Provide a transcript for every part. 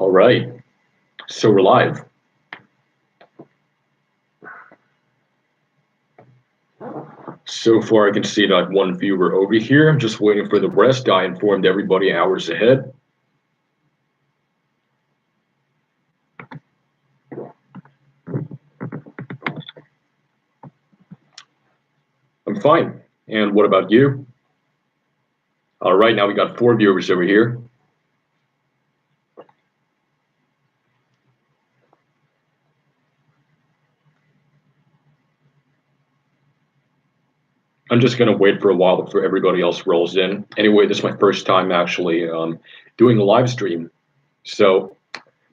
All right, so we're live. So far, I can see not one viewer over here. I'm just waiting for the rest. I informed everybody hours ahead. I'm fine. And what about you? All right, now we got 4 viewers over here. I'm just going to wait for a while before everybody else rolls in. Anyway, this is my first time actually doing a live stream. So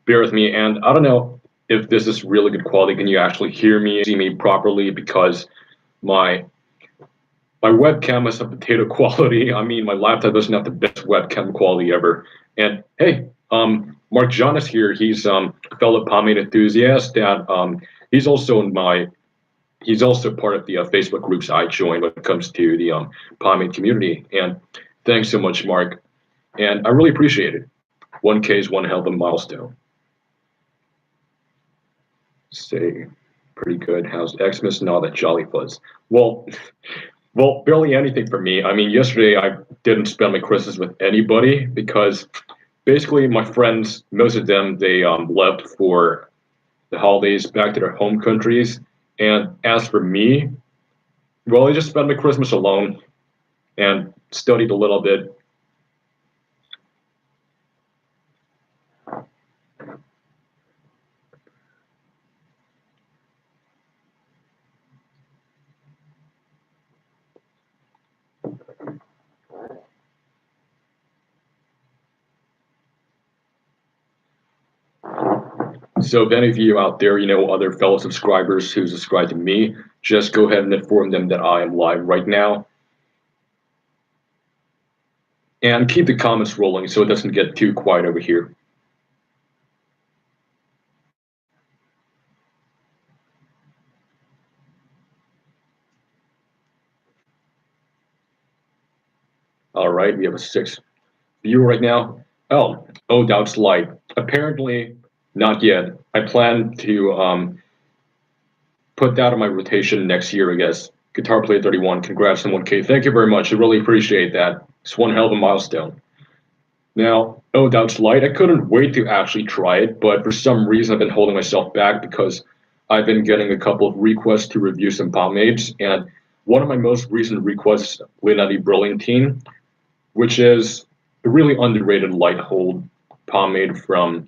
bear with me. And I don't know if this is really good quality. Can you actually hear me, see me properly? Because my webcam is a potato quality. I mean, my laptop doesn't have the best webcam quality ever. And hey, Mark John is here. He's a fellow pomade enthusiast. And he's also part of the Facebook groups I join when it comes to the pomade community. And thanks so much, Mark. And I really appreciate it. 1K is one hell of a milestone. Say, pretty good. How's Xmas and all that jolly fuzz? Well, barely anything for me. I mean, yesterday I didn't spend my Christmas with anybody because basically my friends, most of them, they left for the holidays back to their home countries. And as for me, well, I just spent my Christmas alone and studied a little bit. So if any of you out there, other fellow subscribers who subscribe to me, just go ahead and inform them that I am live right now. And keep the comments rolling so it doesn't get too quiet over here. All right, we have a 6th viewer right now. Oh, Doubts Light. Apparently, not yet. I plan to put that on my rotation next year, I guess. Guitar Player 31, congrats on 1K. Thank you very much. I really appreciate that. It's one hell of a milestone. Now, Doubts Light, I couldn't wait to actually try it, but for some reason I've been holding myself back because I've been getting a couple of requests to review some pomades, and one of my most recent requests is Linati Brilliantine, which is a really underrated light hold pomade from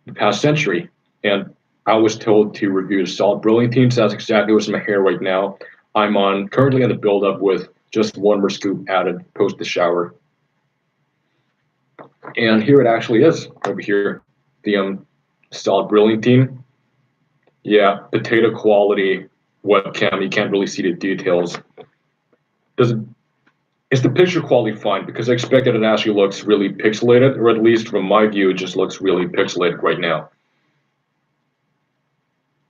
the past century. And I was told to review the Salt Brilliantine, so that's exactly what's in my hair right now. I'm currently on the build-up with just one more scoop added post the shower. And here it actually is, over here, the Salt Brilliantine. Yeah, potato quality webcam, you can't really see the details. Is the picture quality fine? Because I expected it actually looks really pixelated, or at least from my view, it just looks really pixelated right now.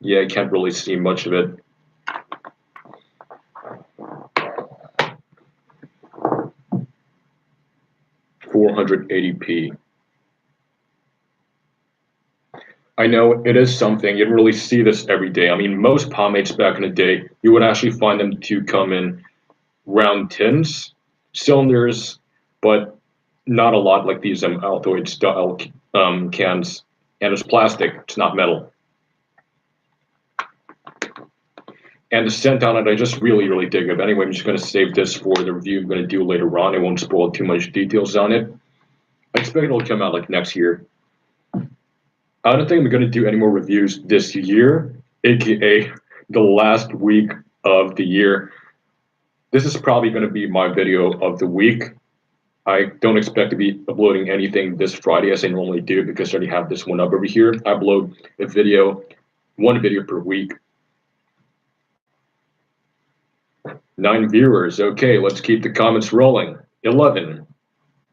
Yeah, I can't really see much of it. $480p. I know it is something. You don't really see this every day. I mean, most pomades back in the day, you would actually find them to come in round tins, cylinders, but not a lot like these Altoid style cans. And it's plastic, it's not metal. And the scent on it, I just really, really dig it. Anyway, I'm just going to save this for the review I'm going to do later on. I won't spoil too much details on it. I expect it'll come out like next year. I don't think I'm going to do any more reviews this year, aka the last week of the year. This is probably going to be my video of the week. I don't expect to be uploading anything this Friday as I normally do because I already have this one up over here. I upload one video per week. 9 viewers. Okay, let's keep the comments rolling. 11.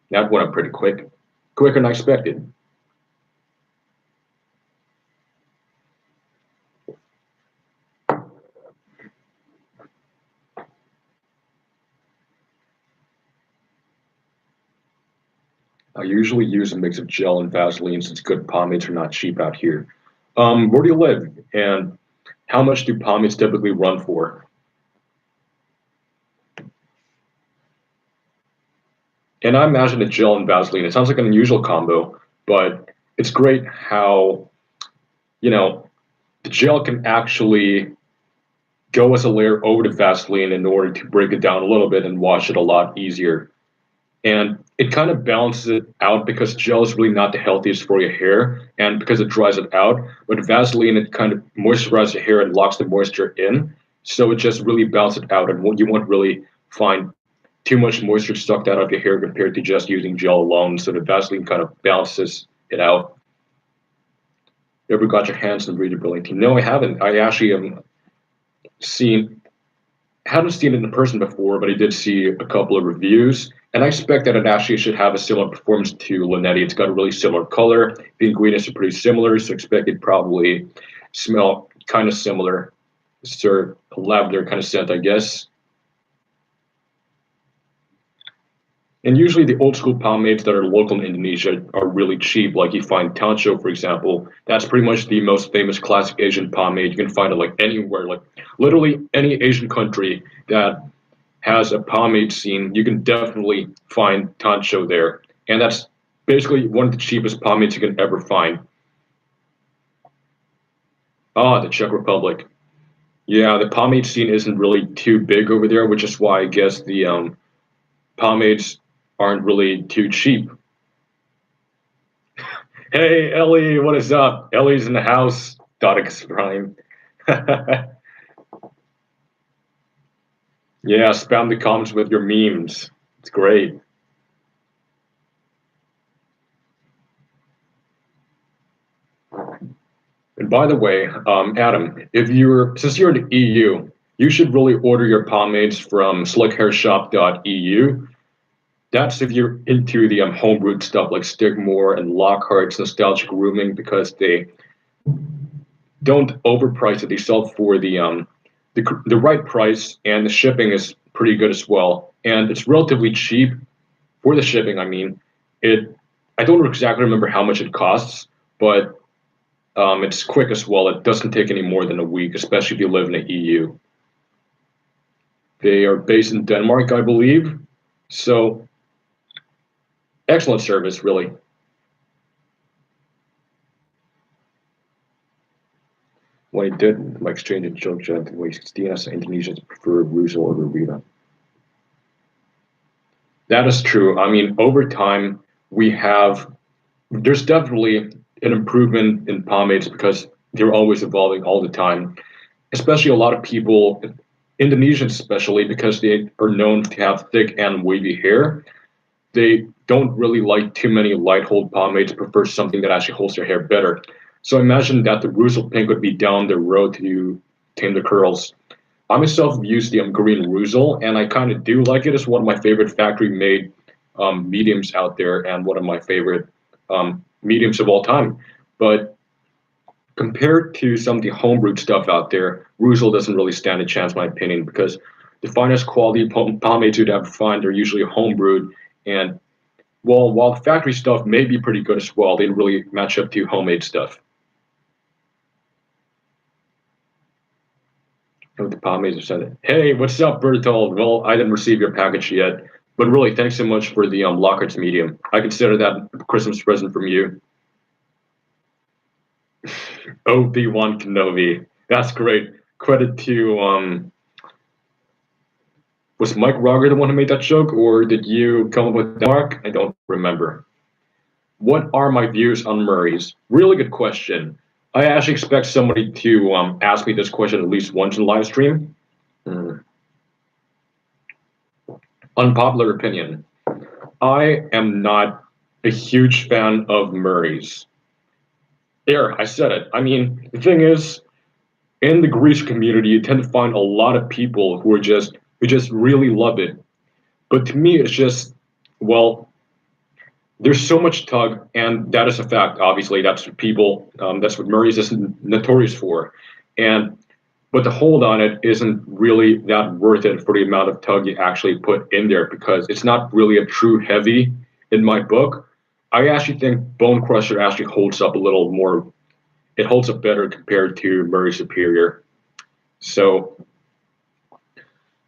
That went up pretty quick. Quicker than I expected. I usually use a mix of gel and Vaseline since good pomades are not cheap out here. Where do you live, and how much do pomades typically run for? And I imagine a gel and Vaseline. It sounds like an unusual combo, but it's great how, you know, the gel can actually go as a layer over the Vaseline in order to break it down a little bit and wash it a lot easier. And it kind of balances it out because gel is really not the healthiest for your hair, and because it dries it out. But Vaseline, it kind of moisturizes your hair and locks the moisture in, so it just really balances it out, and you won't really find too much moisture sucked out of your hair compared to just using gel alone. So the Vaseline kind of balances it out. You ever got your hands on breathability? No, I haven't. I actually seen haven't seen it in person before, but I did see a couple of reviews, and I expect that it actually should have a similar performance to Linetti. It's got a really similar color. The ingredients are pretty similar, so I expect it probably smell kind of similar. Sort of lavender kind of scent, I guess. And usually the old school pomades that are local in Indonesia are really cheap. Like you find Tancho, for example. That's pretty much the most famous classic Asian pomade. You can find it like anywhere, like literally any Asian country that has a pomade scene. You can definitely find Tancho there. And that's basically one of the cheapest pomades you can ever find. Ah, the Czech Republic. Yeah, the pomade scene isn't really too big over there, which is why I guess the pomades aren't really too cheap. Hey, Ellie, what is up? Ellie's in the house. Dotix Prime. Yeah, spam the comments with your memes. It's great. And by the way, Adam, if you're since you're in the EU, you should really order your pomades from slickhairshop.eu. That's if you're into the homebrewed stuff like Stigmore and Lockhart's nostalgic grooming, because they don't overprice it. They sell for the right price, and the shipping is pretty good as well. And it's relatively cheap for the shipping. I mean, it. I don't exactly remember how much it costs, but it's quick as well. It doesn't take any more than a week, especially if you live in the EU. They are based in Denmark, I believe. So excellent service, really. When I did my exchange in Jogja, the way Stinas Indonesians prefer Ruzel over Riva. That is true. I mean, over time, there's definitely an improvement in pomades because they're always evolving all the time. Especially a lot of people, Indonesians especially, because they are known to have thick and wavy hair, they don't really like too many light hold pomades, prefer something that actually holds their hair better. So imagine that the Russell Pink would be down the road to tame the curls. I myself use the green Russell, and I kind of do like it. It's one of my favorite factory made mediums out there, and one of my favorite mediums of all time. But compared to some of the homebrewed stuff out there, Russell doesn't really stand a chance, in my opinion, because the finest quality pomades you'd ever find are usually homebrewed, and well, while the factory stuff may be pretty good as well, they don't really match up to homemade stuff. Oh, the pomades are sent. Hey, what's up, Bertold? Well, I didn't receive your package yet, but really, thanks so much for the Lockhart's medium. I consider that a Christmas present from you. Obi-Wan Kenobi. That's great. Credit to was Mike Rogger the one who made that joke, or did you come up with that, Mark? I don't remember. What are my views on Murray's? Really good question. I actually expect somebody to ask me this question at least once in live stream. Hmm. Unpopular opinion. I am not a huge fan of Murray's. There, I said it. I mean, the thing is, in the grease community, you tend to find a lot of people who just really love it. But to me, it's just, well, there's so much tug, and that is a fact. Obviously, that's what people, that's what Murray's is notorious for. And but the hold on it isn't really that worth it for the amount of tug you actually put in there, because it's not really a true heavy in my book. I actually think Bone Crusher actually holds up a little more. It holds up better compared to Murray Superior. So,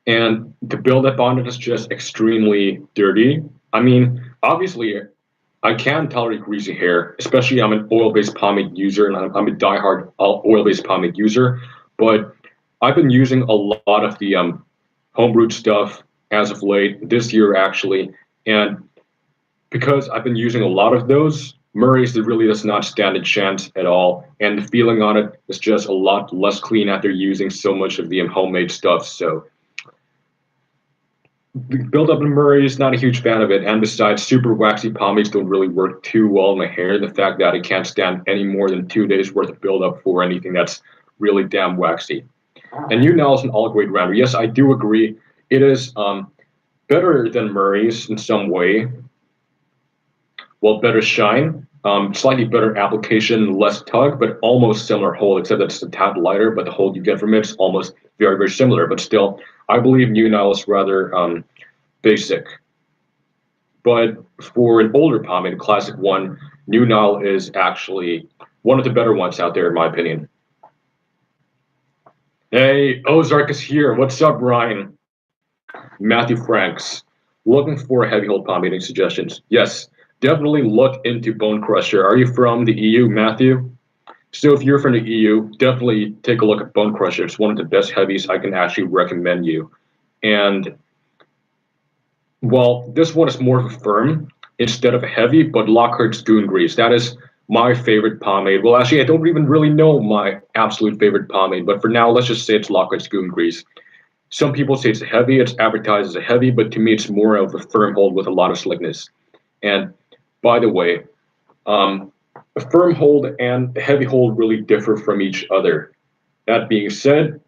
and the build-up on it is just extremely dirty. I mean, obviously, I can tolerate greasy hair, especially I'm an oil-based pomade user, and I'm a diehard oil-based pomade user. But I've been using a lot of the homebrewed stuff as of late, this year actually, and because I've been using a lot of those, Murray's it really does not stand a chance at all, and the feeling on it is just a lot less clean after using so much of the homemade stuff. So the build up in Murray is not a huge fan of it, and besides, super waxy pomades don't really work too well in my hair. The fact that it can't stand any more than 2 days worth of build up for anything that's really damn waxy. And you now is an all grade rounder. Yes, I do agree. It is better than Murray's in some way. Well, better shine, slightly better application, less tug, but almost similar hold, except that it's a tad lighter, but the hold you get from it is almost very, very similar. But still, I believe New Nile is rather basic. But for an older pomade, a classic one, New Nile is actually one of the better ones out there, in my opinion. Hey, Ozark is here. What's up, Ryan? Matthew Franks. Looking for heavy hold pomading suggestions. Yes, definitely look into Bone Crusher. Are you from the EU, Matthew? So if you're from the EU, definitely take a look at Bone Crusher. It's one of the best heavies I can actually recommend you. And well, this one is more of a firm instead of a heavy, but Lockhart's Goon Grease. That is my favorite pomade. Well, actually, I don't even really know my absolute favorite pomade, but for now, let's just say it's Lockhart's Goon Grease. Some people say it's a heavy, it's advertised as a heavy, but to me, it's more of a firm hold with a lot of slickness. And by the way, a firm hold and a heavy hold really differ from each other. That being said,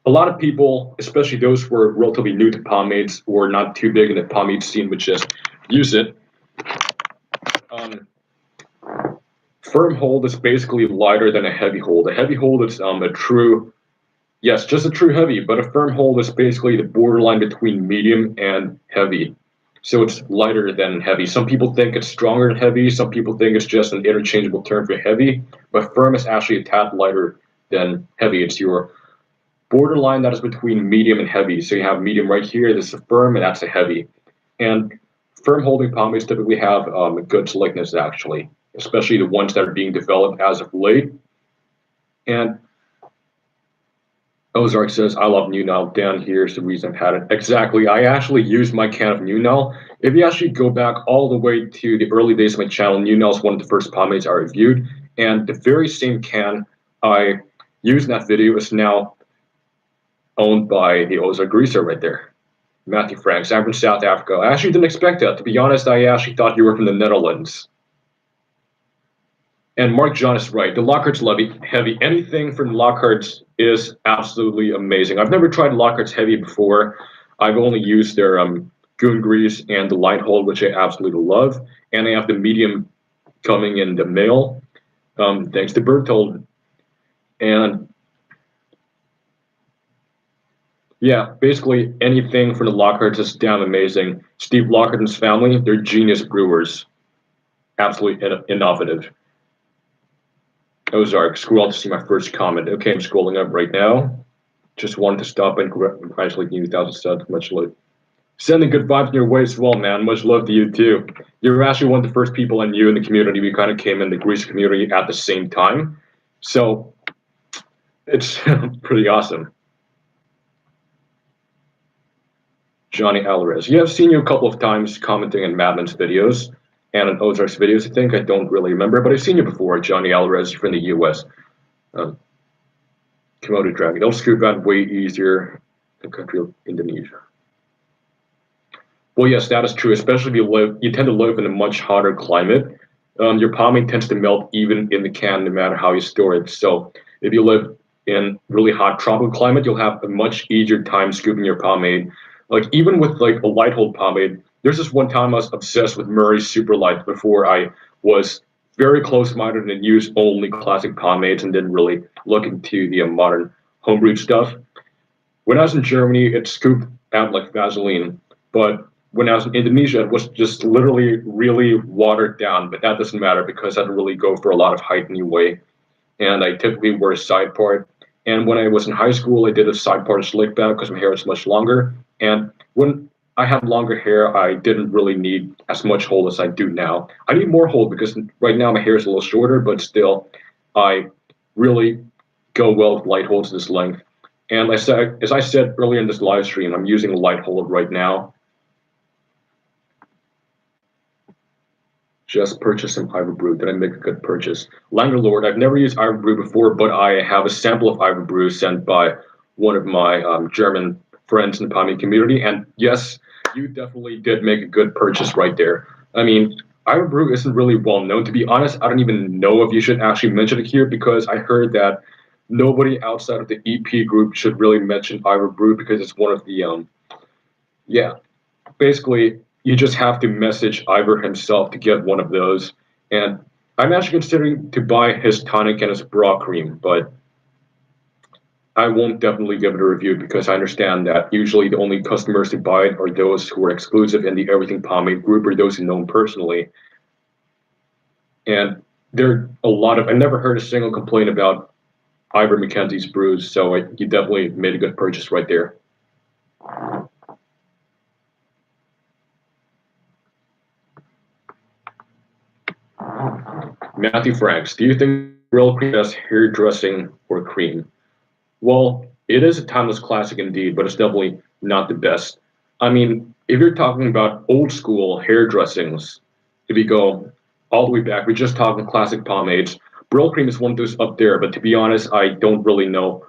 a lot of people, especially those who are relatively new to pomades or not too big in the pomade scene, would just use it. Firm hold is basically lighter than a heavy hold. A heavy hold is a true, yes, just a true heavy, but a firm hold is basically the borderline between medium and heavy. So it's lighter than heavy. Some people think it's stronger than heavy. Some people think it's just an interchangeable term for heavy, but firm is actually a tad lighter than heavy. It's your borderline that is between medium and heavy. So you have medium right here, this is a firm, and that's a heavy. And firm holding pomades typically have a good slickness, actually, especially the ones that are being developed as of late. And Ozark says, I love New Nile. Down here's the reason I've had it. Exactly. I actually used my can of New Nile. If you actually go back all the way to the early days of my channel, New Nile is one of the first pomades I reviewed. And the very same can I used in that video is now owned by the Ozark Greaser right there. Matthew Franks. I'm from South Africa. I actually didn't expect that. To be honest, I actually thought you were from the Netherlands. And Mark John is right. The Lockhart's heavy. Anything from Lockhart's is absolutely amazing. I've never tried Lockhart's heavy before. I've only used their Goon Grease and the light hold, which I absolutely love. And I have the medium coming in the mail, thanks to Berthold. And yeah, basically anything from the Lockhart's is damn amazing. Steve Lockhart and his family, they're genius brewers. Absolutely innovative. Ozark, scroll out to see my first comment. Okay, I'm scrolling up right now. Just wanted to stop and congratulate you, 1,000 subs. Much love. Sending good vibes your way as well, man. Much love to you too. You're actually one of the first people I knew in the community. We kind of came in the Greece community at the same time. So it's pretty awesome. Johnny Alvarez. Yeah, I've seen you a couple of times commenting on Madman's videos and on Ozark's videos, I think. I don't really remember, but I've seen you before, Johnny Alvarez, from the US. Komodo dragon. They'll scoop out way easier than country of Indonesia. Well, yes, that is true, especially if you tend to live in a much hotter climate. Your pomade tends to melt even in the can, no matter how you store it. So if you live in really hot tropical climate, you'll have a much easier time scooping your pomade. Like even with like a light hold pomade, there's this one time I was obsessed with Murray's Super Light before I was very close-minded and used only classic pomades and didn't really look into the modern homebrewed stuff. When I was in Germany, it scooped out like Vaseline, but when I was in Indonesia, it was just literally really watered down. But that doesn't matter because I don't really go for a lot of height anyway, and I typically wear a side part. And when I was in high school, I did a side part slick back because my hair is much longer. And when I had longer hair, I didn't really need as much hold as I do now. I need more hold because right now my hair is a little shorter, but still, I really go well with light holds this length. And as I said earlier in this live stream, I'm using a light hold right now. Just purchased some Brew. Did I make a good purchase? Lord, I've never used Brew before, but I have a sample of Brew sent by one of my German friends in the Pommy community. And yes, you definitely did make a good purchase right there. I mean, Brew isn't really well known. To be honest, I don't even know if you should actually mention it here because I heard that nobody outside of the EP group should really mention Brew because it's one of the yeah, basically you just have to message Ivor himself to get one of those. And I'm actually considering to buy his tonic and his bra cream, but I won't definitely give it a review because I understand that usually the only customers who buy it are those who are exclusive in the Everything Pomade group or those who know him personally. And there are a lot of, I never heard a single complaint about Ivor McKenzie's brews, so you definitely made a good purchase right there. Matthew Franks, do you think real cream is hairdressing or cream? Well, it is a timeless classic indeed, but it's definitely not the best. I mean, if you're talking about old school hairdressings, if you go all the way back, we're just talking classic pomades. Brill cream is one of those up there, but to be honest, I don't really know,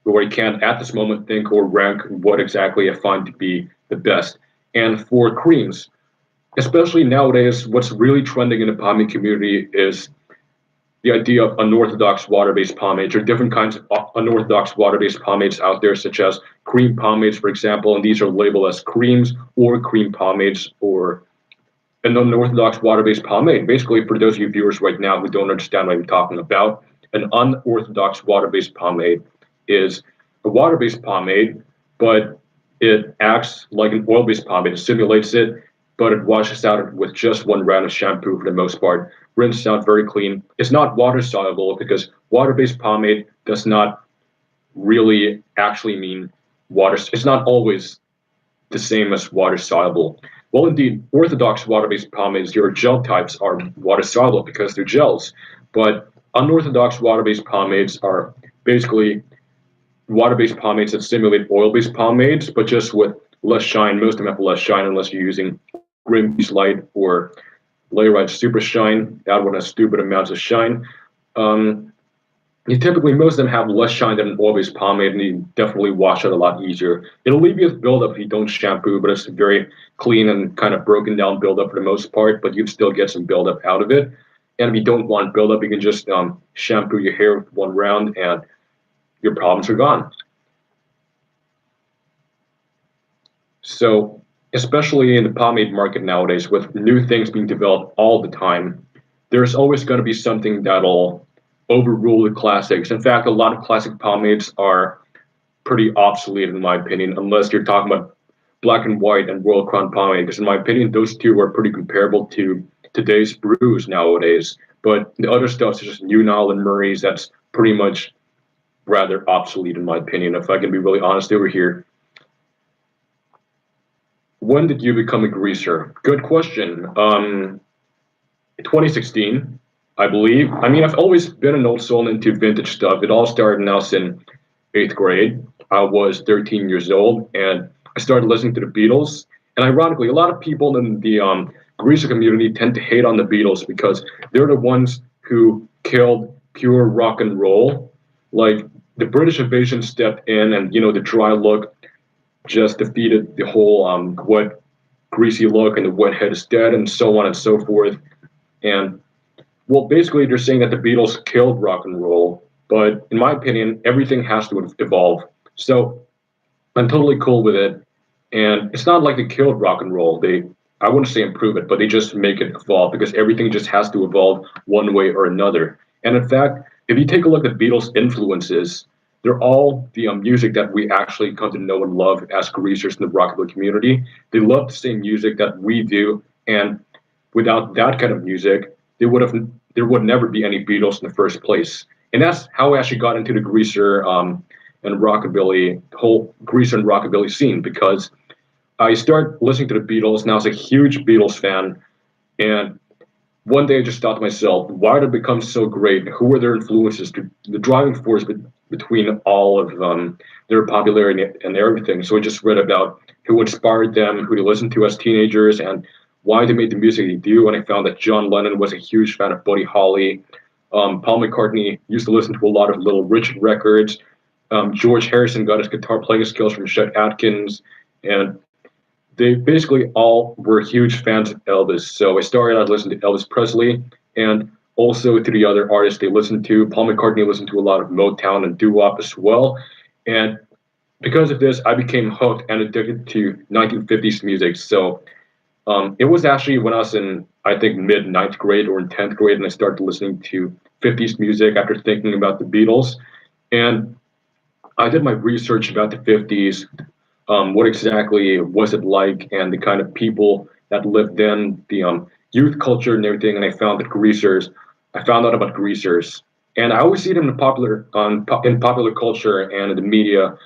or I can't at this moment think or rank what exactly I find to be the best. And for creams, especially nowadays, what's really trending in the pomade community is the idea of unorthodox water-based pomades or different kinds of unorthodox water-based pomades out there, such as cream pomades, for example, and these are labeled as creams or cream pomades or an unorthodox water-based pomade. Basically, for those of you viewers right now who don't understand what I'm talking about, an unorthodox water-based pomade is a water-based pomade, but it acts like an oil-based pomade. It simulates it, but it washes out with just one round of shampoo for the most part. Rinses out very clean. It's not water soluble because water-based pomade does not really actually mean water. It's not always the same as water soluble. Well, indeed, orthodox water-based pomades, your gel types, are water soluble because they're gels. But unorthodox water-based pomades are basically water-based pomades that simulate oil-based pomades, but just with less shine. Most of them have less shine unless you're using Greenpeace Light or Layride Super Shine. That one has stupid amounts of shine. Typically, most of them have less shine than an oil-based pomade, and you definitely wash it a lot easier. It'll leave you with buildup if you don't shampoo, but it's very clean and kind of broken down buildup for the most part, but you'd still get some buildup out of it. And if you don't want buildup, you can just shampoo your hair with one round and your problems are gone. So, especially in the pomade market nowadays, with new things being developed all the time, there's always going to be something that'll overrule the classics. In fact, a lot of classic pomades are pretty obsolete, in my opinion, unless you're talking about Black and White and Royal Crown pomade, because in my opinion, those two are pretty comparable to today's brews nowadays. But the other stuff, such as New Nile and Murray's, that's pretty much rather obsolete, in my opinion, if I can be really honest over here. When did you become a greaser? Good question. 2016, I believe. I mean, I've always been an old soul into vintage stuff. It all started now in 8th grade. I was 13 years old, and I started listening to the Beatles. And ironically, a lot of people in the greaser community tend to hate on the Beatles because they're the ones who killed pure rock and roll. Like, the British invasion stepped in, and, the dry look just defeated the whole wet, greasy look, and the wet head is dead, and so on and so forth. And, well, basically, they're saying that the Beatles killed rock and roll, but in my opinion, everything has to evolve. So I'm totally cool with it. And it's not like they killed rock and roll. I wouldn't say improve it, but they just make it evolve because everything just has to evolve one way or another. And in fact, if you take a look at Beatles' influences, they're all the music that we actually come to know and love as greasers in the rockabilly community. They love the same music that we do, and without that kind of music, there would never be any Beatles in the first place. And that's how I actually got into the greaser and rockabilly whole greaser and rockabilly scene, because I started listening to the Beatles, and I was a huge Beatles fan. And one day I just thought to myself, why did it become so great? Who were their influences, the driving force between all of their popularity and everything? So I just read about who inspired them, who they listened to as teenagers, and why they made the music they do. And I found that John Lennon was a huge fan of Buddy Holly. Paul McCartney used to listen to a lot of Little Richard records. George Harrison got his guitar playing skills from Chet Atkins. And they basically all were huge fans of Elvis. So I started out listening to Elvis Presley and also to the other artists they listened to. Paul McCartney listened to a lot of Motown and doo-wop as well. And because of this, I became hooked and addicted to 1950s music. So it was actually when I was in, I think, mid ninth grade or in 10th grade, and I started listening to 50s music after thinking about the Beatles. And I did my research about the 50s, what exactly was it like, and the kind of people that lived then, the youth culture and everything. And I found out about greasers, and I always see them in in popular culture and in the media.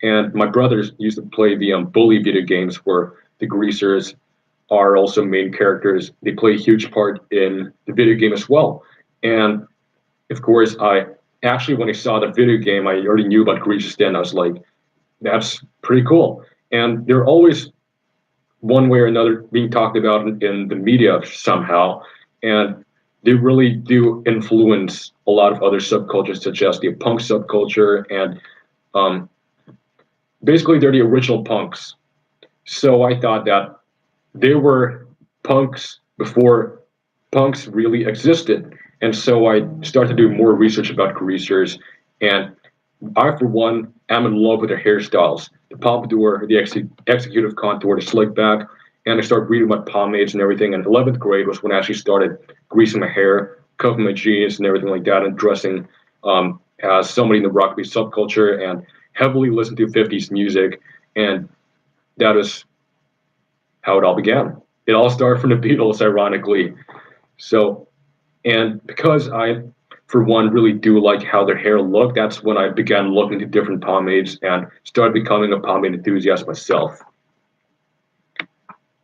And my brothers used to play the bully video games where the greasers are also main characters. They play a huge part in the video game as well. And of course, I actually, when I saw the video game, I already knew about greasers then. I was like, that's pretty cool. And they're always one way or another being talked about in the media somehow. And they really do influence a lot of other subcultures, such as the punk subculture. And um, basically, they're the original punks. So I thought that they were punks before punks really existed. And so I started to do more research about greasers. And I, for one, am in love with their hairstyles. The pompadour, the executive contour, the slick back. And I started reading about pomades and everything. And 11th grade was when I actually started greasing my hair, covering my jeans and everything like that, and dressing as somebody in the rockabilly subculture, and heavily listened to 50s music. And that is how it all began. It all started from the Beatles, ironically. So, and because I, for one, really do like how their hair looked, that's when I began looking at different pomades and started becoming a pomade enthusiast myself.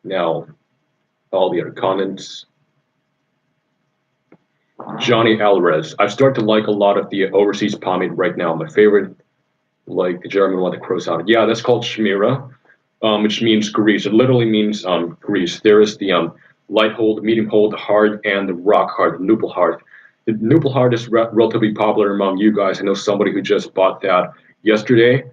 Now, all the other comments. Johnny Alvarez. I've started to like a lot of the overseas pomade right now. My favorite, like the German one, the crows out. Yeah, that's called Schmira, which means grease. It literally means grease. There is the light hold, medium hold, the hard, and the rock hard, the Nupel hard. The Nupel hard is relatively popular among you guys. I know somebody who just bought that yesterday.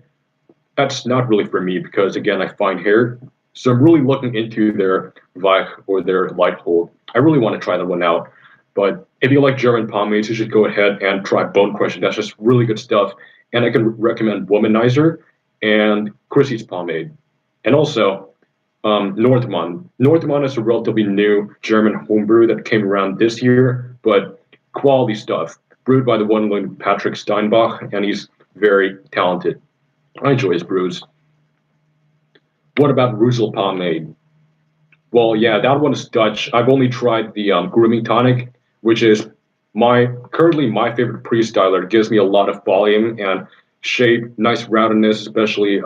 That's not really for me because, again, I find hair. So I'm really looking into their Weich or their light hold. I really want to try that one out. But if you like German pomades, you should go ahead and try Bone Crusher. That's just really good stuff. And I can recommend Womanizer and Chrissy's pomade. And also Nordmann. Nordmann is a relatively new German homebrew that came around this year, but quality stuff. Brewed by the one named Patrick Steinbach, and he's very talented. I enjoy his brews. What about Russell pomade? Well, yeah, that one is Dutch. I've only tried the grooming tonic, which is currently my favorite pre-styler. It gives me a lot of volume and shape, nice roundedness, especially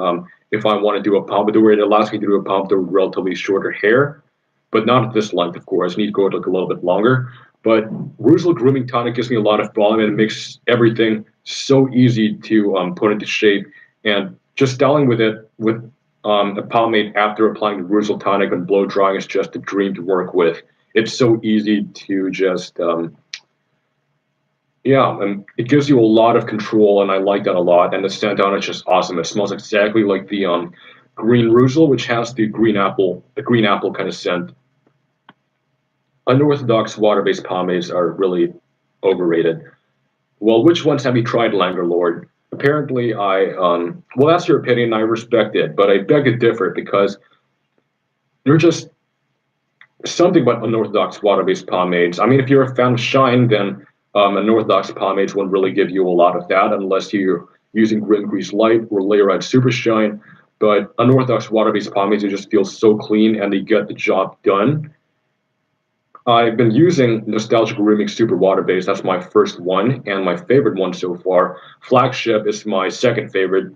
if I want to do a pompadour. It allows me to do a pompadour with relatively shorter hair, but not at this length, of course. I need to go like a little bit longer. But Russell Grooming Tonic gives me a lot of volume and it makes everything so easy to put into shape. And just styling with it with a pomade after applying the Russell Tonic and blow drying is just a dream to work with. It's so easy to just yeah, and it gives you a lot of control, and I like that a lot. And the scent on it's just awesome. It smells exactly like the green Russell, which has the green apple kind of scent. Unorthodox water-based pomades are really overrated. Well, which ones have you tried, Langerlord? Apparently, well, that's your opinion. I respect it, but I beg to differ because they're just something about unorthodox water-based pomades. I mean, if you're a fan of Shine, then unorthodox pomades won't really give you a lot of that unless you using Grit Grease Light or Layer Red Super Shine, but unorthodox water-based pomades, they just feel so clean and they get the job done. I've been using Nostalgic Grooming Super Water-based. That's my first one and my favorite one so far. Flagship is my second favorite.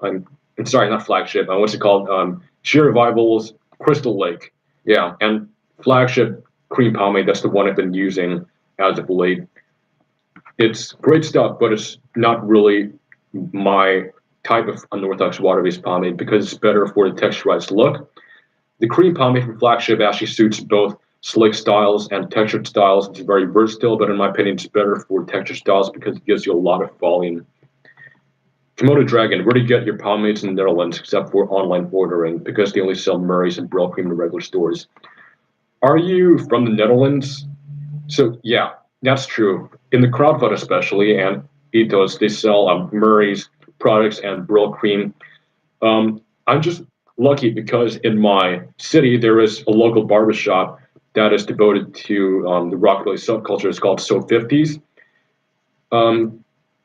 I'm sorry, not Flagship. What's it called? Sheer Revival's Crystal Lake. Yeah, and Flagship Cream Pomade, that's the one I've been using as of late. It's great stuff, but it's not really my type of unorthodox water-based pomade because it's better for the texturized look. The cream pomade from Flagship actually suits both slick styles and textured styles. It's very versatile, but in my opinion, it's better for textured styles because it gives you a lot of volume. Komodo Dragon, where do you get your pomades in the Netherlands except for online ordering because they only sell Murray's and Brill Cream in regular stores? Are you from the Netherlands? So yeah, that's true. In the Kruidvat especially, and Ethos, they sell Murray's products and Brill Cream. I'm just lucky because in my city there is a local barbershop that is devoted to the rockabilly subculture. It's called So 50s.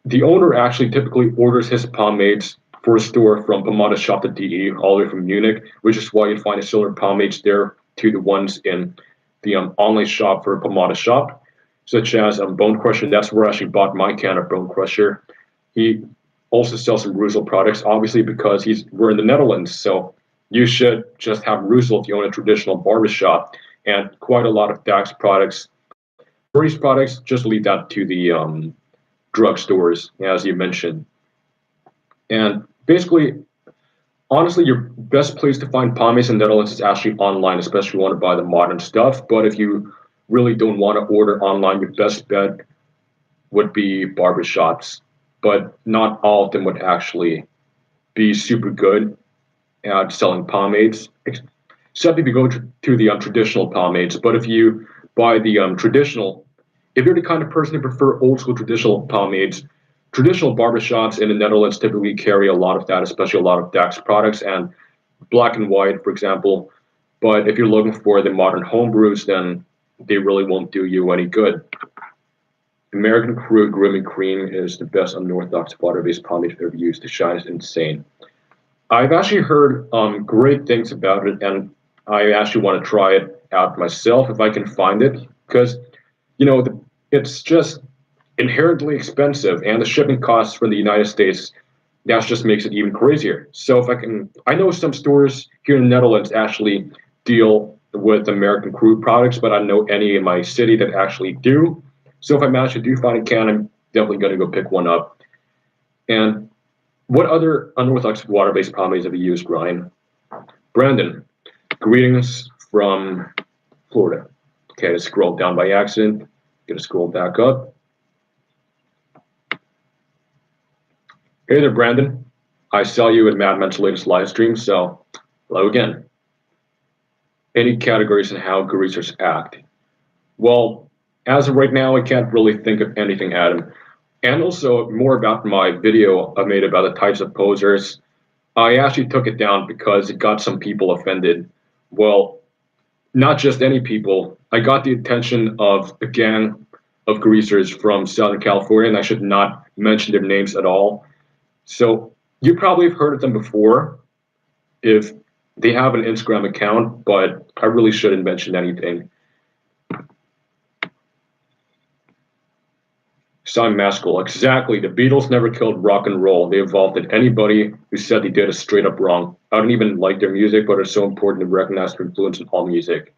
The owner actually typically orders his pomades for a store from pomadeshop.de all the way from Munich, which is why you find similar pomades there to the ones in the online shop for Pomada Shop, such as Bone Crusher. That's where I actually bought my can of Bone Crusher. He also sells some Ruzel products, obviously because we're in the Netherlands, so you should just have Ruzel if you own a traditional barbershop, and quite a lot of Dax products. Murray's products, just leave that to the drugstores, as you mentioned. And basically, honestly, your best place to find pomades in the Netherlands is actually online, especially if you want to buy the modern stuff. But if you really don't want to order online, your best bet would be barbershops. But not all of them would actually be super good at selling pomades, except if you go to the traditional pomades. But if you buy the traditional, if you're the kind of person who prefer old school traditional pomades, traditional barbershops in the Netherlands typically carry a lot of that, especially a lot of Dax products and Black and White, for example. But if you're looking for the modern homebrews, then they really won't do you any good. American Crew Grooming Cream is the best unorthodox water-based pomade I've ever used. The shine is insane. I've actually heard great things about it, and I actually want to try it out myself if I can find it, because it's just inherently expensive, and the shipping costs from the United States, that just makes it even crazier. So if I know some stores here in the Netherlands actually deal with American Crew products, but I don't know any in my city that actually do. So if I manage to do find a can, I'm definitely going to go pick one up. And what other unorthodox water-based pomades have you used, Ryan? Brandon, greetings from Florida. Okay, I scrolled down by accident. Gonna scroll back up. Hey there, Brandon. I saw you in Mad Men's latest live stream, so hello again. Any categories in how greasers act? Well, as of right now, I can't really think of anything, Adam. And also, more about my video I made about the types of posers. I actually took it down because it got some people offended. Well, not just any people. I got the attention of a gang of greasers from Southern California, and I should not mention their names at all. So you probably have heard of them before if they have an Instagram account, but I really shouldn't mention anything. Simon Maskell, exactly. The Beatles never killed rock and roll. They evolved it. Anybody who said they did is straight up wrong. I don't even like their music, but it's so important to recognize their influence in all music.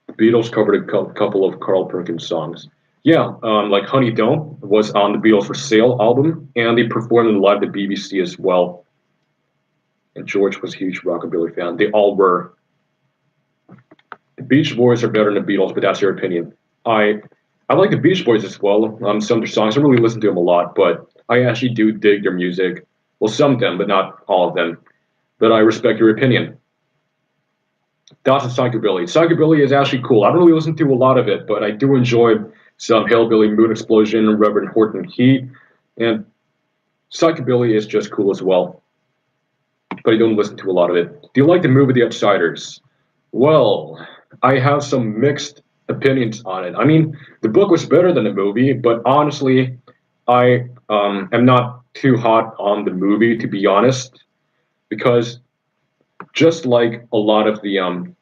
The Beatles covered a couple of Carl Perkins songs. Yeah, like Honey Don't was on the Beatles for Sale album, and they performed in live at the BBC as well. And George was a huge rockabilly fan. They all were. The Beach Boys are better than the Beatles, but that's your opinion. I like the Beach Boys as well. Some of their songs, I don't really listen to them a lot, but I actually do dig their music. Well, some of them, but not all of them. But I respect your opinion. Thoughts on psychobilly? Psychobilly is actually cool. I don't really listen to a lot of it, but I do enjoy some Hillbilly, Moon Explosion, Reverend Horton Heat, and psychobilly is just cool as well. But I don't listen to a lot of it. Do you like the movie The Outsiders? Well, I have some mixed opinions on it. I mean, the book was better than the movie, but honestly, I am not too hot on the movie, to be honest, because just like a lot of the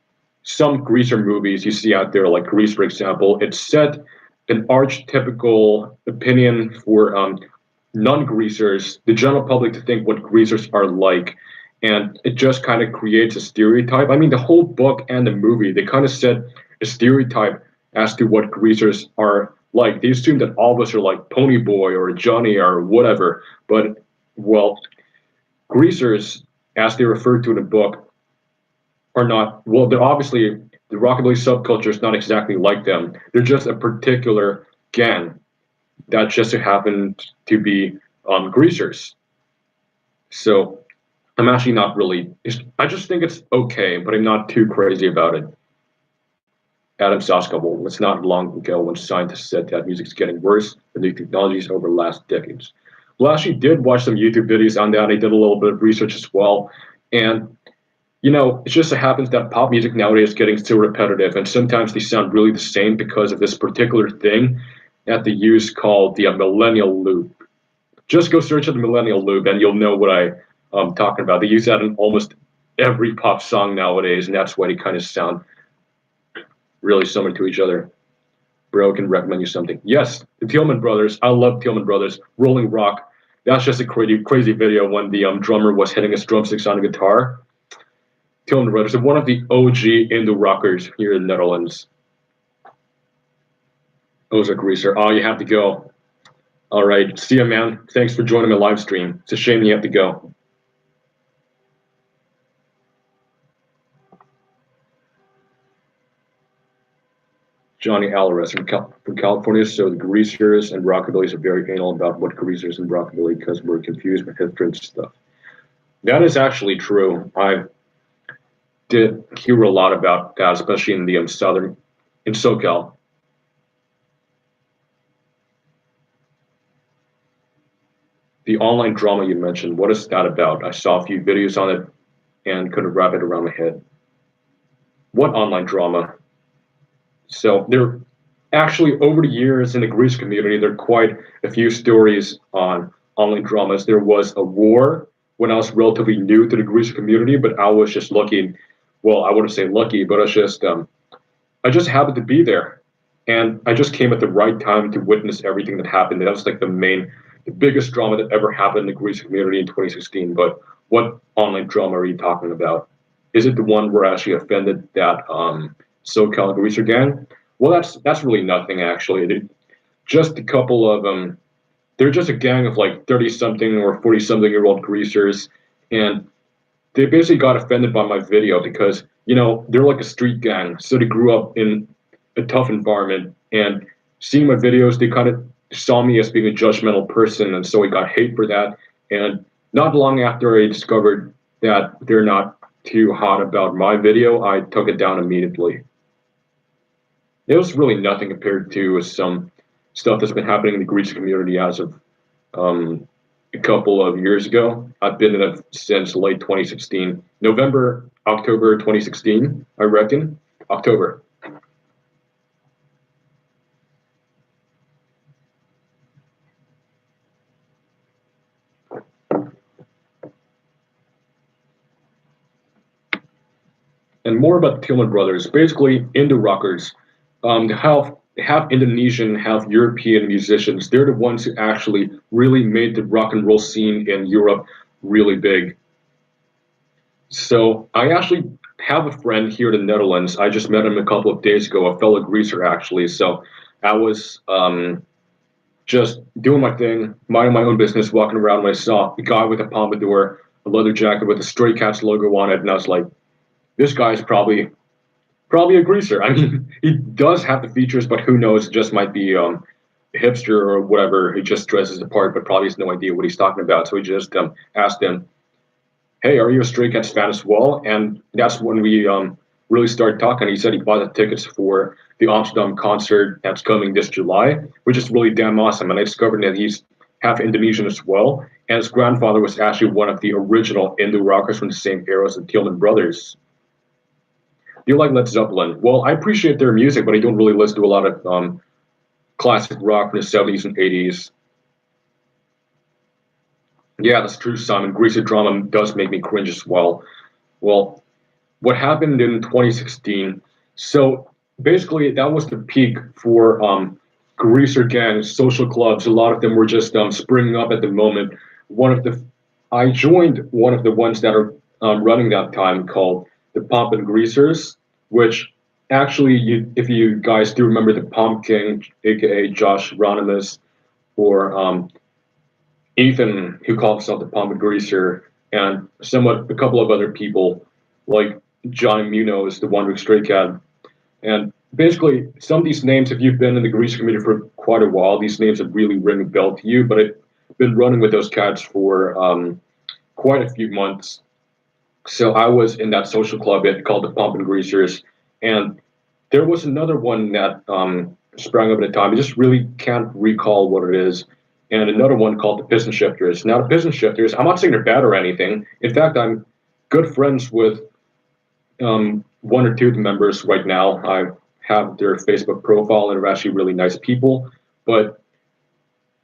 some greaser movies you see out there, like Grease, for example, it set an archetypical opinion for non-greasers, the general public, to think what greasers are like, and it just kind of creates a stereotype. I mean, the whole book and the movie, they kind of set a stereotype as to what greasers are like. They assume that all of us are like Pony Boy or Johnny or whatever, but well, greasers, as they refer to in the book, are not, well, they're obviously, the rockabilly subculture is not exactly like them. They're just a particular gang that just so happened to be greasers. So I'm actually not really, I just think it's okay, but I'm not too crazy about it. Adam Saskable, it's not long ago when scientists said that music's getting worse with new technologies over the last decades. Well, I actually did watch some YouTube videos on that. I did a little bit of research as well. And you know, it just so happens that pop music nowadays is getting so repetitive, and sometimes they sound really the same because of this particular thing that they use called the millennial loop. Just go search at the millennial loop, and you'll know what I'm talking about. They use that in almost every pop song nowadays, and that's why they kind of sound really similar to each other. Bro, can recommend you something. Yes, the Tillman Brothers. I love Tillman Brothers. Rolling Rock. That's just a crazy video when the drummer was hitting his drumsticks on a guitar. Tillman Brothers are one of the OG indie rockers here in the Netherlands. Ozark Greaser. Oh, you have to go. All right. See ya, man. Thanks for joining my live stream. It's a shame you have to go. Johnny Alvarez from California. So the greasers and rockabillys are very anal about what greasers and rockabilly, because we're confused with different stuff. That is actually true. I did hear a lot about that, especially in the in SoCal. The online drama you mentioned, what is that about? I saw a few videos on it and couldn't wrap it around my head. What online drama? So there, actually, over the years in the Greece community, there are quite a few stories on online dramas. There was a war when I was relatively new to the Greece community, but I was just lucky. Well, I wouldn't say lucky, but I just happened to be there, and I just came at the right time to witness everything that happened. That was like the biggest drama that ever happened in the Greece community in 2016. But what online drama are you talking about? Is it the one where I actually offended that SoCal greaser gang? Well, that's really nothing actually. They're just a couple of they're just a gang of like 30-something or 40-something-year-old greasers, and they basically got offended by my video because, you know, they're like a street gang, so they grew up in a tough environment, and seeing my videos, they kind of saw me as being a judgmental person, and so I got hate for that. And not long after I discovered that they're not too hot about my video, I took it down immediately. It was really nothing compared to some stuff that's been happening in the Greece community as of a couple of years ago. I've been in it since late 2016, October 2016, I reckon. October. And more about the Tillman Brothers. Basically, indie rockers, half Indonesian, half European musicians. They're the ones who actually really made the rock and roll scene in Europe really big. So I actually have a friend here in the Netherlands. I just met him a couple of days ago, a fellow greaser actually. So I was just doing my thing, minding my own business, walking around, and I saw a guy with a pompadour, a leather jacket with a Stray Cats logo on it, and I was like, this guy's probably a greaser. I mean, he does have the features, but who knows? It just might be a hipster or whatever. He just dresses the part, but probably has no idea what he's talking about. So he just asked him, "Hey, are you a Stray Cats fan as well?" And that's when we really started talking. He said he bought the tickets for the Amsterdam concert that's coming this July, which is really damn awesome. And I discovered that he's half Indonesian as well. And his grandfather was actually one of the original indie rockers from the same era as the Tillman Brothers. Do you like Led Zeppelin? Well, I appreciate their music, but I don't really listen to a lot of classic rock from the 70s and 80s. Yeah, that's true, Simon. Greasy drama does make me cringe as well. Well, what happened in 2016? So basically, that was the peak for greaser gangs, social clubs. A lot of them were just springing up at the moment. One of the, I joined one of the ones that are running that time called the Pump and Greasers, which actually, if you guys do remember the Pump King, aka Josh Ronimus, or Ethan, who calls himself the Pump and Greaser, and somewhat a couple of other people like Johnny Munoz, the Wandering Stray Cat, and basically, some of these names, if you've been in the Greaser community for quite a while, these names have really ring a bell to you. But I've been running with those cats for quite a few months. So I was in that social club called the Pump and Greasers, and there was another one that sprang up at the time. I just really can't recall what it is. And another one called the Piston Shifters. Now, the Piston Shifters, I'm not saying they're bad or anything. In fact, I'm good friends with one or two of the members right now. I have their Facebook profile, and they're actually really nice people. But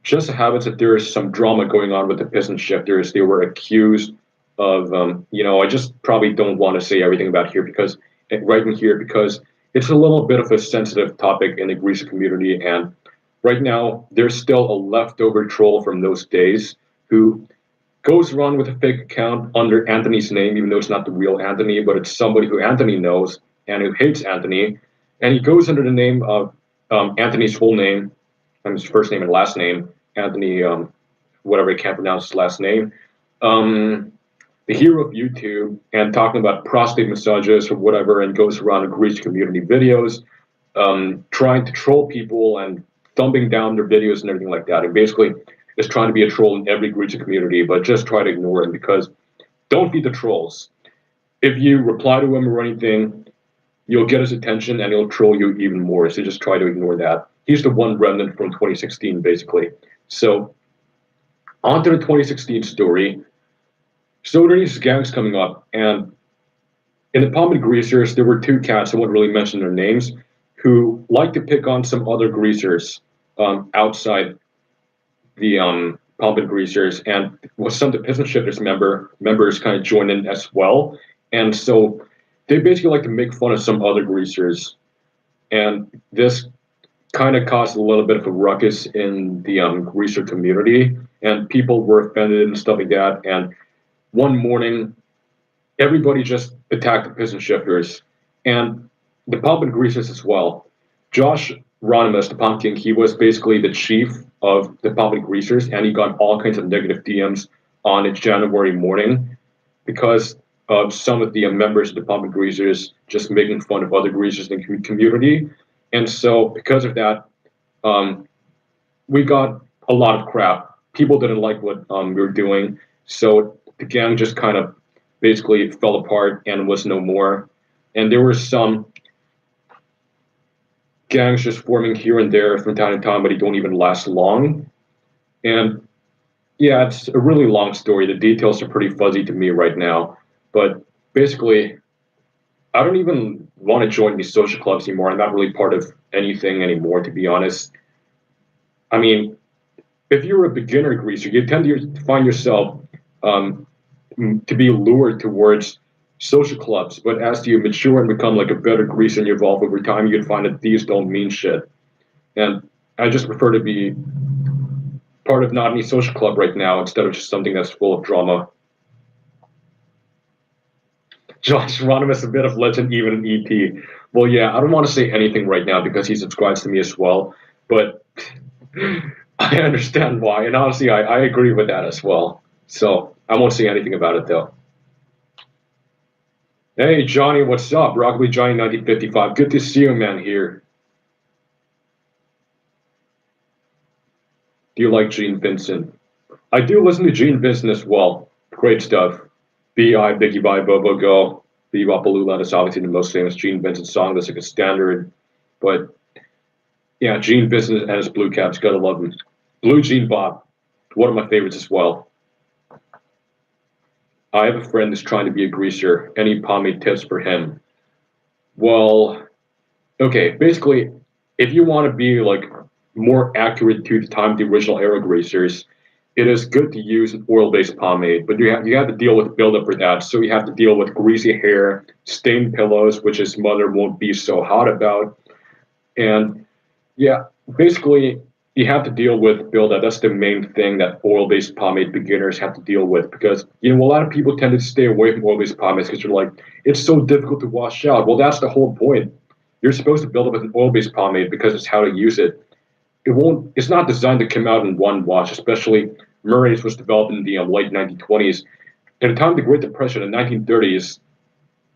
just so happens that there is some drama going on with the Piston Shifters. They were accused of, I just probably don't want to say everything about here because right in here because it's a little bit of a sensitive topic in the Greece community, and right now there's still a leftover troll from those days who goes around with a fake account under Anthony's name, even though it's not the real Anthony, but it's somebody who Anthony knows and who hates Anthony. And he goes under the name of Anthony's full name, and his first name and last name, Anthony, whatever I can't pronounce his last name, the hero of YouTube, and talking about prostate massages or whatever, and goes around and Greece community videos, trying to troll people and thumbing down their videos and everything like that. And basically, is trying to be a troll in every Greek community, but just try to ignore him because don't feed the trolls. If you reply to him or anything, you'll get his attention and he'll troll you even more. So just try to ignore that. He's the one remnant from 2016, basically. So on to the 2016 story. So there are these gangs coming up, and in the Palm and Greasers, there were two cats, I won't really mention their names, who like to pick on some other greasers outside the Pump and Greasers, and with some of the Piston Shifters members kind of join in as well. And so they basically like to make fun of some other greasers. And this kind of caused a little bit of a ruckus in the greaser community, and people were offended and stuff like that. And one morning, everybody just attacked the Piston Shifters and the Pump and Greasers as well. Josh Ronimus, the Pump King, he was basically the chief of the Pump and Greasers, and he got all kinds of negative DMs on a January morning because of some of the members of the Pump and Greasers just making fun of other greasers in the community. And so, because of that, we got a lot of crap. People didn't like what we were doing, so the gang just kind of basically fell apart and was no more. And there were some gangs just forming here and there from time to time, but they don't even last long. And yeah, it's a really long story. The details are pretty fuzzy to me right now. But basically, I don't even want to join these social clubs anymore. I'm not really part of anything anymore, to be honest. I mean, if you're a beginner greaser, you tend to find yourself to be lured towards social clubs. But as you mature and become like a better greaser and you evolve over time, you can find that these don't mean shit. And I just prefer to be part of not any social club right now instead of just something that's full of drama. Josh Ronimus, a bit of legend, even an EP. Well, yeah, I don't want to say anything right now because he subscribes to me as well, but I understand why, and honestly, I agree with that as well. So I won't say anything about it though. Hey Johnny, what's up? Rockabilly Johnny 1955. Good to see you, man. Here. Do you like Gene Vincent? I do listen to Gene Vincent as well. Great stuff. B.I. Biggie Bye Bobo Go. Bebop Balula is obviously the most famous Gene Vincent song. That's like a standard. But yeah, Gene Vincent and his Blue Caps, gotta love him. Blue Jean Bob, one of my favorites as well. I have a friend who's trying to be a greaser. Any pomade tips for him? Well, okay, basically, if you want to be like more accurate to the time of the original aero greasers, it is good to use an oil-based pomade, but you have to deal with buildup for that. So you have to deal with greasy hair, stained pillows, which his mother won't be so hot about, and yeah, basically you have to deal with buildup. That's the main thing that oil-based pomade beginners have to deal with because a lot of people tend to stay away from oil-based pomades because they're like it's so difficult to wash out. Well, that's the whole point. You're supposed to build up with an oil-based pomade because it's how to use it. It won't. It's not designed to come out in one wash. Especially Murray's was developed in the late 1920s. At the time of the Great Depression in the 1930s,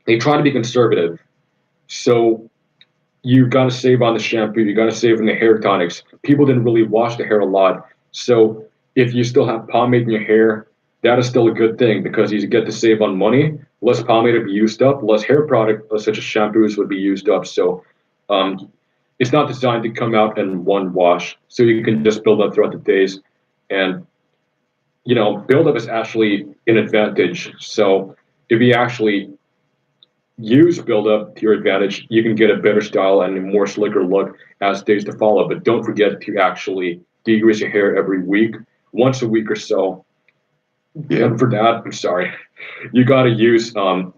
they tried to be conservative. So you got to save on the shampoo, you got to save on the hair tonics. People didn't really wash the hair a lot. So if you still have pomade in your hair, that is still a good thing because you get to save on money. Less pomade would be used up, less hair product such as shampoos would be used up. So um, it's not designed to come out in one wash. So you can just build up throughout the days. And, buildup is actually an advantage. So if you actually use buildup to your advantage, you can get a better style and a more slicker look as days to follow. But don't forget to actually degrease your hair every week, once a week or so. Yeah. And for that, I'm sorry, you got to use a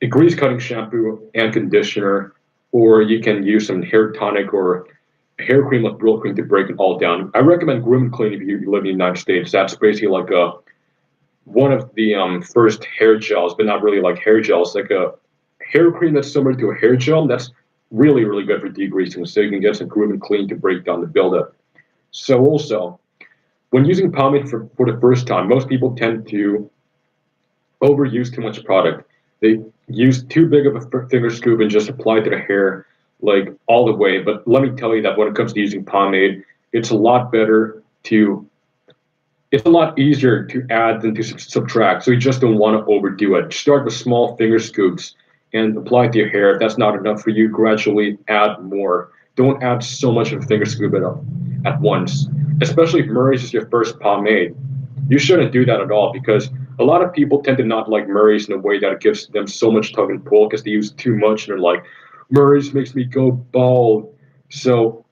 grease cutting shampoo and conditioner, or you can use some hair tonic or hair cream like Brill Cream to break it all down. I recommend Groom Clean if you live in the United States. That's basically like one of the first hair gels, but not really like hair gels, like a hair cream that's similar to a hair gel. That's really, really good for degreasing, so you can get some Groom and Clean to break down the buildup. So also, when using pomade for the first time, most people tend to overuse too much product. They use too big of a finger scoop and just apply it to the hair like all the way. But let me tell you that when it comes to using pomade, it's a lot better to it's a lot easier to add than to subtract. So you just don't want to overdo it. Start with small finger scoops and apply it to your hair. If that's not enough for you, gradually add more. Don't add so much of a finger scoop at once. Especially if Murray's is your first pomade. You shouldn't do that at all because a lot of people tend to not like Murray's in a way that it gives them so much tug and pull because they use too much and they're like, Murray's makes me go bald. So,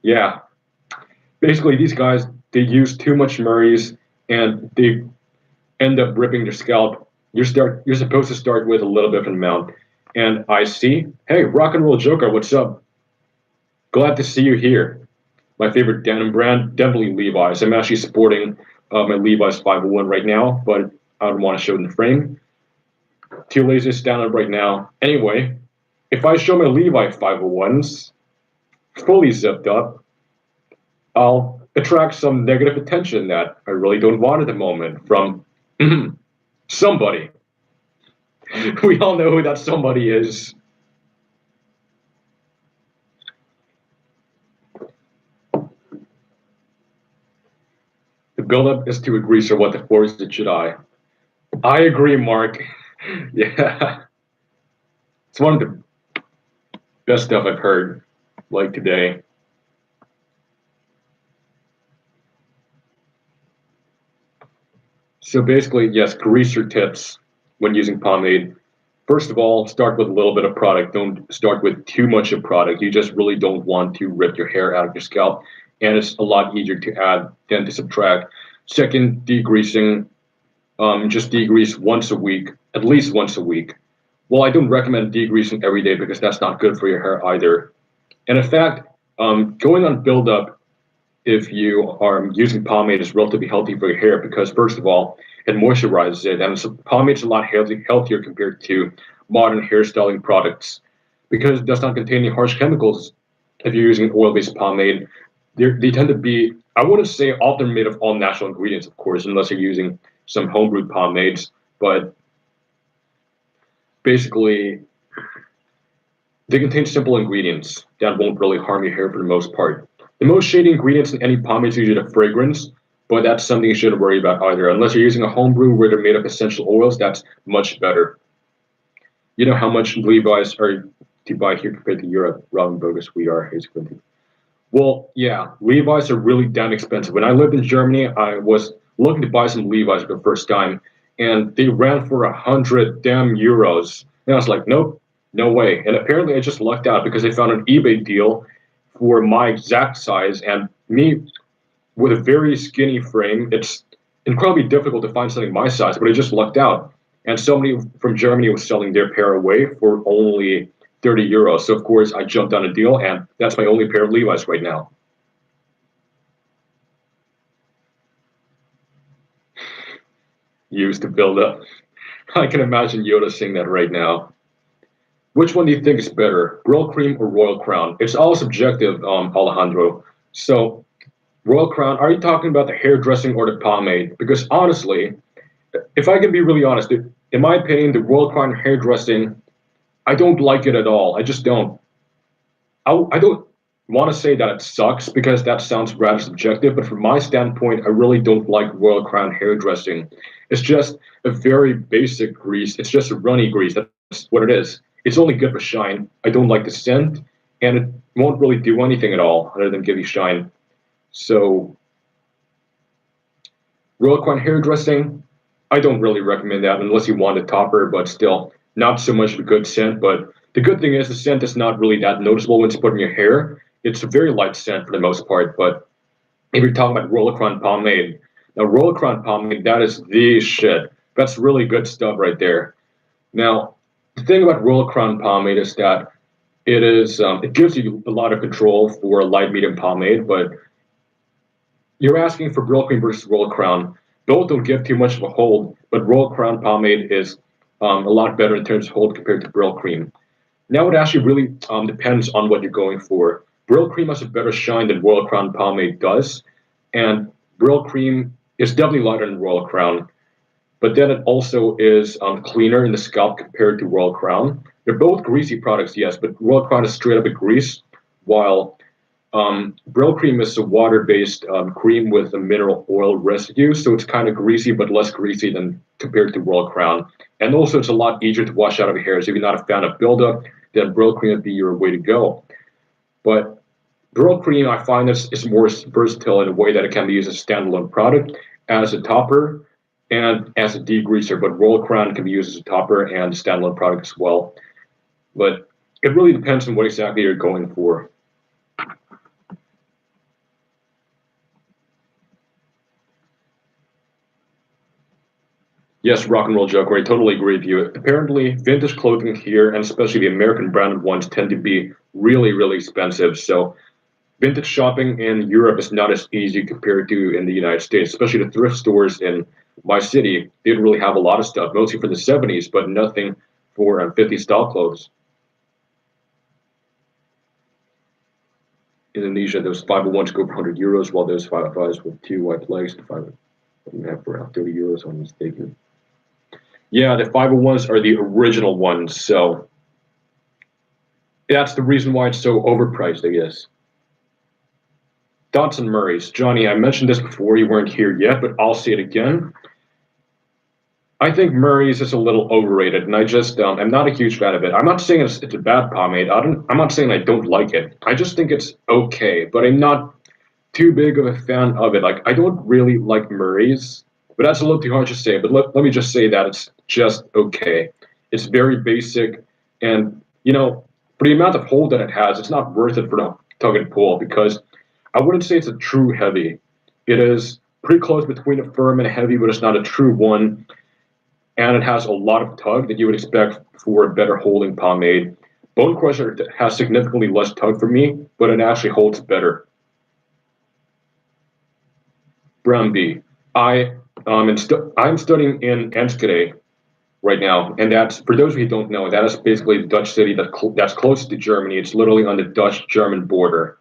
yeah, basically these guys they use too much Murray's and they end up ripping their scalp. You're supposed to start with a little bit of an amount. And I see, hey, Rock and Roll Joker, what's up? Glad to see you here. My favorite denim brand, definitely Levi's. I'm actually sporting my Levi's 501 right now, but I don't want to show it in the frame. Too lazy to stand up right now. Anyway, if I show my Levi 501s fully zipped up, I'll attract some negative attention that I really don't want at the moment from somebody. We all know who that somebody is. The buildup is to a greaser what the force is a Jedi. I agree, Mark. Yeah. It's one of the best stuff I've heard, like today. So basically, yes, greaser tips when using pomade. First of all, start with a little bit of product. Don't start with too much of product. You just really don't want to rip your hair out of your scalp. And it's a lot easier to add than to subtract. Second, degreasing. Just degrease once a week, at least once a week. Well, I don't recommend degreasing every day because that's not good for your hair either. And in fact, going on buildup if you are using pomade is relatively healthy for your hair because first of all, it moisturizes it, and pomade's a lot healthier compared to modern hairstyling products because it does not contain any harsh chemicals. If you're using an oil-based pomade, they tend to be, I wouldn't say often made of all natural ingredients, of course, unless you're using some homebrewed pomades, but basically they contain simple ingredients that won't really harm your hair for the most part. The most shady ingredients in any pomade is usually the fragrance, but that's something you shouldn't worry about either. Unless you're using a homebrew where they're made of essential oils, that's much better. You know how much Levi's are to buy here compared to Europe? Robin Bogus, we are. Here's Quinty. Well, yeah, Levi's are really damn expensive. When I lived in Germany, I was looking to buy some Levi's for the first time, and they ran for 100 damn euros. And I was like, nope, No way. And apparently I just lucked out because I found an eBay deal for my exact size, and me with a very skinny frame, it's incredibly difficult to find something my size, but I just lucked out. And somebody from Germany was selling their pair away for only 30 euros. So of course I jumped on a deal, and that's my only pair of Levi's right now. Used to build up. I can imagine Yoda saying that right now. Which one do you think is better, Brill Cream or Royal Crown? It's all subjective, Alejandro. So, Royal Crown, are you talking about the hairdressing or the pomade? Because honestly, if I can be really honest, in my opinion, the Royal Crown hairdressing, I don't like it at all. I just don't. I don't want to say that it sucks because that sounds rather subjective, but from my standpoint, I really don't like Royal Crown hairdressing. It's just a very basic grease. It's just a runny grease. That's what it is. It's only good for shine. I don't like the scent, and it won't really do anything at all other than give you shine. So, Royal Crown hairdressing, I don't really recommend that unless you want a topper, but still, not so much of a good scent. But the good thing is the scent is not really that noticeable when it's put in your hair. It's a very light scent for the most part. But if you're talking about Roller Crown pomade, now Roller Crown pomade, that is the shit. That's really good stuff right there. Now, the thing about Roller Crown pomade is that it gives you a lot of control for a light medium pomade, but you're asking for Brill Cream versus Royal Crown. Both don't give too much of a hold, but Royal Crown pomade is a lot better in terms of hold compared to Brill Cream. Now it actually really depends on what you're going for. Brill Cream has a better shine than Royal Crown pomade does, and Brill Cream is definitely lighter than Royal Crown. But then it also is cleaner in the scalp compared to Royal Crown. They're both greasy products, yes, but Royal Crown is straight up a grease, while Brill Cream is a water-based cream with a mineral oil residue, so it's kind of greasy, but less greasy than compared to Royal Crown. And also, it's a lot easier to wash out of your hair. So if you're not a fan of buildup, then Brill Cream would be your way to go. But Brill Cream, I find is more versatile in a way that it can be used as a standalone product, as a topper, and as a degreaser. But Royal Crown can be used as a topper and a standalone product as well. But it really depends on what exactly you're going for. Yes, rock and roll joker. I totally agree with you. Apparently, vintage clothing here, and especially the American branded ones, tend to be really, really expensive. So, vintage shopping in Europe is not as easy compared to in the United States, especially the thrift stores in my city. They didn't really have a lot of stuff, mostly for the 70s, but nothing for 50s style clothes. Indonesia, those 501s go for 100 euros, while those 505s with two white legs, the 5 have for around 30 euros, if I'm mistaken. Yeah, the 501s are the original ones, so that's the reason why it's so overpriced, I guess. Thoughts on Murray's. Johnny, I mentioned this before, you weren't here yet, but I'll say it again. I think Murray's is a little overrated, and I'm not a huge fan of it. I'm not saying it's a bad pomade. I'm not saying I don't like it. I just think it's okay, but I'm not too big of a fan of it. Like, I don't really like Murray's, but that's a little too hard to say. But let me just say that it's just okay. It's very basic, and for the amount of hold that it has, it's not worth it for the tug and pull because I wouldn't say it's a true heavy. It is pretty close between a firm and a heavy, but it's not a true one. And it has a lot of tug that you would expect for a better holding pomade. Bone Crusher has significantly less tug for me, but it actually holds better. Bramby. I'm studying in Enschede right now, and that's for those of you who don't know, that is basically the Dutch city that's close to Germany. It's literally on the Dutch-German border.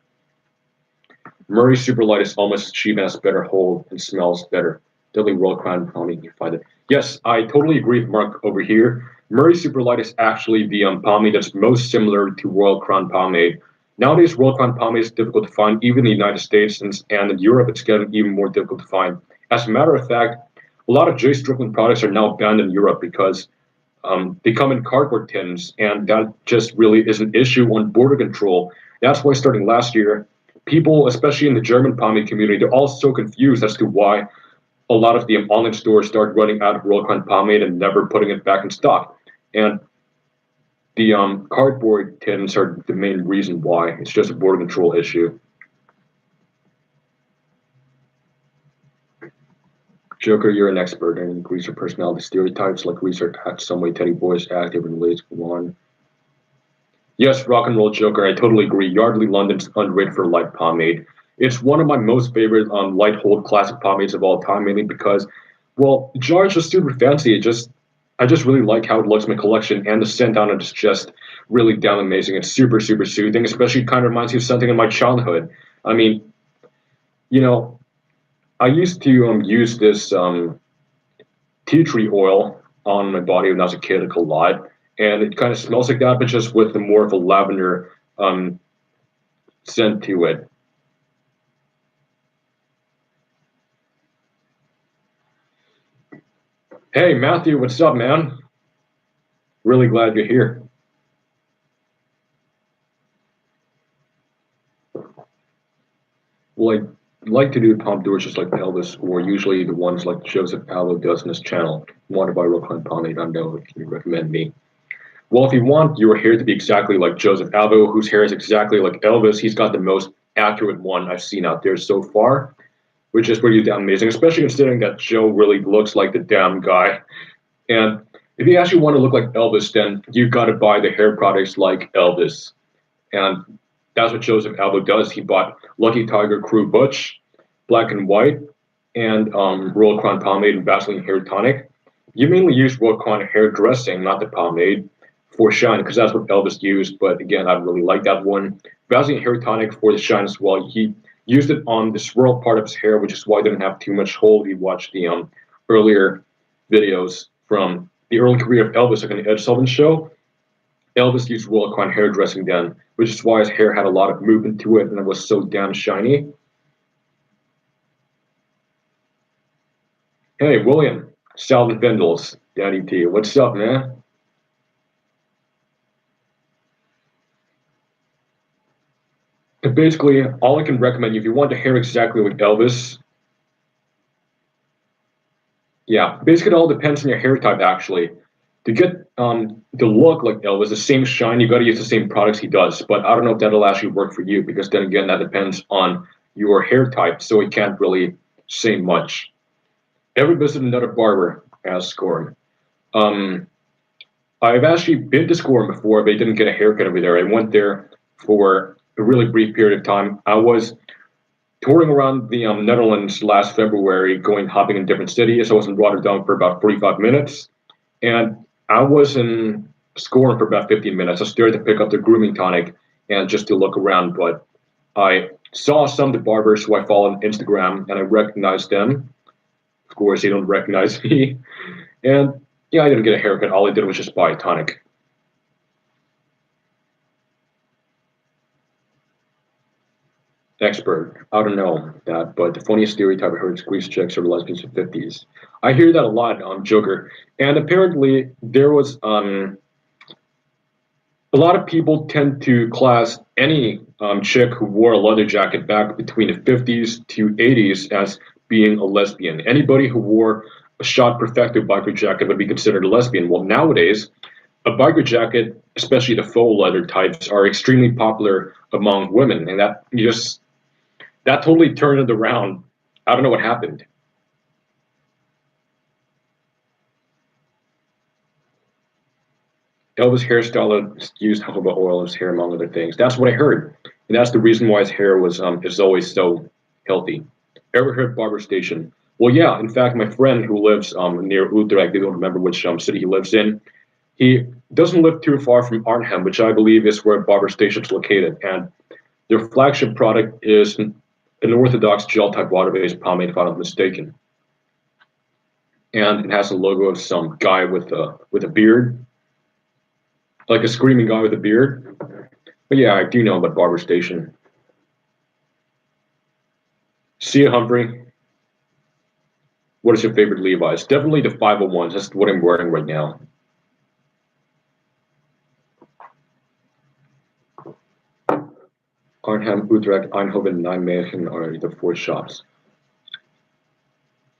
Murray Superlight is almost as cheap and has better hold and smells better. Deadly Royal Crown pomade, you find it. Yes, I totally agree with Mark over here. Murray Superlight is actually the pomade that's most similar to Royal Crown pomade. Nowadays, Royal Crown pomade is difficult to find, even in the United States, and in Europe, it's getting even more difficult to find. As a matter of fact, a lot of J. Strickland products are now banned in Europe because they come in cardboard tins, and that just really is an issue on border control. That's why starting last year, people, especially in the German pomade community, they're all so confused as to why a lot of the online stores start running out of Royal Crown pomade and never putting it back in stock. And The cardboard tins are the main reason why. It's just a border control issue. Joker, you're an expert in greaser personality stereotypes like research act some way Teddy Boy's active and relates one. Yes, rock and roll Joker, I totally agree. Yardley London's underrated for light pomade. It's one of my most favorite light hold classic pomades of all time, mainly because, well, jar's just super fancy. I just really like how it looks in my collection, and the scent on it is just really damn amazing. It's super, super soothing, especially kind of reminds me of something in my childhood. I mean, you know, I used to use this tea tree oil on my body when I was a kid like a lot, and it kind of smells like that, but just with the more of a lavender scent to it. Hey Matthew, what's up, man? Really glad you're here. Well, I like to do pompadours just like Elvis, or usually the ones like Joseph Allo does in his channel. Want to buy real clean pomade? I know. Can you recommend me? Well, if you want your hair to be exactly like Joseph Alvo, whose hair is exactly like Elvis, he's got the most accurate one I've seen out there so far, which is pretty damn amazing, especially considering that Joe really looks like the damn guy. And if you actually want to look like Elvis, then you got to buy the hair products like Elvis. And that's what Joseph Alvo does. He bought Lucky Tiger Crew Butch, Black and White, and Royal Crown Pomade and Vaseline Hair Tonic. You mainly use Royal Crown hair dressing, not the pomade, for shine, because that's what Elvis used. But again, I really like that one. Vaseline Hair Tonic for the shine as well. He used it on the swirl part of his hair, which is why it didn't have too much hold. He watched the earlier videos from the early career of Elvis, like on the Ed Sullivan Show. Elvis used Royal Crown hair dressing then, which is why his hair had a lot of movement to it and it was so damn shiny. Hey, William, Salvin Bindles, Daddy T, what's up, man? And basically, all I can recommend you, if you want the hair exactly like Elvis, yeah, basically it all depends on your hair type, actually. To get the look like Elvis, the same shine, you got to use the same products he does. But I don't know if that'll actually work for you because then again, that depends on your hair type, so it can't really say much. Ever visit another barber? Asked Scorn. Um, I've actually been to Scorn before, but I didn't get a haircut over there. I went there for a really brief period of time. I was touring around the Netherlands last February, going hopping in different cities. I was in Rotterdam for about 45 minutes, and I was in Scorn for about 15 minutes. I was there to pick up the grooming tonic and just to look around, but I saw some of the barbers who I follow on Instagram, and I recognized them. Of course, they don't recognize me. And yeah, I didn't get a haircut. All I did was just buy a tonic. Expert. I don't know that, but the funniest stereotype I heard is grease chicks are lesbians in 50s. I hear that a lot on Joker. And apparently there was a lot of people tend to class any chick who wore a leather jacket back between the 50s to 80s as being a lesbian. Anybody who wore a shot perfecto biker jacket would be considered a lesbian. Well, nowadays, a biker jacket, especially the faux leather types, are extremely popular among women, and that totally turned it around. I don't know what happened. Elvis' hairstyle used jojoba oil in his hair, among other things. That's what I heard, and that's the reason why his hair was is always so healthy. Ever heard barber station? Well, yeah. In fact, my friend who lives near Utrecht, I don't remember which city he lives in. He doesn't live too far from Arnhem, which I believe is where barber station is located, and their flagship product is an orthodox gel type water based pomade, if I'm not mistaken. And it has a logo of some guy with a beard, like a screaming guy with a beard. But yeah, I do know about Barber Station. See you, Humphrey. What is your favorite Levi's? Definitely the 501s. That's what I'm wearing right now. Arnhem, Utrecht, Eindhoven, Nijmegen are the four shops.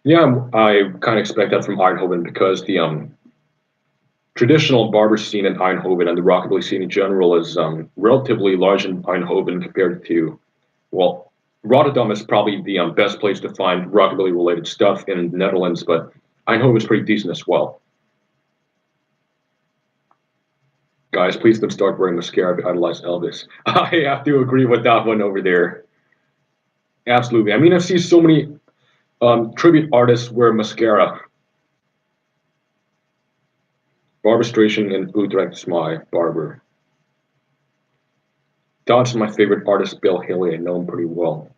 Yeah, I kind of expect that from Eindhoven because traditional barber scene in Eindhoven and the rockabilly scene in general is relatively large in Eindhoven compared to, well, Rotterdam is probably the best place to find rockabilly related stuff in the Netherlands, but Eindhoven is pretty decent as well. Guys, please don't start wearing mascara to idolize Elvis. I have to agree with that one over there. Absolutely. I mean, I've seen so many tribute artists wear mascara. Barbastration in Utrecht's my barber. That's my favorite artist, Bill Haley. I know him pretty well.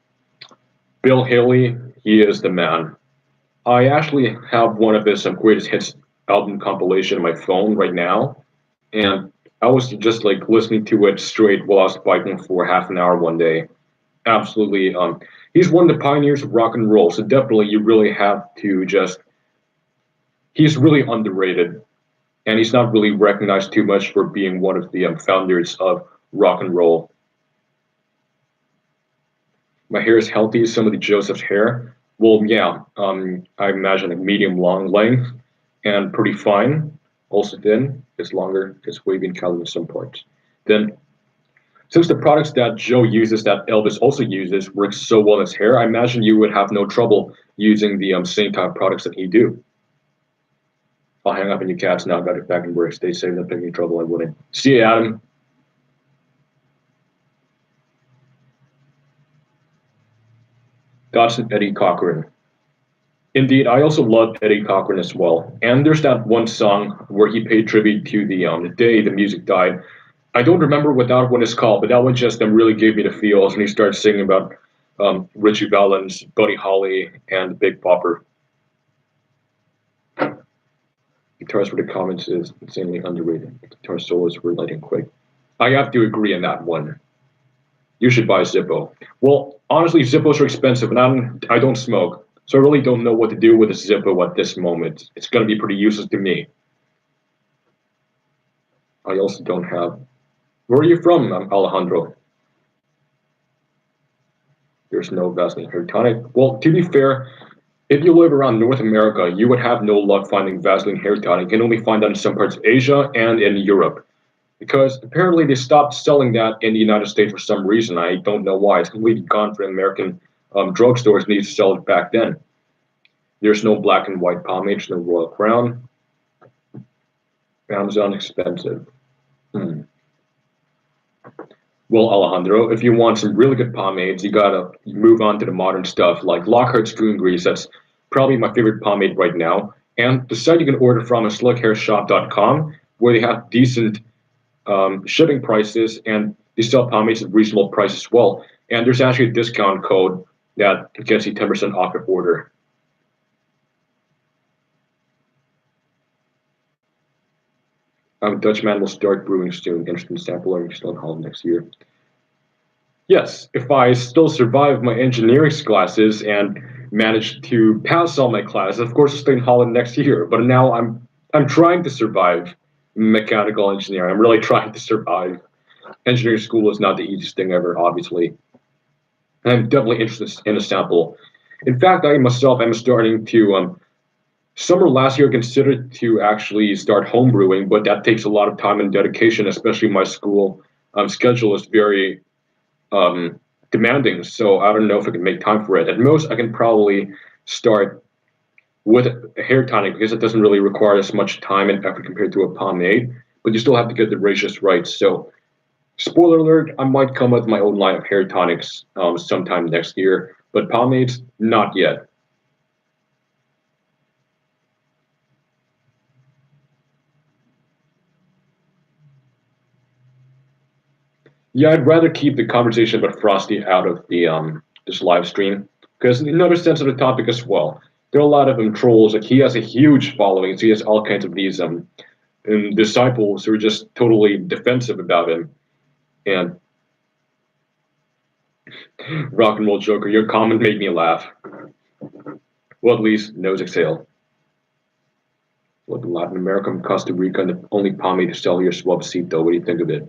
Bill Haley, he is the man. I actually have one of his greatest hits album compilation on my phone right now, and I was just like listening to it straight while I was biking for half an hour one day. Absolutely, he's one of the pioneers of rock and roll. So definitely, you really have to just. He's really underrated, and he's not really recognized too much for being one of the founders of rock and roll. My hair is healthy. Some of the Joseph's hair. Well, yeah, I imagine a medium long length and pretty fine. Also thin. It's longer. It's wavy and colored in some parts. Then, since the products that Joe uses, that Elvis also uses, work so well in his hair, I imagine you would have no trouble using the same type of products that he do. I'll hang up on you cats now. Got it back in work. Stay safe. Don't pick any trouble. I wouldn't. See you, Adam. Dodson Eddie Cochran. Indeed, I also love Eddie Cochran as well. And there's that one song where he paid tribute to the day the music died. I don't remember what that one is called, but that one just really gave me the feels when he started singing about Richie Valens, Buddy Holly, and Big Popper. Guitars for the Comments is insanely underrated. Guitar solos were light and quick. I have to agree on that one. You should buy Zippo. Well, honestly, Zippos are expensive, and I don't smoke, so I really don't know what to do with a Zippo at this moment. It's going to be pretty useless to me. I also don't have. Where are you from, Alejandro? There's no Vaseline hair tonic. Well, to be fair, if you live around North America, you would have no luck finding Vaseline hair tonic. You can only find that in some parts of Asia and in Europe. Because apparently they stopped selling that in the United States for some reason. I don't know why. It's completely gone from American drugstores. Need to sell it back then. There's no black and white pomade, no Royal Crown. Amazon expensive. Well, Alejandro, if you want some really good pomades, you gotta move on to the modern stuff like Lockhart's Goon Grease. That's probably my favorite pomade right now. And the site you can order from is slickhairshop.com, where they have decent shipping prices and they sell pomades at reasonable price as well. And there's actually a discount code that gets you 10% off your order. Dutchman will start brewing soon. Instant sampler still in Holland next year. Yes, if I still survive my engineering classes and manage to pass all my classes, of course I'll stay in Holland next year. But now I'm trying to survive mechanical engineering. I'm really trying to survive. Engineering school is not the easiest thing ever, obviously. And I'm definitely interested in a sample. In fact, I myself am starting to summer last year considered to actually start homebrewing, but that takes a lot of time and dedication, especially my school schedule is very demanding. So I don't know if I can make time for it. At most, I can probably start with a hair tonic because it doesn't really require as much time and effort compared to a pomade, but you still have to get the ratios right. So, spoiler alert, I might come with my own line of hair tonics sometime next year, but pomades, not yet. Yeah, I'd rather keep the conversation about Frosty out of the this live stream because another sensitive topic as well. There are a lot of trolls. Like he has a huge following, so he has all kinds of these disciples who are just totally defensive about him. And rock and roll Joker, your comment made me laugh. Well, at least nose exhale. What Latin America and Costa Rica, and the only pomade to sell here is Suavecito. What do you think of it?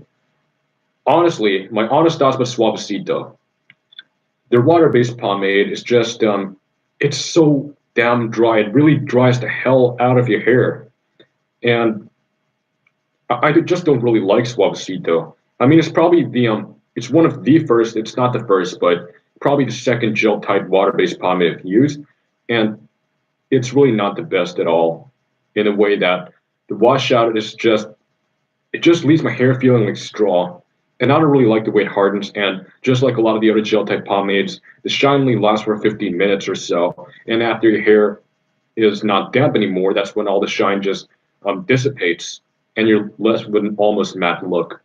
Honestly, my honest thoughts about Suavecito. Their water-based pomade is just it's so damn dry. It really dries the hell out of your hair. And I just don't really like Suavecito. I mean, it's probably it's one of the first. It's not the first, but probably the second gel type water-based pomade I've used, and it's really not the best at all. In a way that the washout is just it just leaves my hair feeling like straw. And I don't really like the way it hardens. And just like a lot of the other gel type pomades, the shine only lasts for 15 minutes or so. And after your hair is not damp anymore, that's when all the shine just dissipates and you're left with an almost matte look.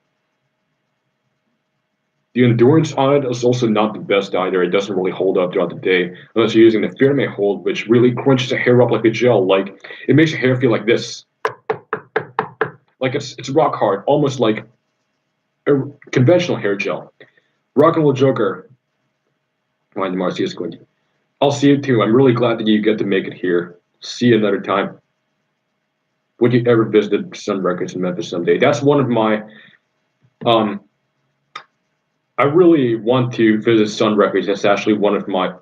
The endurance on it is also not the best either. It doesn't really hold up throughout the day unless you're using the Firme hold, which really crunches the hair up like a gel. Like it makes your hair feel like this, like it's rock hard, almost like a conventional hair gel. Rock and roll Joker, mind Marcia Squinty. I'll see you too. I'm really glad that you get to make it here. See you another time. Would you ever visit Sun Records in Memphis someday? That's one of my um I really want to visit Sun Records. That's actually one of my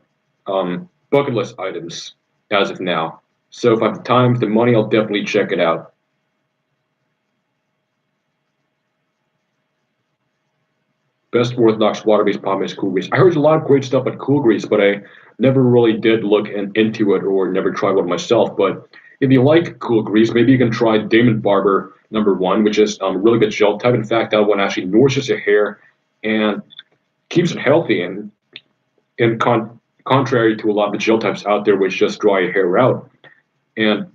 bucket list items as of now. So if I have the time, the money, I'll definitely check it out. Best Orthodox water-based pomade is Cool Grease. I heard a lot of great stuff about Cool Grease, but I never really did look into it or never tried one myself. But if you like Cool Grease, maybe you can try Damon Barber #1, which is a really good gel type. In fact, that one actually nourishes your hair and keeps it healthy. And contrary to a lot of the gel types out there, which just dry your hair out. And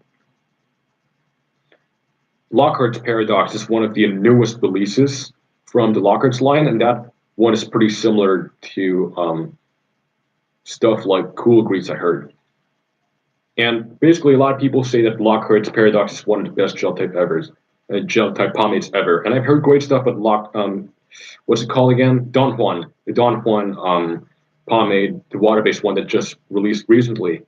Lockhart's Paradox is one of the newest releases from the Lockhart's line, and that one is pretty similar to stuff like Cool Grease, I heard. And basically, a lot of people say that Lockhart's Paradox is one of the best gel type gel type pomades ever. And I've heard great stuff about what's it called again? Don Juan, the Don Juan pomade, the water-based one that just released recently.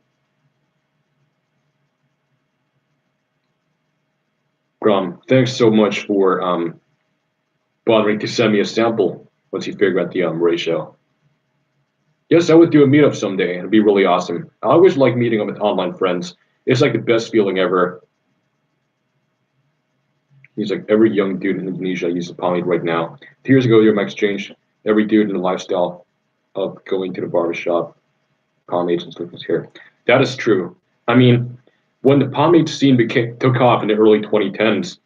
Thanks so much for bothering to send me a sample once you figure out the ratio. Yes, I would do a meetup someday. It'd be really awesome. I always like meeting up with online friends. It's like the best feeling ever. He's like, every young dude in Indonesia uses pomade right now. 2 years ago, during my exchange, every dude in the lifestyle of going to the barbershop, pomades and stuff was here. That is true. I mean, when the pomade scene took off in the early 2010s,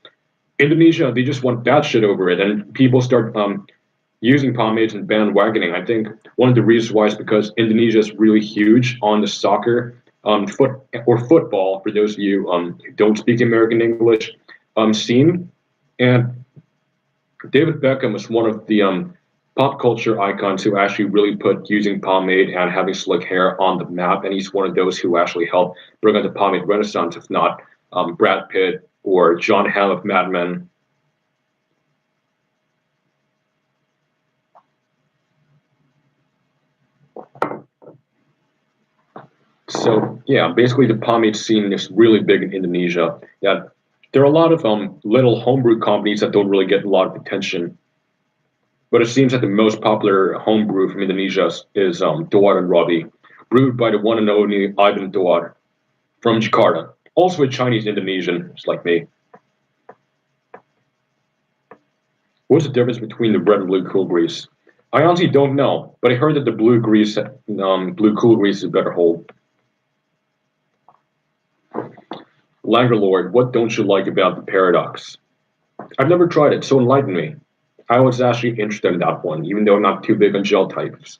Indonesia, they just went batshit over it, and people start using pomades and bandwagoning. I think one of the reasons why is because Indonesia is really huge on the soccer, football, for those of you who don't speak American English, scene. And David Beckham was one of the pop culture icons who actually really put using pomade and having slick hair on the map. And he's one of those who actually helped bring on the pomade renaissance, if not Brad Pitt or John Hamm of Mad Men. So yeah, basically the pomade scene is really big in Indonesia. Yeah, there are a lot of little homebrew companies that don't really get a lot of attention. But it seems that the most popular homebrew from Indonesia is Doar and Robbie, brewed by the one and only Ivan Doar from Jakarta. Also a Chinese Indonesian, just like me. What's the difference between the red and blue cool grease? I honestly don't know, but I heard that the blue cool grease is better hold. Langerlord, what don't you like about the Paradox? I've never tried it, so enlighten me. I was actually interested in that one, even though I'm not too big on gel types.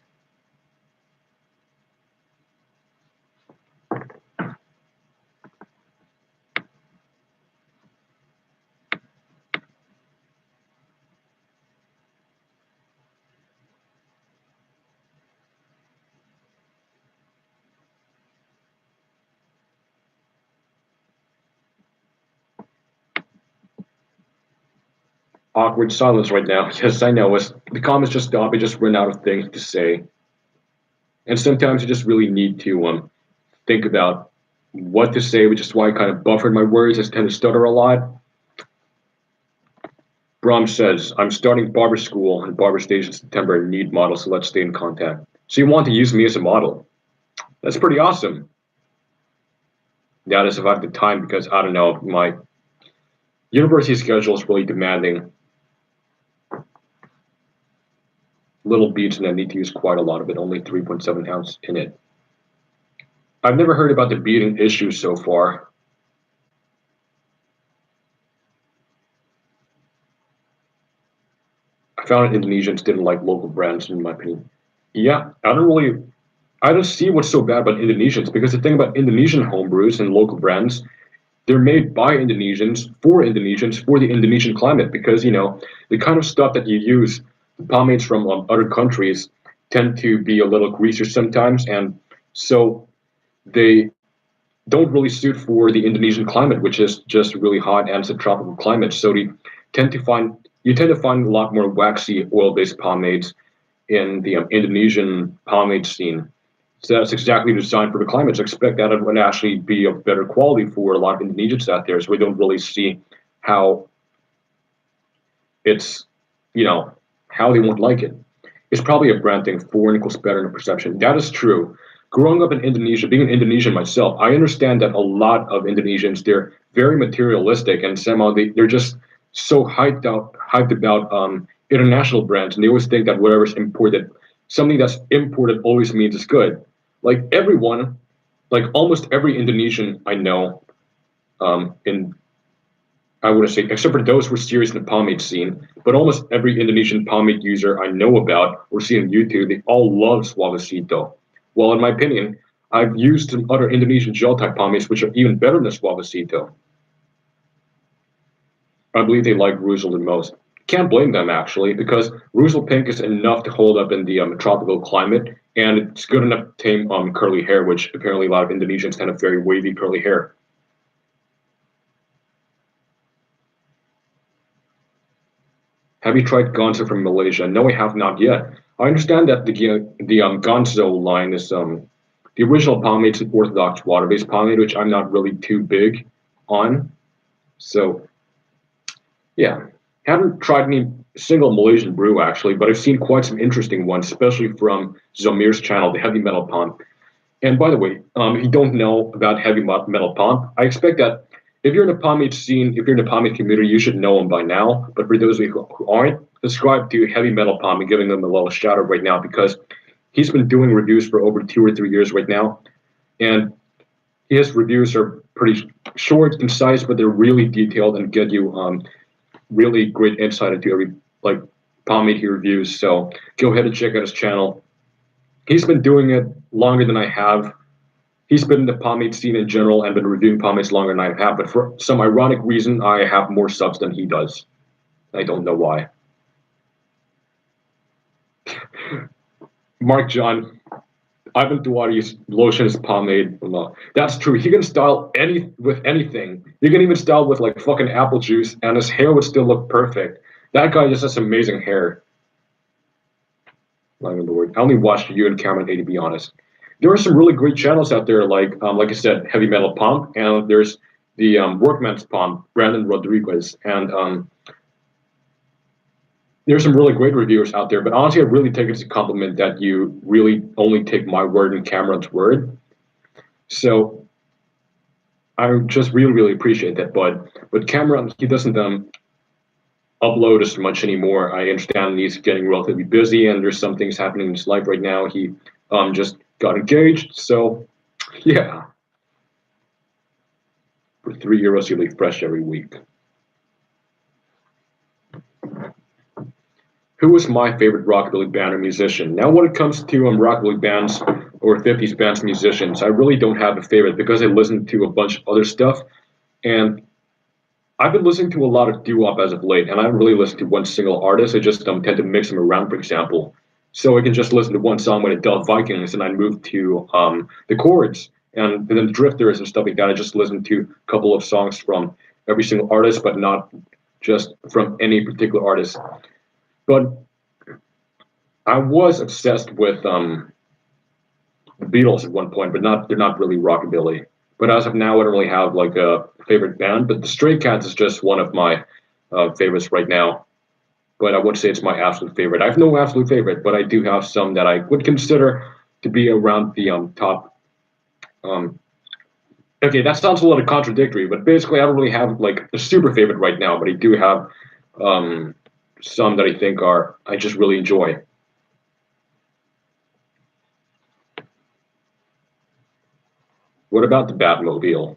Awkward silence right now. Yes, I know. The comments just stop. I just run out of things to say. And sometimes you just really need to think about what to say, which is why I kind of buffered my words. I tend to stutter a lot. Brom says, I'm starting barber school and barber stage in September and need models, so let's stay in contact. So you want to use me as a model. That's pretty awesome. That is if I have the time because I don't know, University schedule is really demanding little beats, and I need to use quite a lot of it, only 3.7 ounce in it. I've never heard about the beating issue so far. I found Indonesians didn't like local brands, in my opinion. Yeah, I don't see what's so bad about Indonesians, because the thing about Indonesian homebrews and local brands, they're made by Indonesians, for the Indonesian climate, because, the kind of stuff that you use, the pomades from other countries tend to be a little greasier sometimes, and so they don't really suit for the Indonesian climate, which is just really hot and subtropical climate. So you tend to find a lot more waxy oil-based pomades in the Indonesian pomade scene. So that's exactly designed for the climate. So expect that it would actually be of better quality for a lot of Indonesians out there. So we don't really see how it's, how they won't like it. It's probably a brand thing. Foreign equals better in a perception. That is true. Growing up in Indonesia, being an Indonesian myself, I understand that a lot of Indonesians, they're very materialistic, and somehow they're just so hyped about international brands, and they always think that whatever's imported, something that's imported always means it's good. Like everyone, like almost every Indonesian I know, in I wouldn't say, except for those who are serious in the pomade scene, but almost every Indonesian pomade user I know about or see on YouTube, they all love Suavecito. Well, in my opinion, I've used some other Indonesian gel type pomades which are even better than Suavecito. I believe they like Ruzel the most. Can't blame them actually, because Ruzel Pink is enough to hold up in the tropical climate, and it's good enough to tame curly hair, which apparently a lot of Indonesians have very wavy curly hair. Have you tried Gonzo from Malaysia? No, I have not yet. I understand that the Gonzo line is the original pomade is an orthodox water-based pomade, which I'm not really too big on. So yeah, haven't tried any single Malaysian brew actually, but I've seen quite some interesting ones, especially from Zomir's channel, the Heavy Metal Pump. And by the way, if you don't know about Heavy Metal Pump, I expect that if you're in the pomade scene, if you're in the pomade community, you should know him by now. But for those of you who aren't, subscribe to Heavy Metal Pump and giving them a little shout out right now, because he's been doing reviews for over 2 or 3 years right now, and his reviews are pretty short, concise, but they're really detailed and get you really great insight into every pomade he reviews. So go ahead and check out his channel. He's been doing it longer than I have. He's been in the pomade scene in general and been reviewing pomades longer than I have, but for some ironic reason, I have more subs than he does. I don't know why. Mark John, Ivan Duari's lotion is pomade. No, that's true. He can style with anything. You can even style with like fucking apple juice, and his hair would still look perfect. That guy just has amazing hair. My lord, I only watched you and Cameron A, to be honest. There are some really great channels out there, like I said, Heavy Metal Pump, and there's the Workman's Pump, Brandon Rodriguez, and there's some really great reviewers out there. But honestly, I really take it as a compliment that you really only take my word and Cameron's word. So I just really appreciate that. But Cameron, he doesn't upload as much anymore. I understand he's getting relatively busy, and there's some things happening in his life right now. He just got engaged, so yeah. For €3, you leave fresh every week. Who is my favorite rockabilly band or musician? Now, when it comes to rockabilly bands or 50s bands musicians, I really don't have a favorite, because I listen to a bunch of other stuff, and I've been listening to a lot of doo-wop as of late, and I don't really listen to one single artist. I just tend to mix them around, for example. So I can just listen to one song when I Delve Vikings, and I move to the chords and then drifters and stuff like that. I just listen to a couple of songs from every single artist, but not just from any particular artist. But I was obsessed with the Beatles at one point, but they're not really rockabilly. But as of now, I don't really have like a favorite band. But the Stray Cats is just one of my favorites right now. But I wouldn't say it's my absolute favorite. I have no absolute favorite, but I do have some that I would consider to be around the top Okay, that sounds a little contradictory, but basically, I don't really have like a super favorite right now, but I do have um, some that I think are I just really enjoy. What about the Batmobile?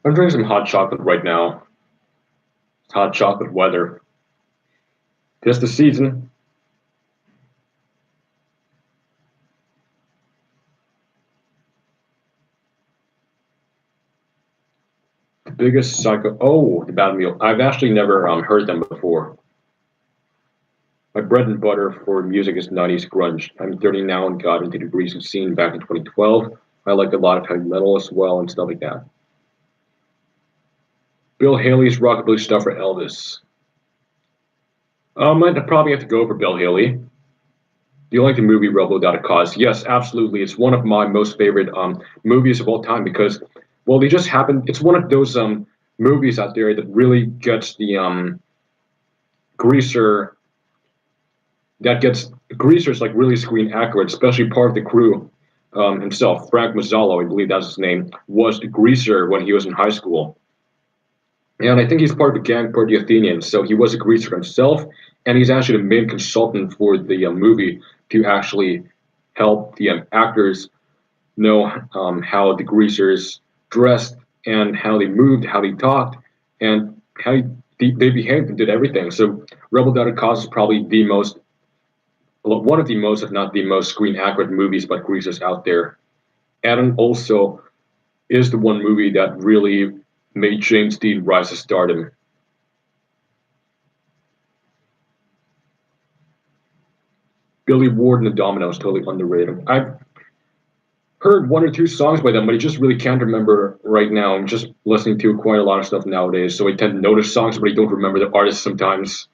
I'm drinking some hot chocolate right now. It's hot chocolate weather. Just the season. The biggest psycho. Oh, the Batmobile. I've actually never heard them before. My bread and butter for music is 90s grunge. I'm 30 now and got into the greasy scene back in 2012. I like a lot of heavy metal as well and stuff like that. Bill Haley's rockabilly stuff for Elvis. I'd probably have to go for Bill Haley. Do you like the movie Rebel Without a Cause? Yes, absolutely. It's one of my most favorite movies of all time because, well, they just happen. It's one of those movies out there that really gets the greaser that gets greasers like really screen accurate, especially part of the crew himself, Frank Mazzalo, I believe that's his name, was the greaser when he was in high school. And I think he's part of the gang for the Athenians, so he was a greaser himself, and he's actually the main consultant for the movie to actually help the actors know how the greasers dressed and how they moved, how they talked, and how they behaved and did everything. So Rebel Without a Cause is probably the most one of the most, if not the most, screen accurate movies about greasers out there. And also is the one movie that really made James Dean rise to stardom. Billy Ward and the Dominoes, totally underrated. I've heard one or two songs by them, but I just really can't remember right now. I'm just listening to quite a lot of stuff nowadays, so I tend to notice songs, but I don't remember the artists sometimes.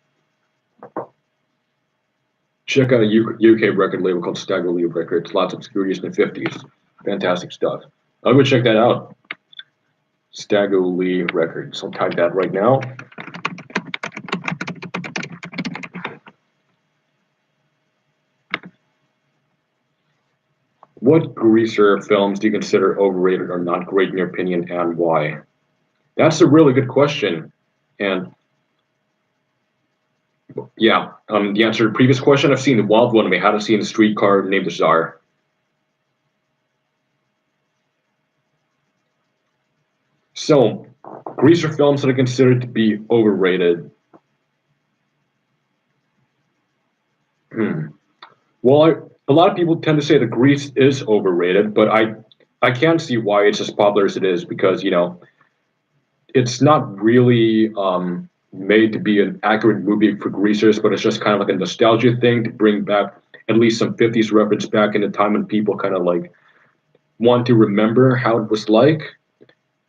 Check out a UK record label called Stagger Lee Records. Lots of obscurities in the 50s. Fantastic stuff. I'll go check that out. Stagger Lee Records. I'll type that right now. What greaser films do you consider overrated or not great in your opinion, and why? That's a really good question. And yeah, the answer to the previous question, I've seen the Wild One. I haven't seen the Streetcar Named Desire. So, greaser films that are considered to be overrated. Hmm. Well, a lot of people tend to say that Grease is overrated, but I can't see why it's as popular as it is because it's not really made to be an accurate movie for greasers, but it's just kind of like a nostalgia thing to bring back at least some 50s reference back in a time when people kind of like want to remember how it was like.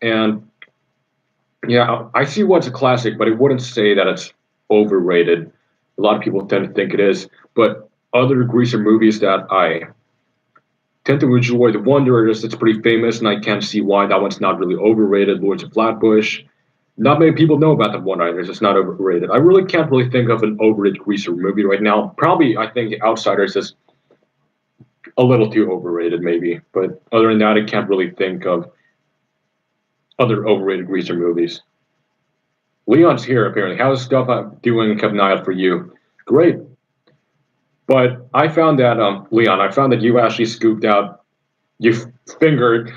And yeah, I see what's a classic, but I wouldn't say that it's overrated. A lot of people tend to think it is, but other greaser movies that I tend to enjoy, The Wanderers, it's pretty famous, and I can't see why that one's not really overrated. Lords of Flatbush, not many people know about The One-Liners. It's not overrated. I really can't really think of an overrated greaser movie right now. Probably, I think Outsiders is a little too overrated, maybe. But other than that, I can't really think of other overrated greaser movies. Leon's here, apparently. How's stuff doing? Kept an eye out for you. Great. But I found that, Leon, I found that you actually scooped out, you fingered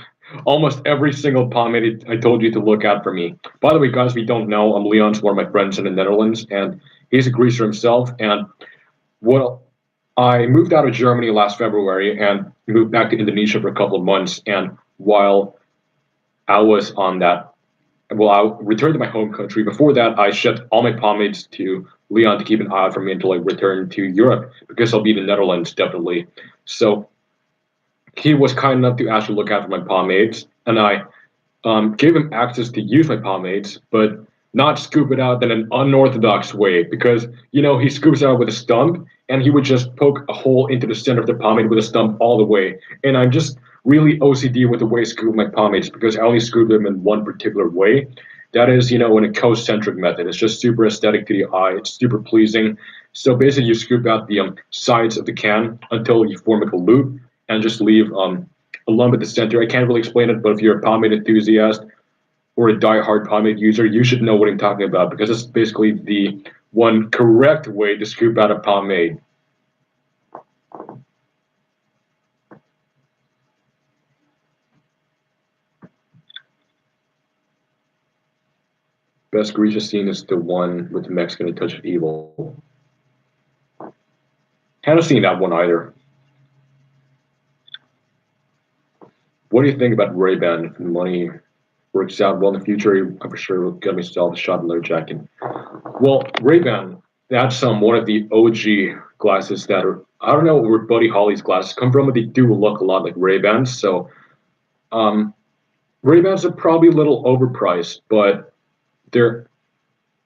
almost every single pomade I told you to look out for me. By the way, guys, if you don't know, Leon's one of my friends in the Netherlands, and he's a greaser himself. And well, I moved out of Germany last February and moved back to Indonesia for a couple of months. And while I was on that, well, I returned to my home country. Before that, I shipped all my pomades to Leon to keep an eye out for me until I return to Europe because I'll be in the Netherlands definitely. So he was kind enough to actually look after my pomades, and I gave him access to use my pomades, but not scoop it out in an unorthodox way, because he scoops it out with a stump, and he would just poke a hole into the center of the pomade with a stump all the way. And I'm just really OCD with the way I scoop my pomades, because I only scoop them in one particular way. That is, in a concentric method. It's just super aesthetic to the eye. It's super pleasing. So basically, you scoop out the sides of the can until you form like a loop, and just leave a lump at the center. I can't really explain it, but if you're a pomade enthusiast or a die-hard pomade user, you should know what I'm talking about, because it's basically the one correct way to scoop out a pomade. Best grease scene is the one with the Mexican touch of evil. Haven't seen that one either. What do you think about Ray-Ban? If the money works out well in the future, I'm for sure will get myself a shot in leather jacket. Well, Ray-Ban, that's one of the OG glasses that are, I don't know where Buddy Holly's glasses come from, but they do look a lot like Ray-Bans. So um, Ray-Bans are probably a little overpriced, but they're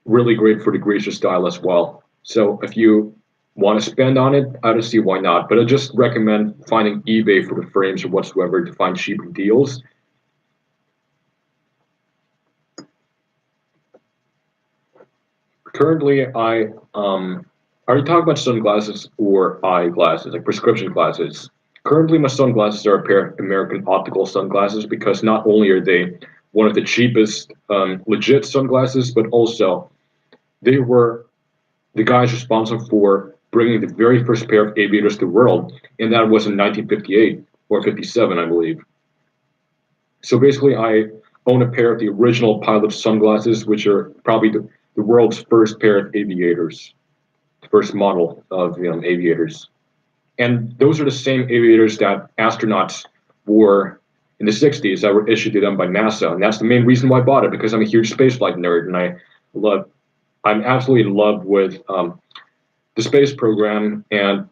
really great for the greaser style as well. So if you want to spend on it, I don't see why not. But I just recommend finding eBay for the frames or whatsoever to find cheaper deals. Currently, are you talking about sunglasses or eyeglasses, like prescription glasses? Currently, my sunglasses are a pair of American optical sunglasses, because not only are they one of the cheapest legit sunglasses, but also they were the guys responsible for bringing the very first pair of aviators to the world, and that was in 1958 or 57, I believe. So basically, I own a pair of the original pilot sunglasses, which are probably the world's first pair of aviators, the first model of aviators. And those are the same aviators that astronauts wore in the 60s that were issued to them by NASA. And that's the main reason why I bought it, because I'm a huge spaceflight nerd, and I'm absolutely in love with the space program and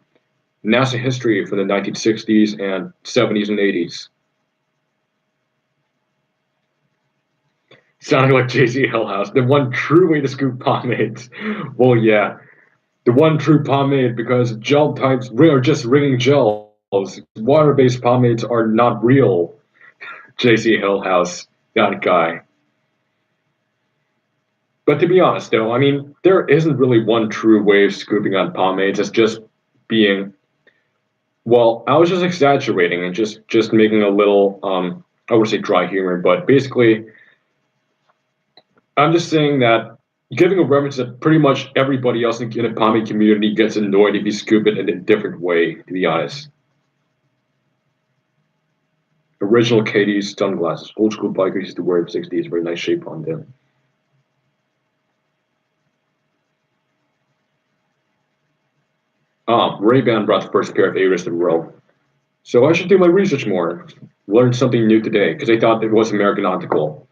NASA history from the 1960s and 70s and 80s. Sounding like JC Hillhouse, the one true way to scoop pomades. Well, yeah, the one true pomade, because gel types are just ringing gels. Water-based pomades are not real. JC Hillhouse, that guy. But to be honest, though, I mean, there isn't really one true way of scooping on pomades. It's just being, well, I was just exaggerating and just making a little, I would say dry humor, but basically, I'm just saying that giving a reference that pretty much everybody else in the pomade community gets annoyed if you scoop it in a different way, to be honest. Original Katie's sunglasses. Old school bikers used to wear in the 60s. Very nice shape on them. Ray-Ban brought the first pair of Avis to the world. So I should do my research more. Learn something new today, because I thought it was American Optical.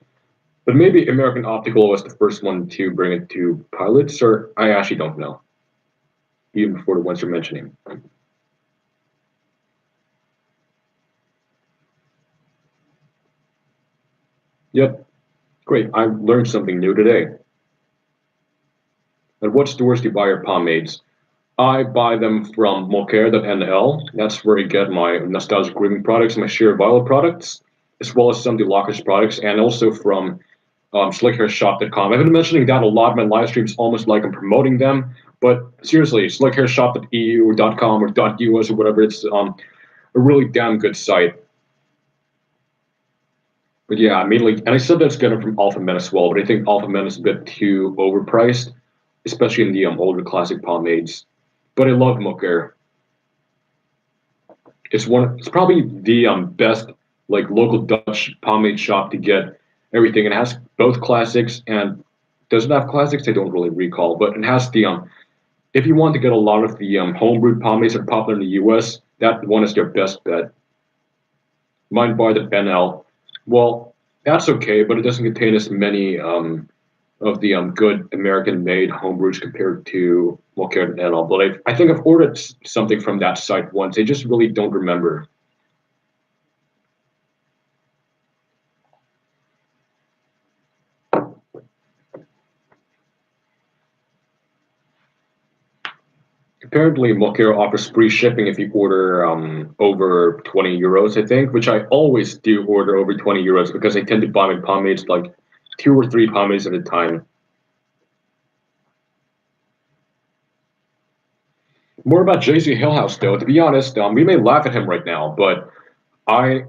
But maybe American Optical was the first one to bring it to pilots, or I actually don't know. Even before the ones you're mentioning. Yep, great. I learned something new today. At what stores do you buy your pomades? I buy them from Moquer.nl. That's where I get my nostalgic grooming products, my sheer violet products, as well as some of the Lockers products, and also from slickhairsshop.com. I've been mentioning that a lot in my live streams, almost like I'm promoting them. But seriously, slickhairsshop.eu or .com or .us or whatever, it's a really damn good site. But yeah, mainly, and I sometimes get them from Alpha Men as well, but I think Alpha Men is a bit too overpriced, especially in the older classic pomades. But I love Moquer. It's probably the best like local Dutch pomade shop to get everything. It has both classics and does it have classics? I don't really recall, but it has the if you want to get a lot of the homebrewed pomades that are popular in the U.S., that one is their best bet. Mine by the NL. Well, that's okay, but it doesn't contain as many of the good American-made homebrews compared to Moquer and all. But I think I've ordered something from that site once. I just really don't remember. apparently Mokero offers free shipping if you order over 20 euros, I think, which I always do order over 20 euros because I tend to buy my pomades like 2 or 3 pomades at a time. More about JC Hillhouse, though. To be honest, we may laugh at him right now, but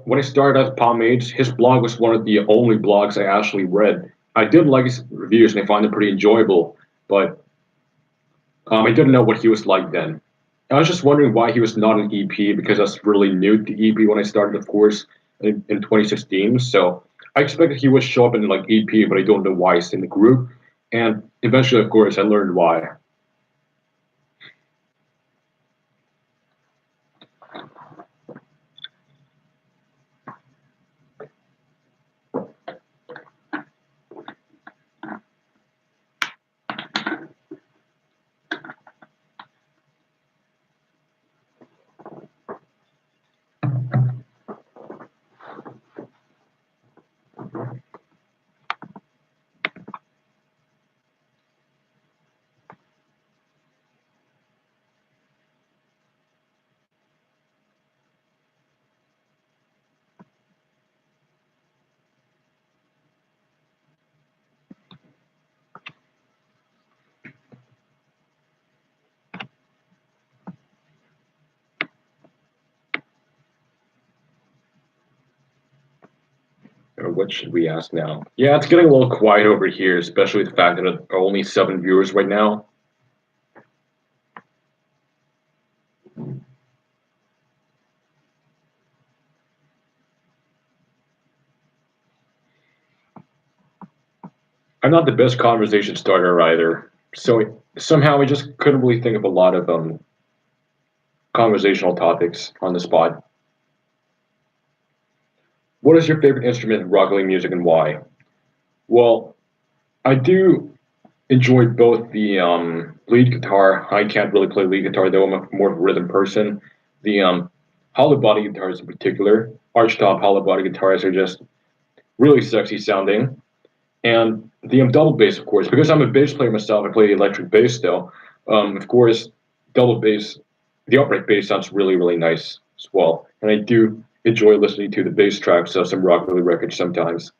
when I started as pomades, his blog was one of the only blogs I actually read. I did like his reviews and I found them pretty enjoyable, but I didn't know what he was like then. I was just wondering why he was not an EP because I was really new to EP when I started, of course, in 2016. So I expected he would show up in like EP, but I don't know why he's in the group. And eventually, of course, I learned why. What should we ask now? Yeah, it's getting a little quiet over here, especially the fact that there are only 7 viewers right now. I'm not the best conversation starter either, so somehow I just couldn't really think of a lot of conversational topics on the spot. What is your favorite instrument in rockabilly music and why? Well, I do enjoy both the lead guitar. I can't really play lead guitar though. I'm more of a rhythm person. The hollow body guitars in particular, archtop hollow body guitars are just really sexy sounding. And the double bass, of course, because I'm a bass player myself. I play electric bass though. Of course, double bass, the upright bass sounds really really nice as well. And I do enjoy listening to the bass tracks of some rockabilly records sometimes.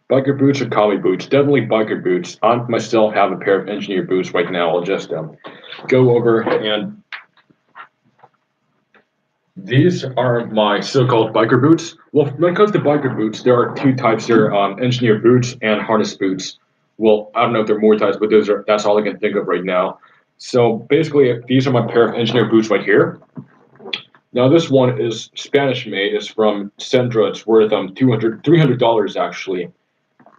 Biker boots or collie boots? Definitely biker boots. I myself have a pair of engineer boots right now. I'll just go over and these are my so-called biker boots. Well, when it comes to biker boots, there are two types. There are engineer boots and harness boots. Well, I don't know if there are more types, but that's all I can think of right now. So basically, these are my pair of engineer boots right here. Now this one is Spanish made. It's from Sendra. It's worth $300 actually.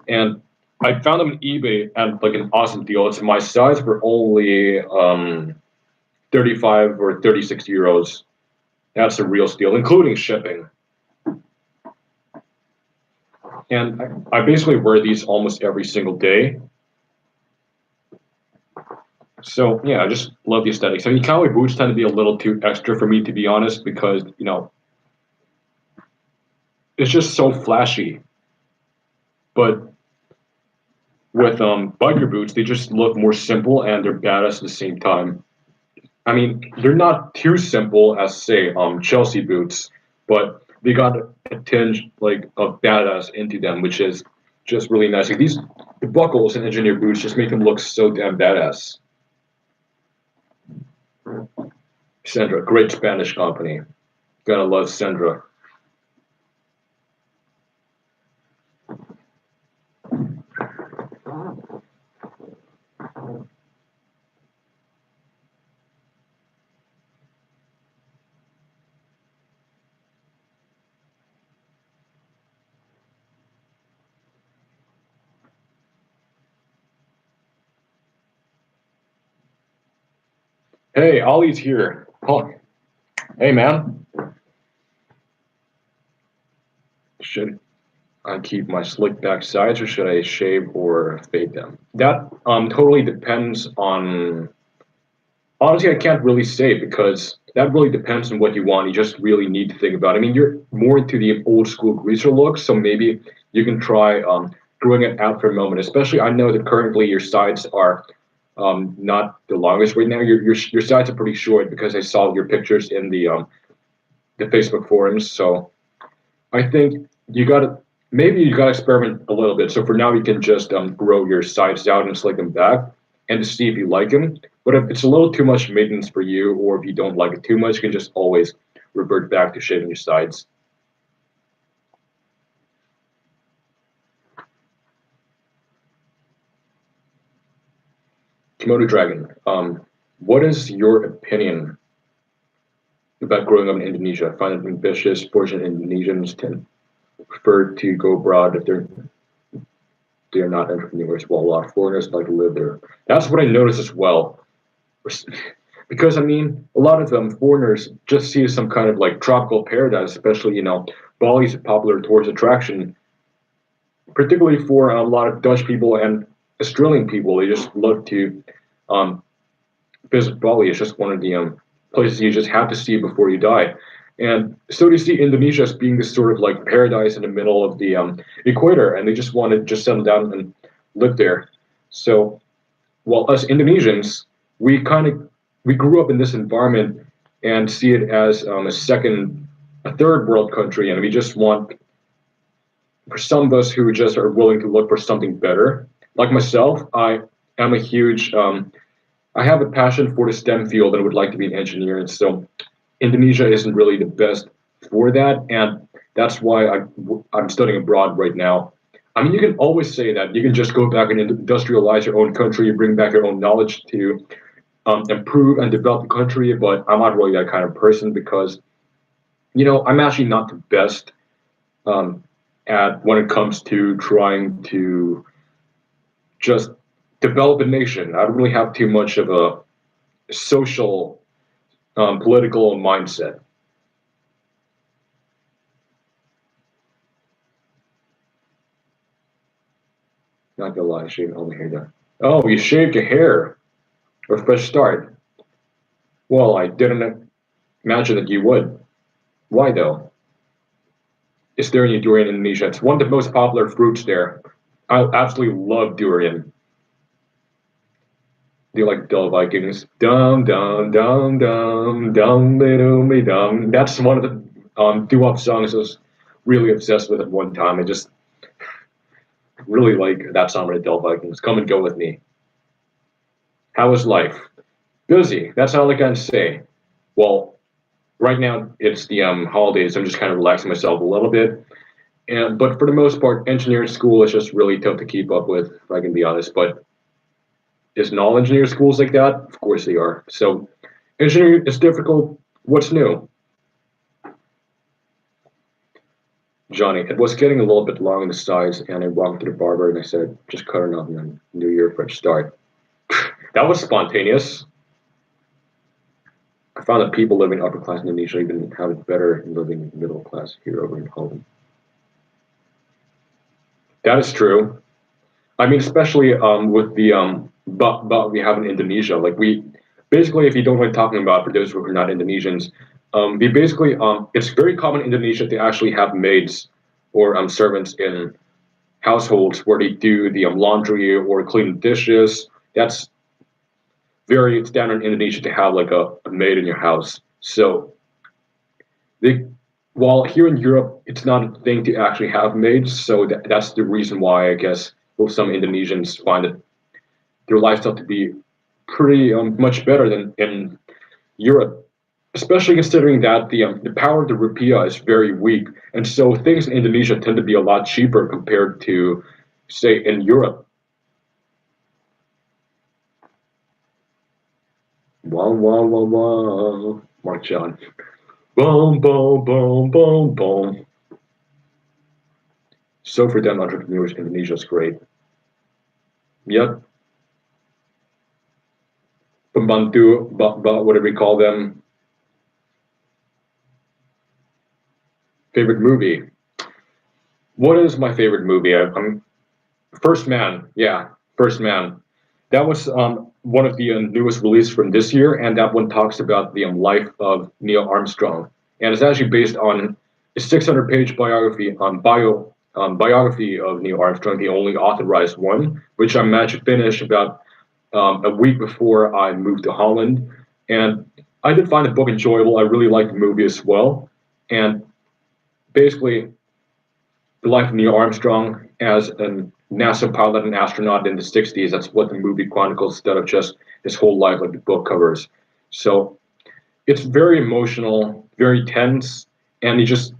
And I found them on eBay at like an awesome deal. It's my size for only 35 or 36 euros. That's a real steal, including shipping. And I basically wear these almost every single day. So yeah, I just love the aesthetics. I mean, cowboy boots tend to be a little too extra for me, to be honest, because it's just so flashy. But with biker boots, they just look more simple and they're badass at the same time. I mean, they're not too simple as say Chelsea boots, but they got a tinge like of badass into them, which is just really nice. Like the buckles and engineer boots just make them look so damn badass. Sandra, great Spanish company. Gotta love Sandra. Hey, Ollie's here. Oh, hey, man. Should I keep my slick back sides or should I shave or fade them? That totally depends on. Honestly, I can't really say because that really depends on what you want. You just really need to think about it. I mean, you're more into the old school greaser look, so maybe you can try growing it out for a moment. Especially, I know that currently your sides are not the longest right now. Your sides are pretty short because I saw your pictures in the Facebook forums. So I think you gotta maybe you gotta experiment a little bit. So for now, you can just grow your sides out and slick them back, and to see if you like them. But if it's a little too much maintenance for you, or if you don't like it too much, you can just always revert back to shaving your sides. Komodo dragon. What is your opinion about growing up in Indonesia? I find it ambitious. Fortunate Indonesians tend prefer to go abroad if they're not entrepreneurs, while a lot of foreigners like to live there. That's what I noticed as well. Because I mean, a lot of them foreigners just see it as some kind of like tropical paradise, especially Bali's a popular tourist attraction, particularly for a lot of Dutch people and Australian people. They just love to um, visit Bali. It's just one of the places you just have to see before you die. And so they see Indonesia as being this sort of like paradise in the middle of the equator, and they just want to just settle down and live there. So, well, us Indonesians, we grew up in this environment and see it as a third world country, and we just want, for some of us who just are willing to look for something better. Like myself, I am a huge I have a passion for the STEM field and would like to be an engineer. And so Indonesia isn't really the best for that. And that's why I'm studying abroad right now. I mean, you can always say that. You can just go back and industrialize your own country, bring back your own knowledge to improve and develop the country. But I'm not really that kind of person because, I'm actually not the best um, at when it comes to trying to just develop a nation. I don't really have too much of a social, political mindset. Not gonna lie, shaving all my hair down. Oh, you shaved your hair. A fresh start. Well, I didn't imagine that you would. Why though? Is there any durian in Indonesia? It's one of the most popular fruits there. I absolutely love durian. Do you like Del Vikings? Dum dum dum dum dum dum dum. That's one of the doo-wop songs I was really obsessed with at one time. I just really like that song by the Del Vikings. Come and go with me. How is life? Busy. That's all I can say. Well, right now it's the holidays. I'm just kind of relaxing myself a little bit. But for the most part, engineering school is just really tough to keep up with, if I can be honest. But isn't all engineering schools like that? Of course they are. So engineering is difficult. What's new? Johnny, it was getting a little bit long on the sides, and I walked to the barber and I said, just cut it off and then New Year fresh start. That was spontaneous. I found that people living upper class in Indonesia even have it better than living middle class here over in Holland. That is true. I mean, especially with the but we have in Indonesia, like we basically, if you don't know what I'm talking about, for those who are not Indonesians, we basically it's very common in Indonesia to actually have maids or servants in households where they do the laundry or clean dishes. That's very standard in Indonesia to have like a maid in your house. So they, while here in Europe, it's not a thing to actually have maids. So that's the reason why I guess well, some Indonesians find it their lifestyle to be pretty much better than in Europe, especially considering that the power of the rupiah is very weak, and so things in Indonesia tend to be a lot cheaper compared to, say, in Europe. Wow, wow, wow, wow. Mark John. Boom, boom, boom, boom, boom. So for them entrepreneurs, Indonesia is great. Yep. Pembantu, whatever you call them. Favorite movie. What is my favorite movie? I'm First Man. Yeah, First Man. That was one of the newest releases from this year, and that one talks about the life of Neil Armstrong, and it's actually based on a 600-page biography on bio biography of Neil Armstrong, the only authorized one, which I managed to finish about a week before I moved to Holland. And I did find the book enjoyable. I really liked the movie as well. And basically, the life of Neil Armstrong as a NASA pilot and astronaut in the 60s, that's what the movie chronicles instead of just his whole life like the book covers. So it's very emotional, very tense, and you just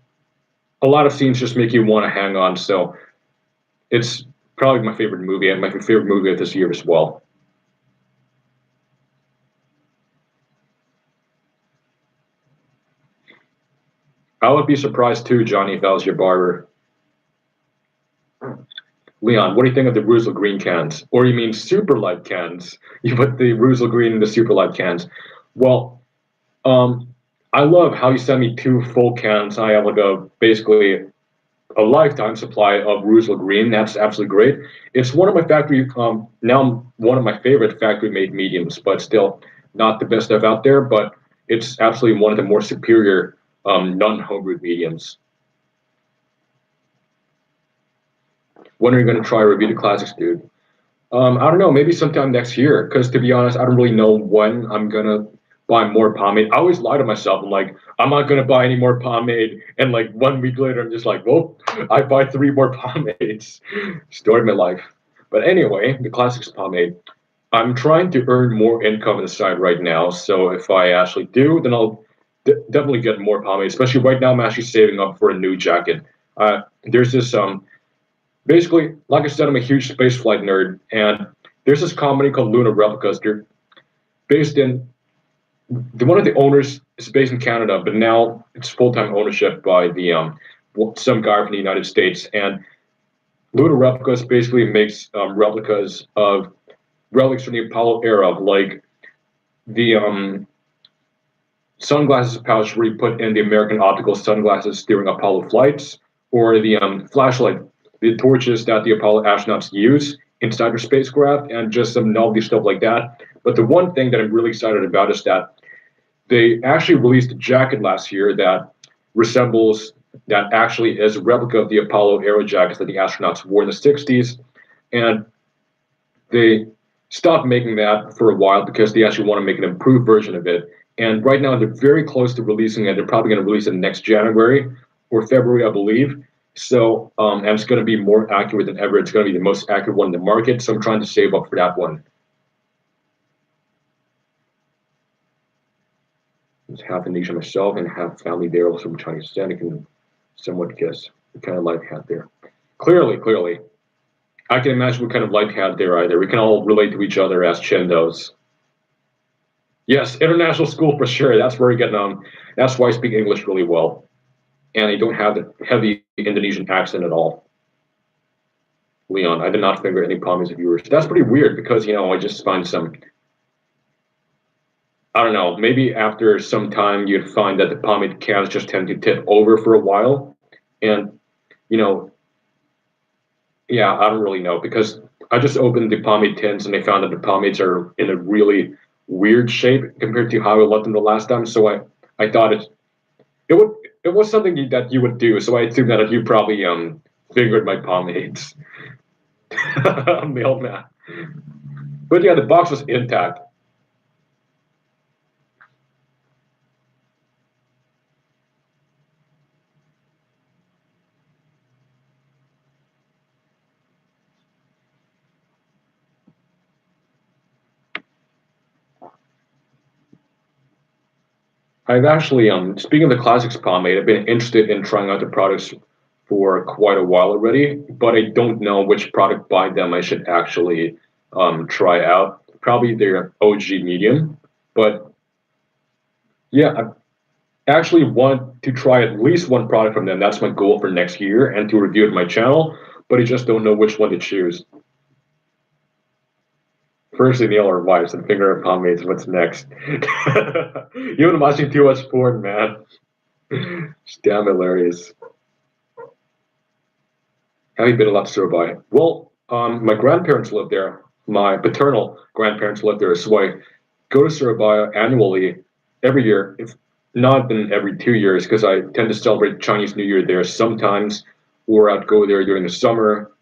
a lot of scenes just make you want to hang on. So it's probably my favorite movie and my favorite movie of this year as well. I would be surprised too, Johnny, if I was your barber. Leon, what do you think of the Russell Green cans? Or you mean super light cans? You put the Russell Green in the super light cans. Well, um, I love how you sent me two full cans. I have like a basically a lifetime supply of Russell Green. That's absolutely great. It's one of my factory now one of my favorite factory made mediums, but still not the best stuff out there. But it's absolutely one of the more superior non homebrewed mediums. When are you going to try review the classics, dude? I don't know, maybe sometime next year. Because to be honest, I don't really know when I'm gonna buy more pomade. I always lie to myself. I'm like, I'm not gonna buy any more pomade, and like 1 week later, I'm just like, well, I buy three more pomades. Story of my life. But anyway, the classics pomade. I'm trying to earn more income on the side right now. So if I actually do, then I'll definitely get more pomade. Especially right now, I'm actually saving up for a new jacket. There's this basically, like I said, I'm a huge spaceflight nerd, and there's this company called Luna Replicas. They're based in one of the owners is based in Canada, but now it's full time ownership by the some guy from the United States. And Luna Replicas basically makes replicas of relics from the Apollo era, like the sunglasses pouch where you put in the American optical sunglasses during Apollo flights, or the flashlight, the torches that the Apollo astronauts use inside their spacecraft, and just some novelty stuff like that. But the one thing that I'm really excited about is that they actually released a jacket last year that resembles, that actually is a replica of the Apollo era jackets that the astronauts wore in the 60s. And they stopped making that for a while because they actually want to make an improved version of it. And right now they're very close to releasing it. They're probably going to release it next January or February, I believe. So, and it's going to be more accurate than ever. It's going to be the most accurate one in the market. So I'm trying to save up for that one. It's half Indonesian myself and half family there, also from Chinese descent. I can somewhat guess what kind of life had there. Clearly. I can imagine what kind of life had there either. We can all relate to each other as Chindos. Yes, international school for sure. That's where you get that's why I speak English really well. And I don't have the heavy Indonesian accent at all. Leon, I did not finger any pommies of yours. That's pretty weird because, I just find some, I don't know, maybe after some time you'd find that the pomade cans just tend to tip over for a while. And, you know, yeah, I don't really know because I just opened the pomade tins and I found that the pomades are in a really weird shape compared to how I left them the last time. So I thought it would it was something that you would do. So I assumed that you probably fingered my pomades. Mailman. But yeah, the box was intact. I've actually, speaking of the classics pomade, I've been interested in trying out the products for quite a while already, but I don't know which product by them I should actually try out. Probably their OG medium, but yeah, I actually want to try at least one product from them. That's my goal for next year and to review it on my channel, but I just don't know which one to choose. First inhale or wipes and finger pomades. What's next? You've been watching too much porn, man. It's damn hilarious. Have you been allowed to survive? Well, my grandparents live there. My paternal grandparents live there, so I go to Surabaya annually, every year, if not then every 2 years, because I tend to celebrate Chinese New Year there sometimes or I'd go there during the summer.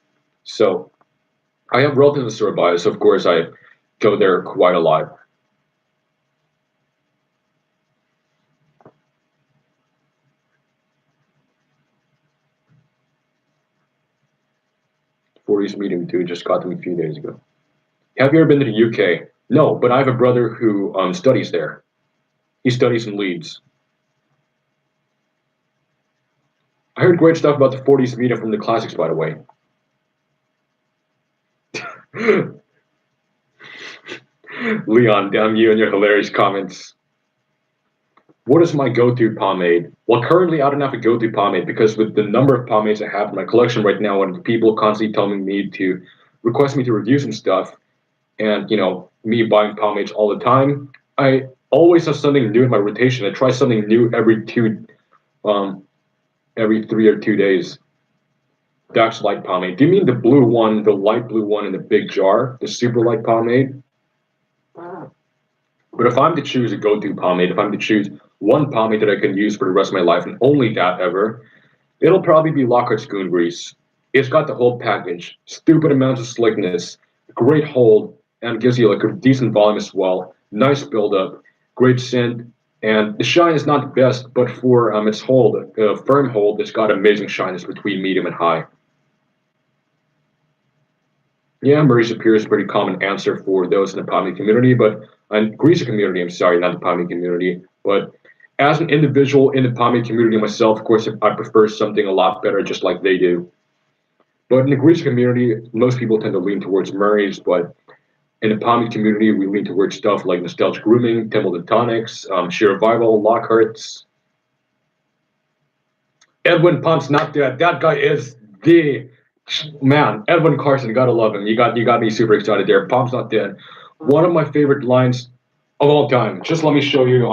So I have relatives nearby, so of course I go there quite a lot. 40s meeting dude just got to me a few days ago. Have you ever been to the UK? No, but I have a brother who studies there. He studies in Leeds. I heard great stuff about the 40s meetup from the classics, by the way. Leon, damn you and your hilarious comments. What is my go-to pomade? Well, currently I don't have a go-to pomade because with the number of pomades I have in my collection right now, and people constantly telling me to request me to review some stuff, and me buying pomades all the time, I always have something new in my rotation. I try something new every 3 or 2 days. Dax light pomade. Do you mean the blue one, the light blue one in the big jar, the super light pomade? But if I'm to choose a go-to pomade, if I'm to choose one pomade that I can use for the rest of my life and only that ever, it'll probably be Lockhart's Goon Grease. It's got the whole package, stupid amounts of slickness, great hold, and gives you like a decent volume as well. Nice build-up, great scent, and the shine is not the best, but for its hold, firm hold, it's got amazing shyness between medium and high. Yeah, Murray Superior is a pretty common answer for those in the pomade community, but greaser community, I'm sorry, not the pomade community. But as an individual in the pomade community myself, of course, I prefer something a lot better, just like they do. But in the greaser community, most people tend to lean towards Murray's, but in the pomade community, we lean towards stuff like Nostalgic Grooming, Templeton Tonics, Sheer Revival, Lockhart's. Edwin Pump's not dead. That guy is the man. Edwin Carson, gotta love him. You got me super excited there. Pump's not dead. One of my favorite lines of all time. Just let me show you.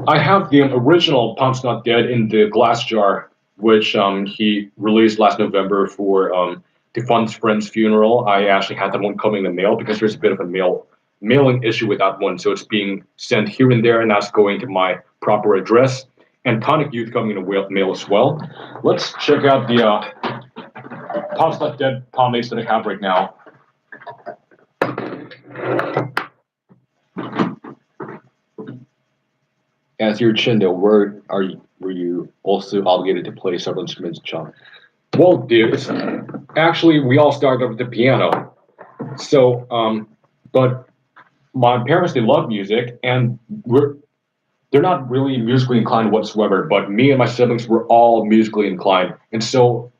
I have the original Pump's Not Dead in the glass jar, which he released last November for to fund his friend's funeral. I actually had that one coming in the mail because there's a bit of a mailing issue with that one, so it's being sent here and there, and that's going to my proper address. And Tonic Youth coming in the mail as well. Let's check out the Pump's Not Dead pomades that I have right now. As your Chindo, were you also obligated to play several instruments, John? Well, dude, actually we all started with the piano. So, but my parents, they love music, and they're not really musically inclined whatsoever. But me and my siblings were all musically inclined, and so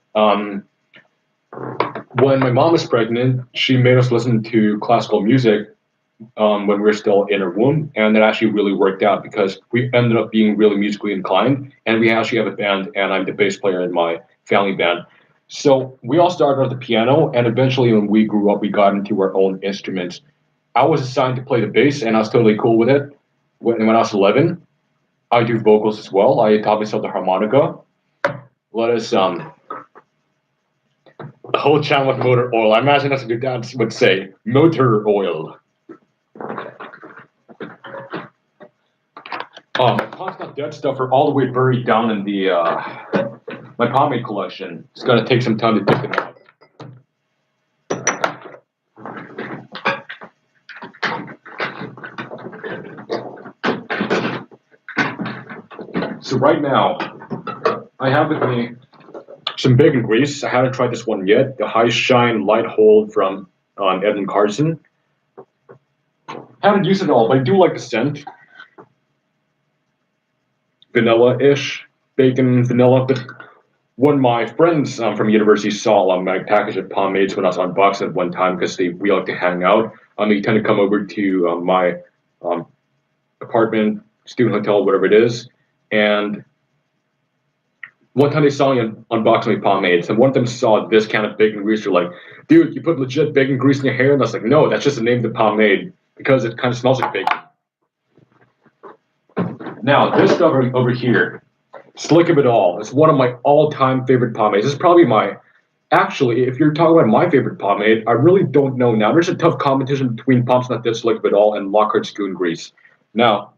when my mom was pregnant, she made us listen to classical music when we were still in her womb, and that actually really worked out because we ended up being really musically inclined, and we actually have a band, and I'm the bass player in my family band. So we all started on the piano, and eventually when we grew up, we got into our own instruments. I was assigned to play the bass, and I was totally cool with it. When I was 11, I do vocals as well. I taught myself the harmonica. Let us whole channel with motor oil. I imagine that's what your dad would say. Motor oil. My Pump's Not Dead stuff are all the way buried down in the my pomade collection. It's gonna take some time to dig them out. So right now, I have with me some bacon grease. I haven't tried this one yet. The High Shine Light Hold from Edwin Carson. Haven't used it at all, but I do like the scent. Vanilla-ish, bacon, vanilla. But when my friends from university saw my package of pomades when I was unboxing at one time, because we like to hang out, they tend to come over to my apartment, student hotel, whatever it is, and one time they saw me unboxing my pomades, and one of them saw this kind of bacon grease. They're like, dude, you put legit bacon grease in your hair? And I was like, no, that's just the name of the pomade, because it kind of smells like bacon. Now, this stuff over here, Slick of It All, is one of my all-time favorite pomades. It's probably actually, if you're talking about my favorite pomade, I really don't know now. There's a tough competition between Pump's Not Dead, Slick of It All, and Lockhart's Goon Grease. Now,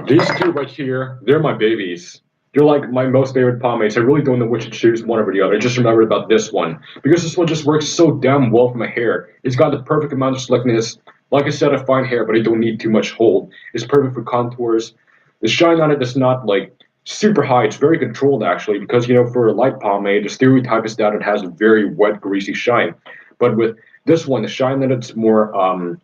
these two right here, they're my babies. They're like my most favorite pomades. I really don't know which to choose, one over the other. I just remembered about this one because this one just works so damn well for my hair. It's got the perfect amount of slickness. Like I said, I fine hair, but I don't need too much hold. It's perfect for contours. The shine on it is not like super high. It's very controlled actually, because for a light pomade, the stereotype is that it has a very wet, greasy shine. But with this one, the shine on it's more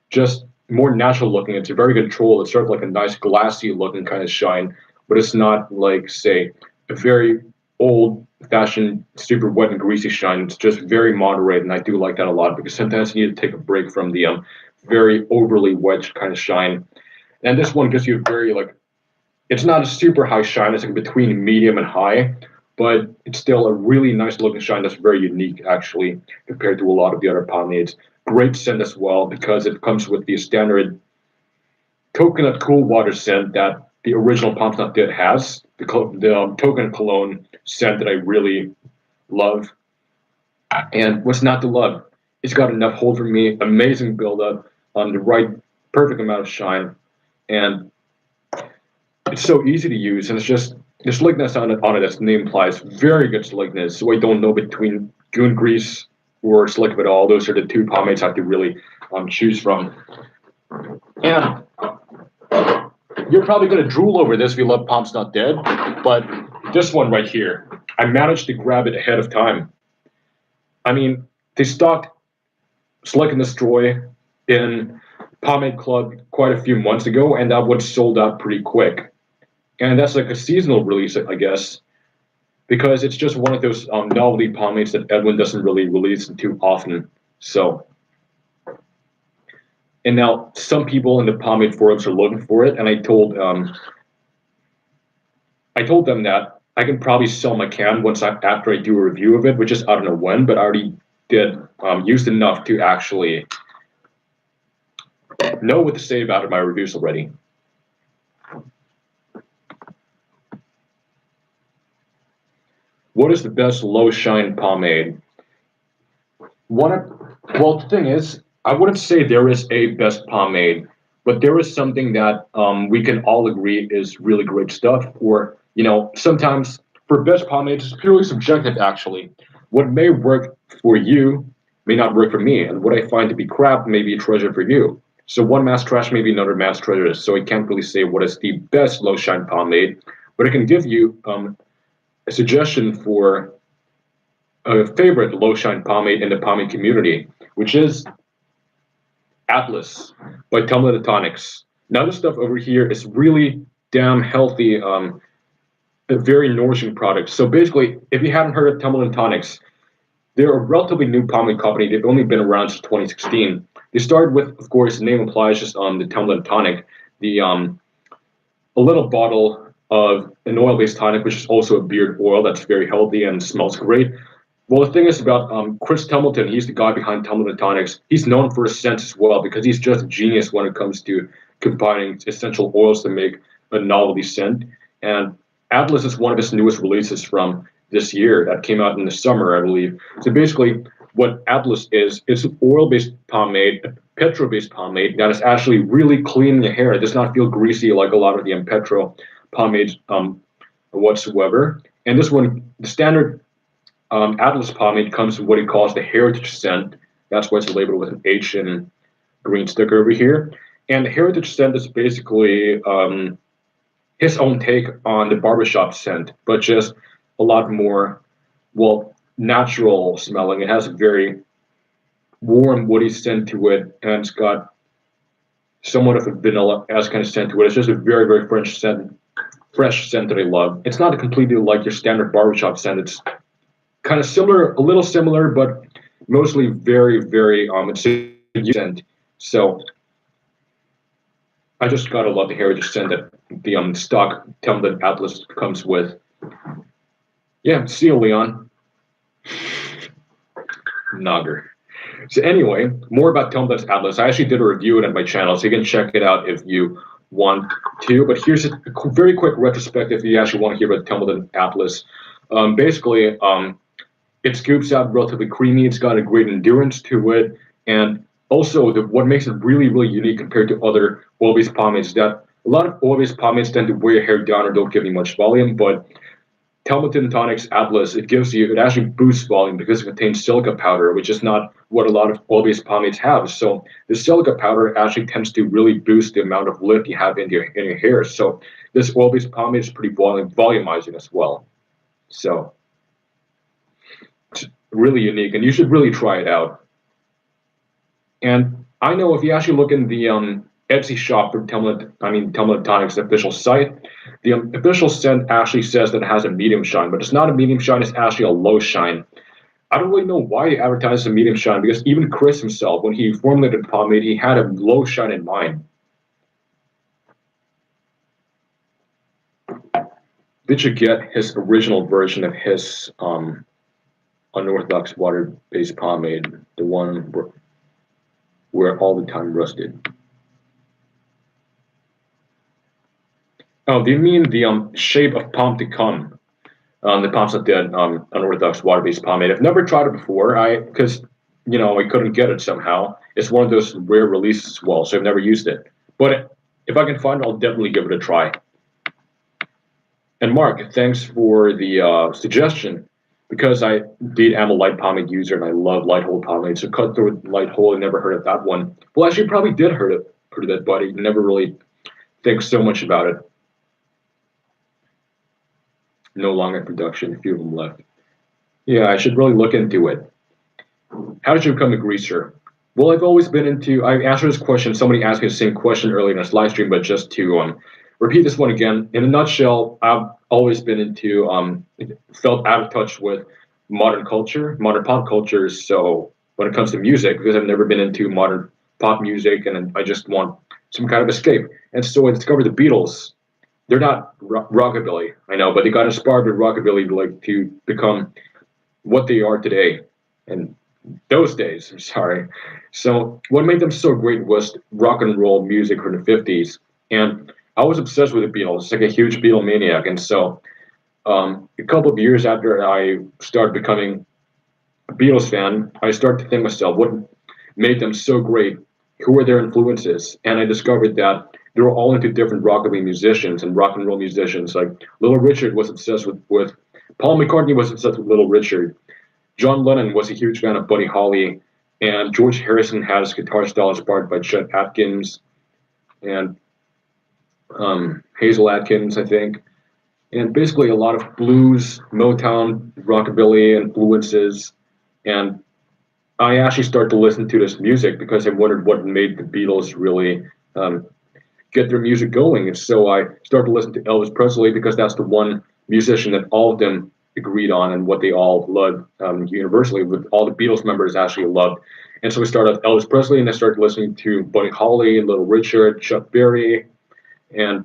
just more natural looking. It's very controlled. It's sort of like a nice glassy looking kind of shine, but it's not like, say, a very old fashioned, super wet and greasy shine. It's just very moderate, and I do like that a lot because sometimes you need to take a break from the very overly wet kind of shine. And this one gives you a very like, it's not a super high shine. It's like between medium and high, but it's still a really nice looking shine that's very unique actually compared to a lot of the other pomades. Great scent as well because it comes with the standard coconut cool water scent that the original Pomps Not Dead has. The coconut cologne scent that I really love. And what's not to love? It's got enough hold for me, amazing buildup, the right, perfect amount of shine, and it's so easy to use. And it's just the slickness on it, as the name implies, very good slickness. So I don't know between Goon Grease or Slick of It All. Those are the two pomades I have to really choose from. And you're probably going to drool over this if you love Pomps Not Dead, but this one right here, I managed to grab it ahead of time. I mean, they stocked Slick and Destroy in Pomade Club quite a few months ago, and that was sold out pretty quick. And that's like a seasonal release, I guess, because it's just one of those novelty pomades that Edwin doesn't really release too often. So, and now some people in the pomade forums are looking for it, and I told them that I can probably sell my can after I do a review of it, which is I don't know when, but I already did used enough to actually know what to say about it in my reviews already. What is the best low shine pomade? Well, the thing is, I wouldn't say there is a best pomade, but there is something that we can all agree is really great stuff. Or sometimes for best pomades, it's purely subjective. Actually, what may work for you may not work for me, and what I find to be crap may be a treasure for you. So one man's trash may be another man's treasure. So I can't really say what is the best low shine pomade, but I can give you a suggestion for a favorite low shine pomade in the pomade community, which is Atlas by Tumbler the Tonics. Now this stuff over here is really damn healthy, a very nourishing product. So basically, if you haven't heard of Tumbler the Tonics, they're a relatively new pomade company. They've only been around since 2016. They started with, of course, the name implies, just the Tumbler the Tonic, the a little bottle of an oil-based tonic, which is also a beard oil that's very healthy and smells great. Well, the thing is about Chris Templeton, he's the guy behind Templeton Tonics. He's known for his scents as well because he's just a genius when it comes to combining essential oils to make a novelty scent. And Atlas is one of his newest releases from this year that came out in the summer, I believe. So basically, what Atlas is, it's an oil-based pomade, a petro-based pomade that is actually really clean in the hair. It does not feel greasy like a lot of the petro pomades whatsoever. And this one, the standard Atlas pomade comes with what he calls the heritage scent. That's why it's labeled with an H and green sticker over here. And the heritage scent is basically his own take on the barbershop scent, but just a lot more, well, natural smelling. It has a very warm, woody scent to it, and it's got somewhat of a vanilla-esque kind of scent to it. It's just a very, very fresh scent that I love. It's not completely like your standard barbershop scent. It's kind of similar, a little similar, but mostly very, very it's a scent. So I just gotta love the heritage scent that the stock Tumbler Atlas comes with. Yeah, see you, Leon. Nogger. So anyway, more about Tumbler's Atlas. I actually did a review of it on my channel, so you can check it out if you want to. But here's a very quick retrospective if you actually want to hear about Tumbler Atlas. Basically, it scoops out relatively creamy. It's got a great endurance to it, and also what makes it really, really unique compared to other oil-based pomades is that A lot of oil-based pomades tend to wear your hair down or don't give you much volume, but Telmetin Tonic's Atlas, it actually boosts volume because it contains silica powder, which is not what a lot of oil-based pomades have. So the silica powder actually tends to really boost the amount of lift you have in your hair. So this oil-based pomade is pretty volumizing as well. So it's really unique, and you should really try it out. And I know if you actually look in the Etsy shop for Telmetin Tonic's official site, the official scent actually says that it has a medium shine, but it's not a medium shine, it's actually a low shine. I don't really know why he advertised a medium shine because even Chris himself, when he formulated the pomade, he had a low shine in mind. Did you get his original version of his unorthodox water-based pomade, the one where all the time rusted? Oh, do you mean the shape of Pomme de Cum? The Poms of Dead unorthodox water-based pomade. I've never tried it before. Because I couldn't get it somehow. It's one of those rare releases as well, so I've never used it. But if I can find it, I'll definitely give it a try. And Mark, thanks for the suggestion. Because I did am a light pomade user and I love light hold pomade, so cut through light hold. I never heard of that one. Well, actually, probably did heard of it, but I never really think so much about it. No longer in production, a few of them left. Yeah, I should really look into it. How did you become a greaser? Well, I've always been into. I answered this question. Somebody asked me the same question earlier in this live stream, but just to repeat this one again. In a nutshell, I've always been into, felt out of touch with modern culture, modern pop culture. So when it comes to music, because I've never been into modern pop music, and I just want some kind of escape. And so I discovered the Beatles. They're not rockabilly, I know, but they got inspired with rockabilly to become what they are today. And those days, I'm sorry. So what made them so great was rock and roll music from the 50s. And I was obsessed with the Beatles, like a huge Beatle maniac. And so a couple of years after I started becoming a Beatles fan, I started to think to myself, what made them so great? Who were their influences? And I discovered that they were all into different rockabilly musicians and rock and roll musicians. Like Little Richard was obsessed with Paul McCartney was obsessed with Little Richard. John Lennon was a huge fan of Buddy Holly, and George Harrison had his guitar style inspired by Chet Atkins and Hazel Atkins, I think. And basically a lot of blues, Motown, rockabilly influences. And I actually started to listen to this music because I wondered what made the Beatles really get their music going. And so I started to listen to Elvis Presley because that's the one musician that all of them agreed on and what they all loved universally, with all the Beatles members actually loved. And so we started with Elvis Presley, and I started listening to Buddy Holly, Little Richard, Chuck Berry, and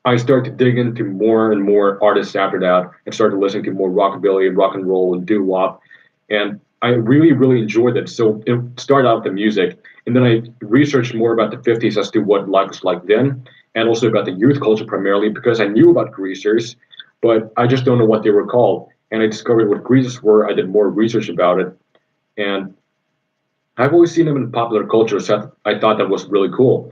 I started to dig into more and more artists after that, and started listening to more rockabilly and rock and roll and doo wop, and I really, really enjoyed it. So it started out with the music, and then I researched more about the 50s as to what life was like then, and also about the youth culture primarily, because I knew about greasers, but I just don't know what they were called. And I discovered what greasers were. I did more research about it, and I've always seen them in popular culture, so I thought that was really cool.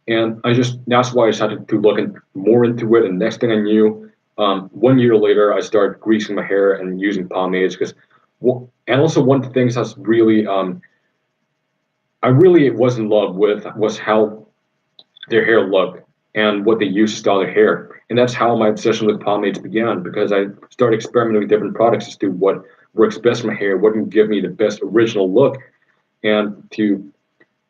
And that's why I decided to look more into it. And next thing I knew, 1 year later, I started greasing my hair and using pomades. And also one of the things that's really, I really was in love with was how their hair looked and what they used to style their hair. And that's how my obsession with pomades began, because I started experimenting with different products as to what works best for my hair, what can give me the best original look, and to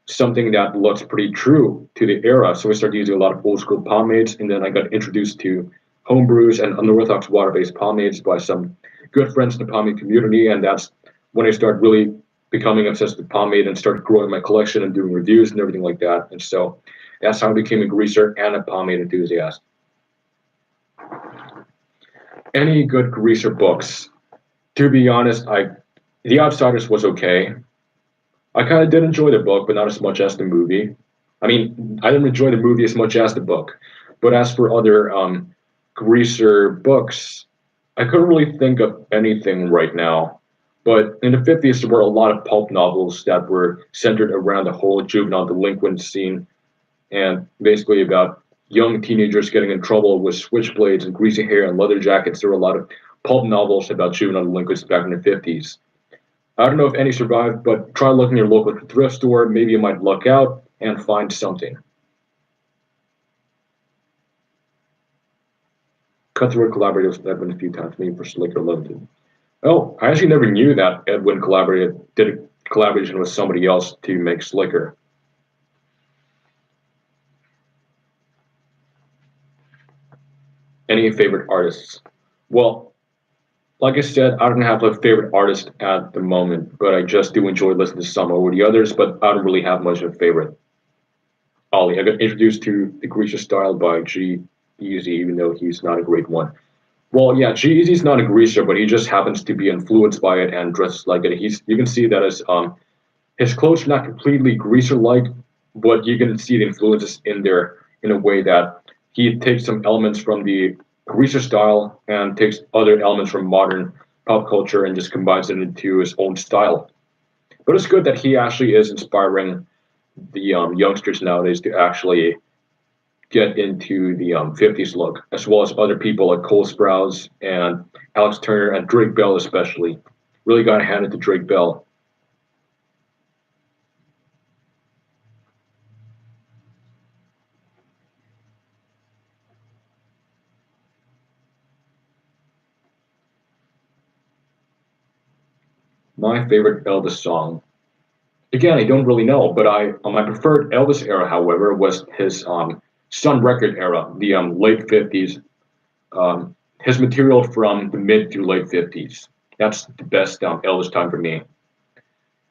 something that looks pretty true to the era. So I started using a lot of old school pomades, and then I got introduced to home brews and unorthodox water-based pomades by some good friends in the pomade community, and that's when I started really becoming obsessed with pomade and started growing my collection and doing reviews and everything like that. And so that's how I became a greaser and a pomade enthusiast. Any good greaser books? To be honest, The Outsiders was okay. I kind of did enjoy the book, but not as much as the movie. I mean, I didn't enjoy the movie as much as the book. But as for other greaser books, I couldn't really think of anything right now. But in the 50s, there were a lot of pulp novels that were centered around the whole juvenile delinquent scene, and basically about young teenagers getting in trouble with switchblades and greasy hair and leather jackets. There were a lot of pulp novels about juvenile delinquents back in the 50s. I don't know if any survived, but try looking at your local thrift store. Maybe you might luck out and find something. Cutthroat collaborated with Edwin a few times, maybe for Slicker Limited. Oh, I actually never knew that Edwin did a collaboration with somebody else to make Slicker. Any favorite artists? Well, like I said, I don't have a favorite artist at the moment, but I just do enjoy listening to some over the others, but I don't really have much of a favorite. Ollie, I got introduced to the Grisha style by G Easy, even though he's not a great one. Well, yeah, G Easy's not a greaser, but he just happens to be influenced by it and dresses like it. You can see that his clothes are not completely greaser like, but you can see the influences in there in a way that he takes some elements from the greaser style and takes other elements from modern pop culture and just combines it into his own style. But it's good that he actually is inspiring the youngsters nowadays to actually get into the 50s look, as well as other people like Cole Sprouse and Alex Turner and Drake Bell, especially. Really got to hand it to Drake Bell. My favorite Elvis song. Again, I don't really know, but my preferred Elvis era, however, was his Sun Record era, the late 50s. His material from the mid to late 50s. That's the best Elvis time for me.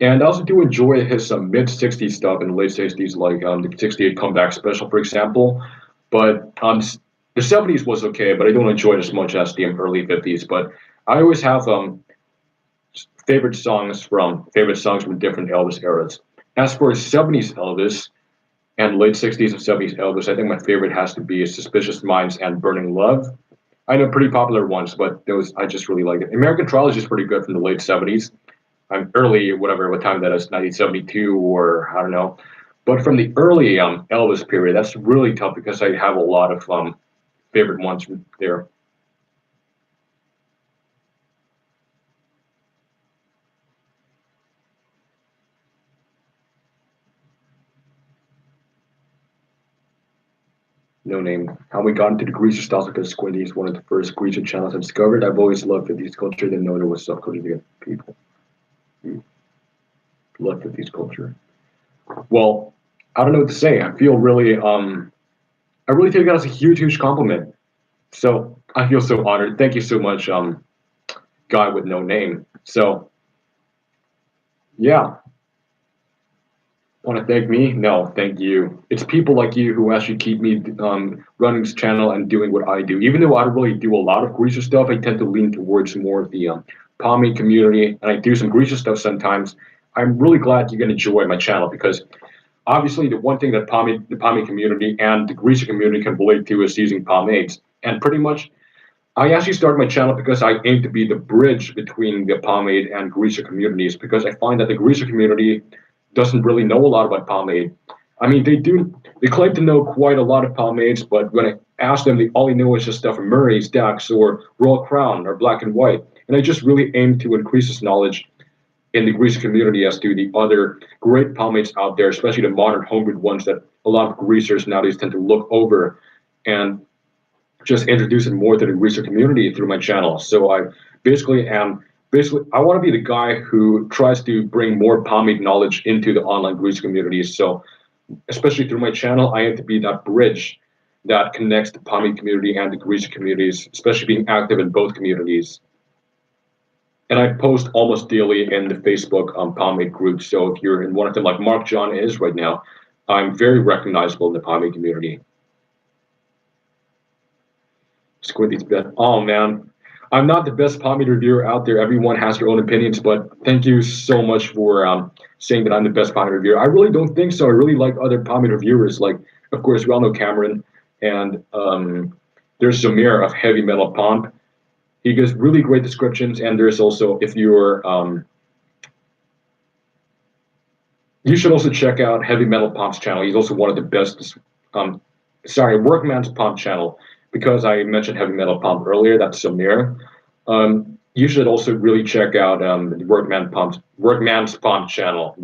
And I also do enjoy his mid 60s stuff in the late 60s, like the 68 Comeback Special, for example. But the 70s was okay, but I don't enjoy it as much as the early 50s. But I always have favorite songs from different Elvis eras. As for 70s Elvis and late 60s and 70s Elvis, I think my favorite has to be Suspicious Minds and Burning Love. I know pretty popular ones, but those I just really like it. American Trilogy is pretty good from the late 70s. I'm early, whatever, what time that is, 1972 or I don't know. But from the early Elvis period, that's really tough because I have a lot of favorite ones from there. No name. How we got into the Greaser styles because Squinty is one of the first Greaser channels I discovered. I've always loved 50s culture, didn't know there was subculture to get people. Love 50s culture. Well, I don't know what to say. I feel really, I really take that as a huge, huge compliment. So I feel so honored. Thank you so much, guy with no name. So yeah, want to thank me? No, thank you. It's people like you who actually keep me running this channel and doing what I do. Even though I don't really do a lot of greaser stuff, I tend to lean towards more of the pomade community, and I do some greaser stuff sometimes. I'm really glad you're going to enjoy my channel because obviously the one thing that the pomade community and the greaser community can relate to is using pomades. And pretty much, I actually started my channel because I aim to be the bridge between the pomade and greaser communities because I find that the greaser community doesn't really know a lot about pomade. I mean, they claim to know quite a lot of pomades, but when I ask them, they only know is just stuff from Murray's, Dax, or Royal Crown, or Black and White. And I just really aim to increase this knowledge in the greaser community as to the other great pomades out there, especially the modern homebrewed ones that a lot of greasers nowadays tend to look over and just introducing more to the greaser community through my channel. So I basically am I want to be the guy who tries to bring more pomade knowledge into the online greaser community. So especially through my channel, I aim to be that bridge that connects the pomade community and the greaser communities, especially being active in both communities. And I post almost daily in the Facebook pomade group. So if you're in one of them, like Mark John is right now, I'm very recognizable in the pomade community. Squinty's bet. Oh man, I'm not the best pomade reviewer out there. Everyone has their own opinions, but thank you so much for saying that I'm the best pomade reviewer. I really don't think so. I really like other pomade reviewers. Like, of course, we all know Cameron, and there's Zamir of Heavy Metal Pomp. He gives really great descriptions, and there's also if you're you should also check out Heavy Metal Pomp's channel. He's also one of the best Workman's Pump channel, because I mentioned Heavy Metal Pump earlier. That's Samir. You should also really check out the Workman's Pump channel,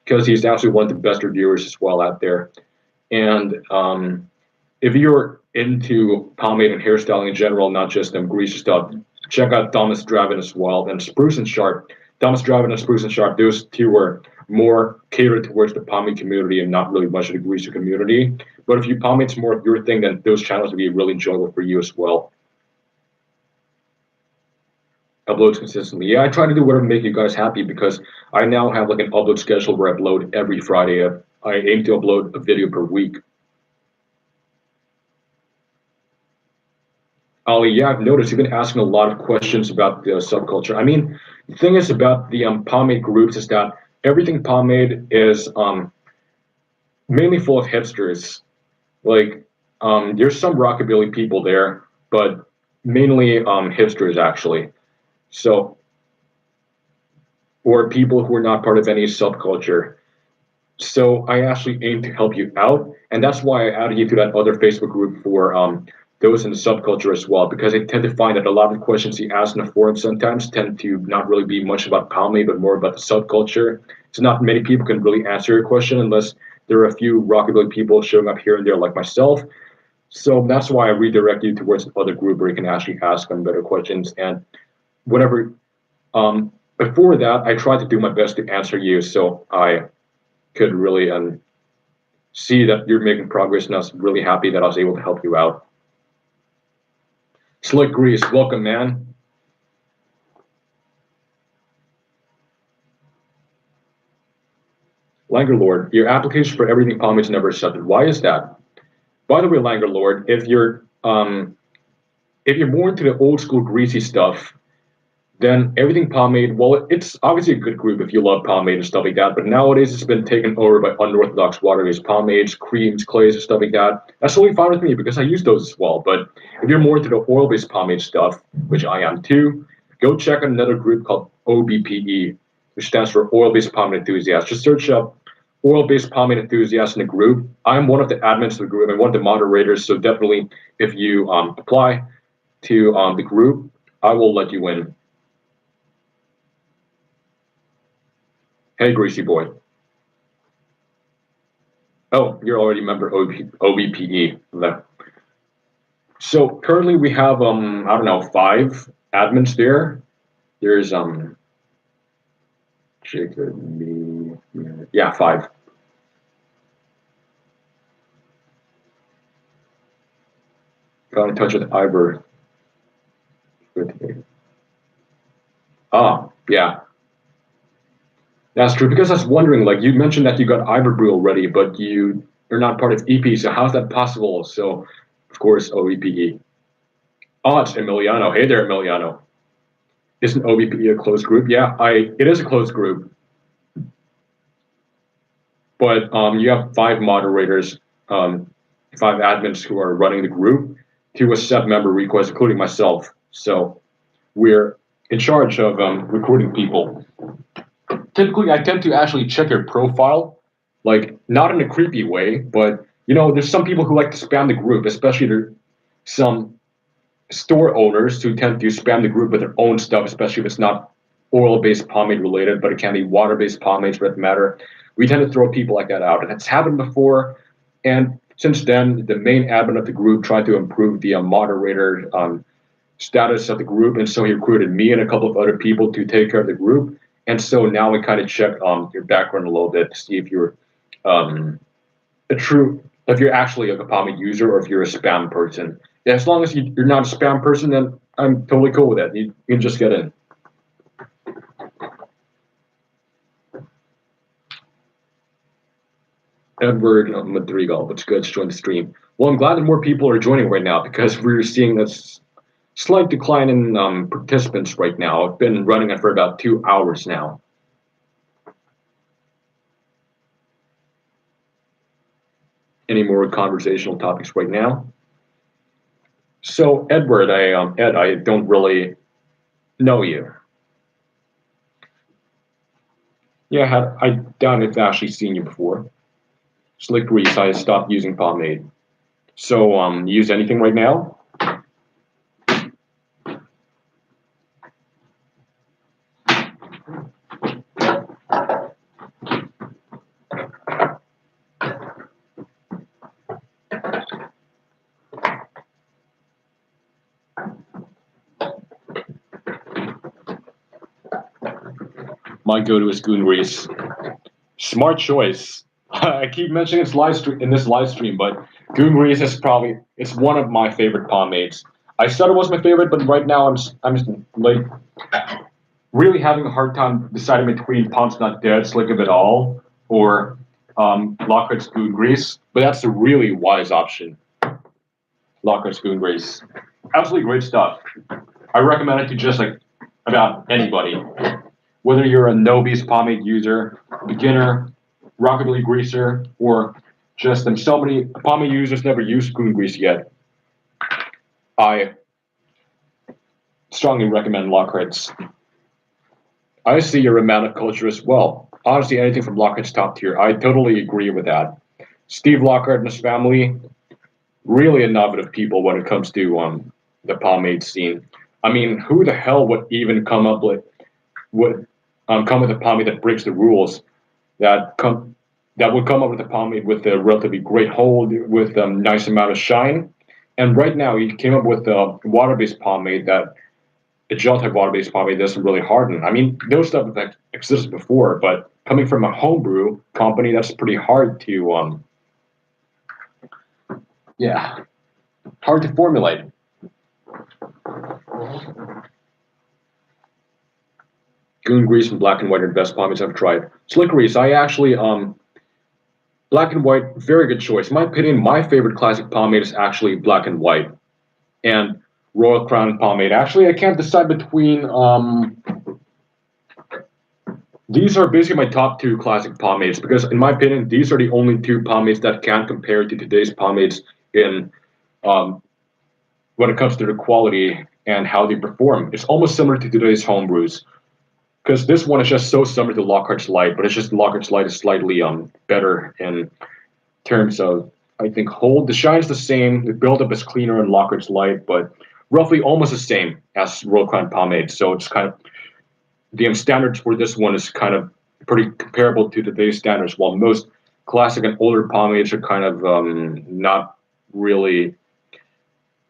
because he's actually one of the best reviewers as well out there. And if you're into pomade and hairstyling in general, not just greasy stuff, check out Thomas Draven as well, and Spruce and Sharp. Thomas Draven and Spruce and Sharp, those two are more catered towards the pomade community and not really much of the greasy community. But if you pomade's more of your thing, then those channels will be really enjoyable for you as well. Uploads consistently. Yeah, I try to do whatever make you guys happy, because I now have like an upload schedule where I upload every Friday. I aim to upload a video per week. Ali, yeah, I've noticed you've been asking a lot of questions about the subculture. I mean, the thing is about the pomade groups is that everything pomade is mainly full of hipsters. Like, there's some rockabilly people there, but mainly hipsters actually. So, or people who are not part of any subculture. So I actually aim to help you out, and that's why I added you to that other Facebook group for those in the subculture as well, because I tend to find that a lot of questions you ask in the forum sometimes tend to not really be much about pomade, but more about the subculture. So not many people can really answer your question unless there are a few rockabilly people showing up here and there, like myself. So that's why I redirect you towards another group where you can actually ask them better questions. And whatever, before that, I tried to do my best to answer you, so I could really see that you're making progress, and I was really happy that I was able to help you out. Slick Grease, welcome, man. Langer Lord, your application for everything pomade is never accepted. Why is that? By the way, Langer Lord, if you're more into the old school greasy stuff, then everything pomade, well, it's obviously a good group if you love pomade and stuff like that, but nowadays it's been taken over by unorthodox water-based pomades, creams, clays, and stuff like that. That's totally fine with me because I use those as well. But if you're more into the oil-based pomade stuff, which I am too, go check out another group called OBPE, which stands for Oil-Based Pomade Enthusiasts. Just search up Oil-Based Pomade Enthusiasts in the group. I'm one of the admins of the group and one of the moderators, so definitely if you apply to the group, I will let you in. Hey, Greasy Boy. Oh, you're already a member of OBPE. So currently we have I don't know, 5 admins there. There's Jacob, me, yeah, 5. Got in touch with Ivor. Ah, yeah. That's true, because I was wondering, like, you mentioned that you got Iberbrew already, but you're not part of EP, so how's that possible? So, of course, OEPE. Oh, it's Emiliano. Hey there, Emiliano. Isn't OBPE a closed group? Yeah, it is a closed group. But you have 5 moderators, 5 admins who are running the group to accept member requests, including myself. So we're in charge of recruiting people. Typically, I tend to actually check your profile, like not in a creepy way, but there's some people who like to spam the group, especially there's some store owners who tend to spam the group with their own stuff, especially if it's not oil-based pomade related, but it can be water-based pomades for that matter. We tend to throw people like that out, and it's happened before. And since then, the main admin of the group tried to improve the moderator status of the group, and so he recruited me and a couple of other people to take care of the group. And so now we kind of check your background a little bit to see if you're if you're actually a pomade user or if you're a spam person. Yeah, as long as you're not a spam person, then I'm totally cool with that. You can just get in. Edward Madrigal, what's good? Join the stream. Well, I'm glad that more people are joining right now because we're seeing a slight decline in participants right now. I've been running it for about 2 hours now. Any more conversational topics right now? So, Edward, Ed, I don't really know you. Yeah, I doubt I've actually seen you before. Slick Grease, I stopped using pomade. So, you use anything right now? My go-to is Goon Grease. Smart choice. I keep mentioning it's live stream in this live stream, but Goon Grease is probably it's one of my favorite pomades. I said it was my favorite, but right now I'm like really having a hard time deciding between Pump's Not Dead, Slick of It All, or Lockhart's Goon Grease. But that's a really wise option. Lockhart's Goon Grease. Absolutely great stuff. I recommend it to just like about anybody. Whether you're a novice pomade user, beginner, rockabilly greaser, or just so many pomade users never used Goon Grease yet, I strongly recommend Lockhart's. I see your amount of culture as well. Honestly, anything from Lockhart's top tier. I totally agree with that. Steve Lockhart and his family, really innovative people when it comes to the pomade scene. I mean, who the hell would even come with a pomade that breaks the rules? That would come up with a pomade with a relatively great hold, with a nice amount of shine. And right now, he came up with a water-based pomade that a gel-type water-based pomade doesn't really harden. I mean, those stuff that existed before, but coming from a homebrew company, that's pretty hard to yeah, hard to formulate. Goon Grease and Black and White are the best pomades I've tried. Slick Grease, I actually Black and White, very good choice. In my opinion, my favorite classic pomade is actually Black and White and Royal Crown pomade. Actually, I can't decide between. These are basically my top two classic pomades because, in my opinion, these are the only two pomades that can compare to today's pomades in um, when it comes to the quality and how they perform. It's almost similar to today's homebrews because this one is just so similar to Lockhart's Light, but it's just Lockhart's Light is slightly better in terms of I think hold. The shine's the same, the buildup is cleaner in Lockhart's Light, but roughly almost the same as Royal Crown pomade. So it's kind of the standards for this one is kind of pretty comparable to today's standards, while most classic and older pomades are kind of not really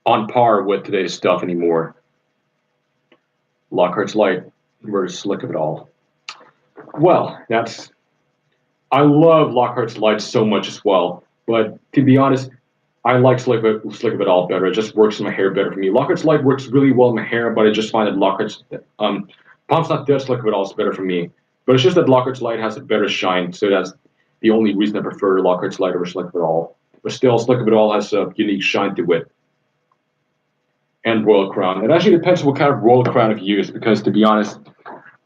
on par with today's stuff anymore. Lockhart's Light versus Slick of It All. Well, that's I love Lockhart's Light so much as well, but to be honest, I like Slick of It All better. It just works in my hair better for me. Lockhart's Light works really well in my hair, but I just find that Lockhart's Palm's Not Dead Slick of It All is better for me. But it's just that Lockhart's Light has a better shine, so that's the only reason I prefer Lockhart's Light over Slick of It All. But still, Slick of It All has a unique shine to it. And Royal Crown. It actually depends what kind of Royal Crown you use, because to be honest,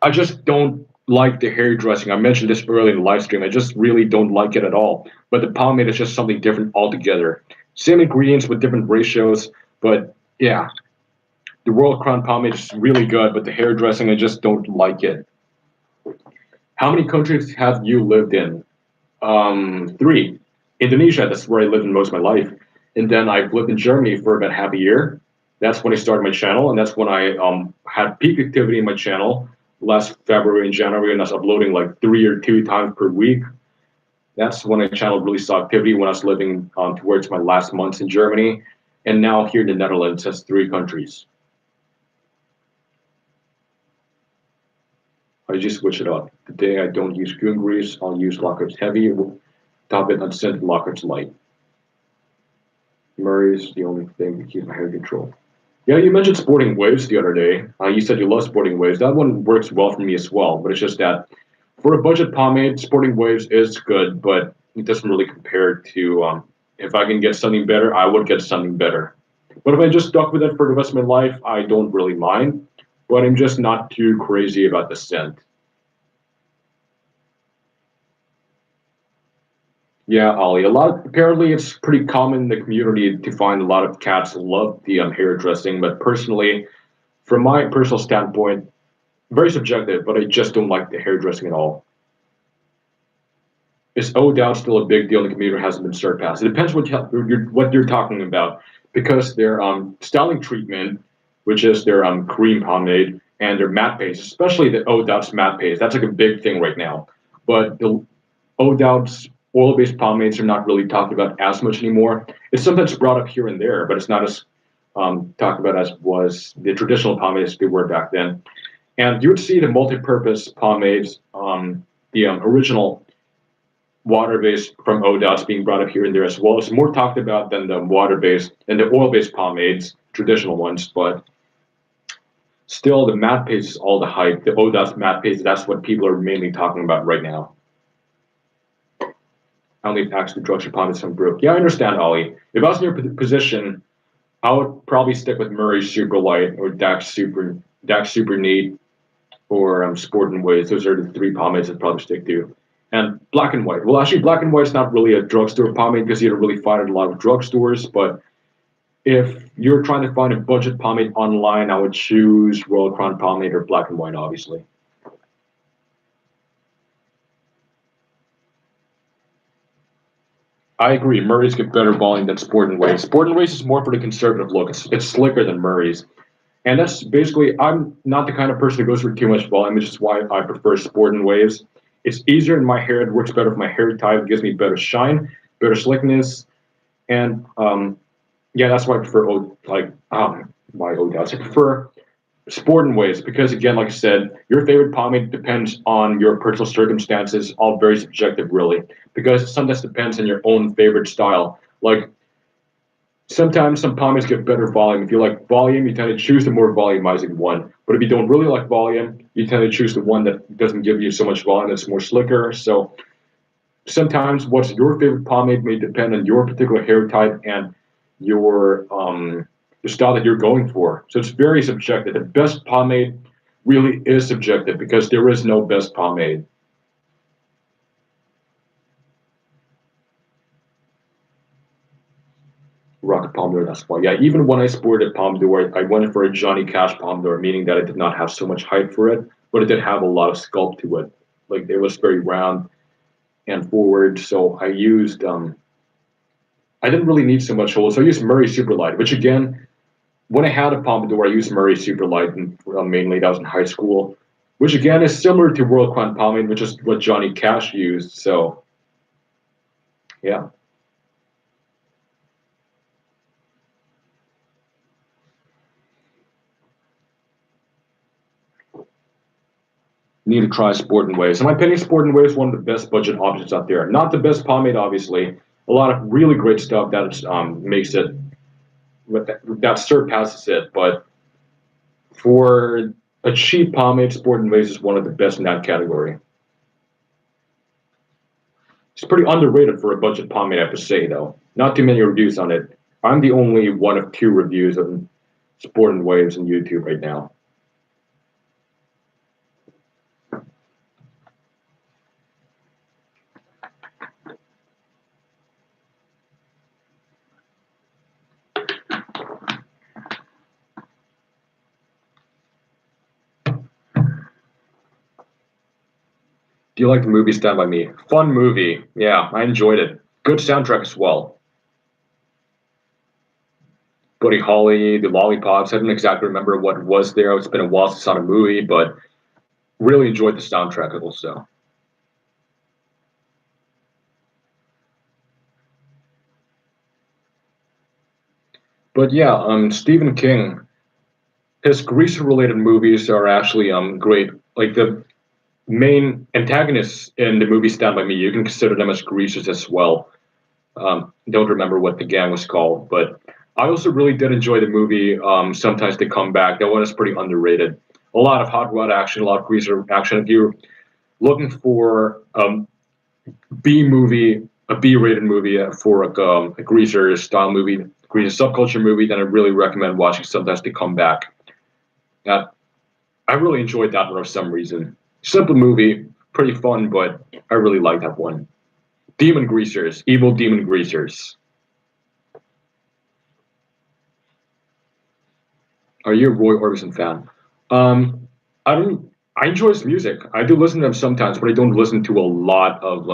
I just don't like the hairdressing. I mentioned this earlier in the live stream. I just really don't like it at all. But the pomade is just something different altogether. Same ingredients with different ratios, but yeah, the Royal Crown pomade is really good, but the hairdressing, I just don't like it. How many countries have you lived in? Three. Indonesia, that's where I lived in most of my life. And then I've lived in Germany for about half a year. That's when I started my channel, and that's when I had peak activity in my channel last February and January, and I was uploading like 3 or 2 times per week. That's when my channel really saw activity when I was living towards my last months in Germany, and now here in the Netherlands, that's 3 countries. I just switch it up. Today I don't use Goon Grease, I'll use Lockhart's Heavy, top it on scent Lockhart's Light. Murray's the only thing that keeps my hair control. Yeah, you mentioned sporting waves the other day. You said you love sporting waves. That one works well for me as well, but it's just that for a budget pomade, sporting waves is good, but it doesn't really compare to if I can get something better, I would get something better. But if I just stuck with it for the rest of my life, I don't really mind, but I'm just not too crazy about the scent. Yeah, Ollie. Apparently it's pretty common in the community to find a lot of cats who love the hairdressing, but personally, from my personal standpoint, very subjective, but I just don't like the hairdressing at all. is ODOT still a big deal in the community or hasn't been surpassed? It depends what you're talking about because their styling treatment, which is their cream pomade and their matte paste, especially the ODOT's matte paste, that's like a big thing right now. But the ODOT's oil-based pomades are not really talked about as much anymore. It's sometimes brought up here and there, but it's not as talked about as was the traditional pomades they were back then. And you would see the multi-purpose pomades, the original water-based from ODOT's being brought up here and there as well. It's more talked about than the water-based and the oil-based pomades, traditional ones, but still the matte paste is all the hype. The ODOT's matte paste, that's what people are mainly talking about right now. I only actually drugs pomades from Brook. Yeah, I understand, Ollie. If I was in your position, I would probably stick with Murray Super Light or Dax Super Neat or Sport and Waves. Those are the three pomades I'd probably stick to. And Black and White. Well, actually, Black and White is not really a drugstore pomade because you don't really find it at a lot of drugstores. But if you're trying to find a budget pomade online, I would choose Royal Crown Pomade or Black and White, obviously. I agree. Murray's get better volume than Sport and Waves. Sport and Waves is more for the conservative look. It's slicker than Murray's. And that's basically, I'm not the kind of person who goes for too much volume, which is why I prefer Sport and Waves. It's easier in my hair. It works better for my hair type. It gives me better shine, better slickness. And yeah, that's why I prefer my ODOTs. I prefer Sport and Waves because, again, like I said, your favorite pomade depends on your personal circumstances, all very subjective, really, because it sometimes depends on your own favorite style. Like, sometimes some pomades get better volume. If you like volume, you tend to choose the more volumizing one. But if you don't really like volume, you tend to choose the one that doesn't give you so much volume, that's more slicker. So sometimes what's your favorite pomade may depend on your particular hair type and your the style that you're going for. So it's very subjective. The best pomade really is subjective because there is no best pomade. Rocket Pomodoro, that's why. Yeah, even when I sported Pomodoro, I went for a Johnny Cash Pomodoro, meaning that it did not have so much height for it, but it did have a lot of sculpt to it. Like it was very round and forward. So I didn't really need so much hold. So I used Murray Superlight, which again, when I had a Pomodoro, I used Murray Superlight, and mainly that was in high school, which again is similar to World Crown Pomade, which is what Johnny Cash used. So yeah. Need to try Sport and Waves. In my opinion, Sport and Waves is one of the best budget options out there. Not the best pomade, obviously. A lot of really great stuff that makes it that surpasses it. But for a cheap pomade, Sport and Waves is one of the best in that category. It's pretty underrated for a budget pomade, I have to say, though. Not too many reviews on it. I'm the only one of two reviews of Sport and Waves on YouTube right now. Do you like the movie Stand By Me? Fun movie. Yeah, I enjoyed it. Good soundtrack as well. Buddy Holly, the Lollipops. I don't exactly remember what was there. It's been a while since I saw the movie, but really enjoyed the soundtrack also. But yeah, Stephen King, his greaser-related movies are actually great. Like the main antagonists in the movie Stand By Me, you can consider them as greasers as well. Don't remember what the gang was called, but I also really did enjoy the movie. Sometimes They Come Back. That one is pretty underrated. A lot of hot rod action, a lot of greaser action. If you're looking for B movie, a B-rated movie for a greaser style movie, greaser subculture movie, then I really recommend watching Sometimes They Come Back. Uh, I really enjoyed that one for some reason. Simple movie, pretty fun, but I really like that one. Demon Greasers, Evil Demon Greasers. Are you a Roy Orbison fan? Um, I don't. I enjoy his music. I do listen to him sometimes, but I don't listen to a lot of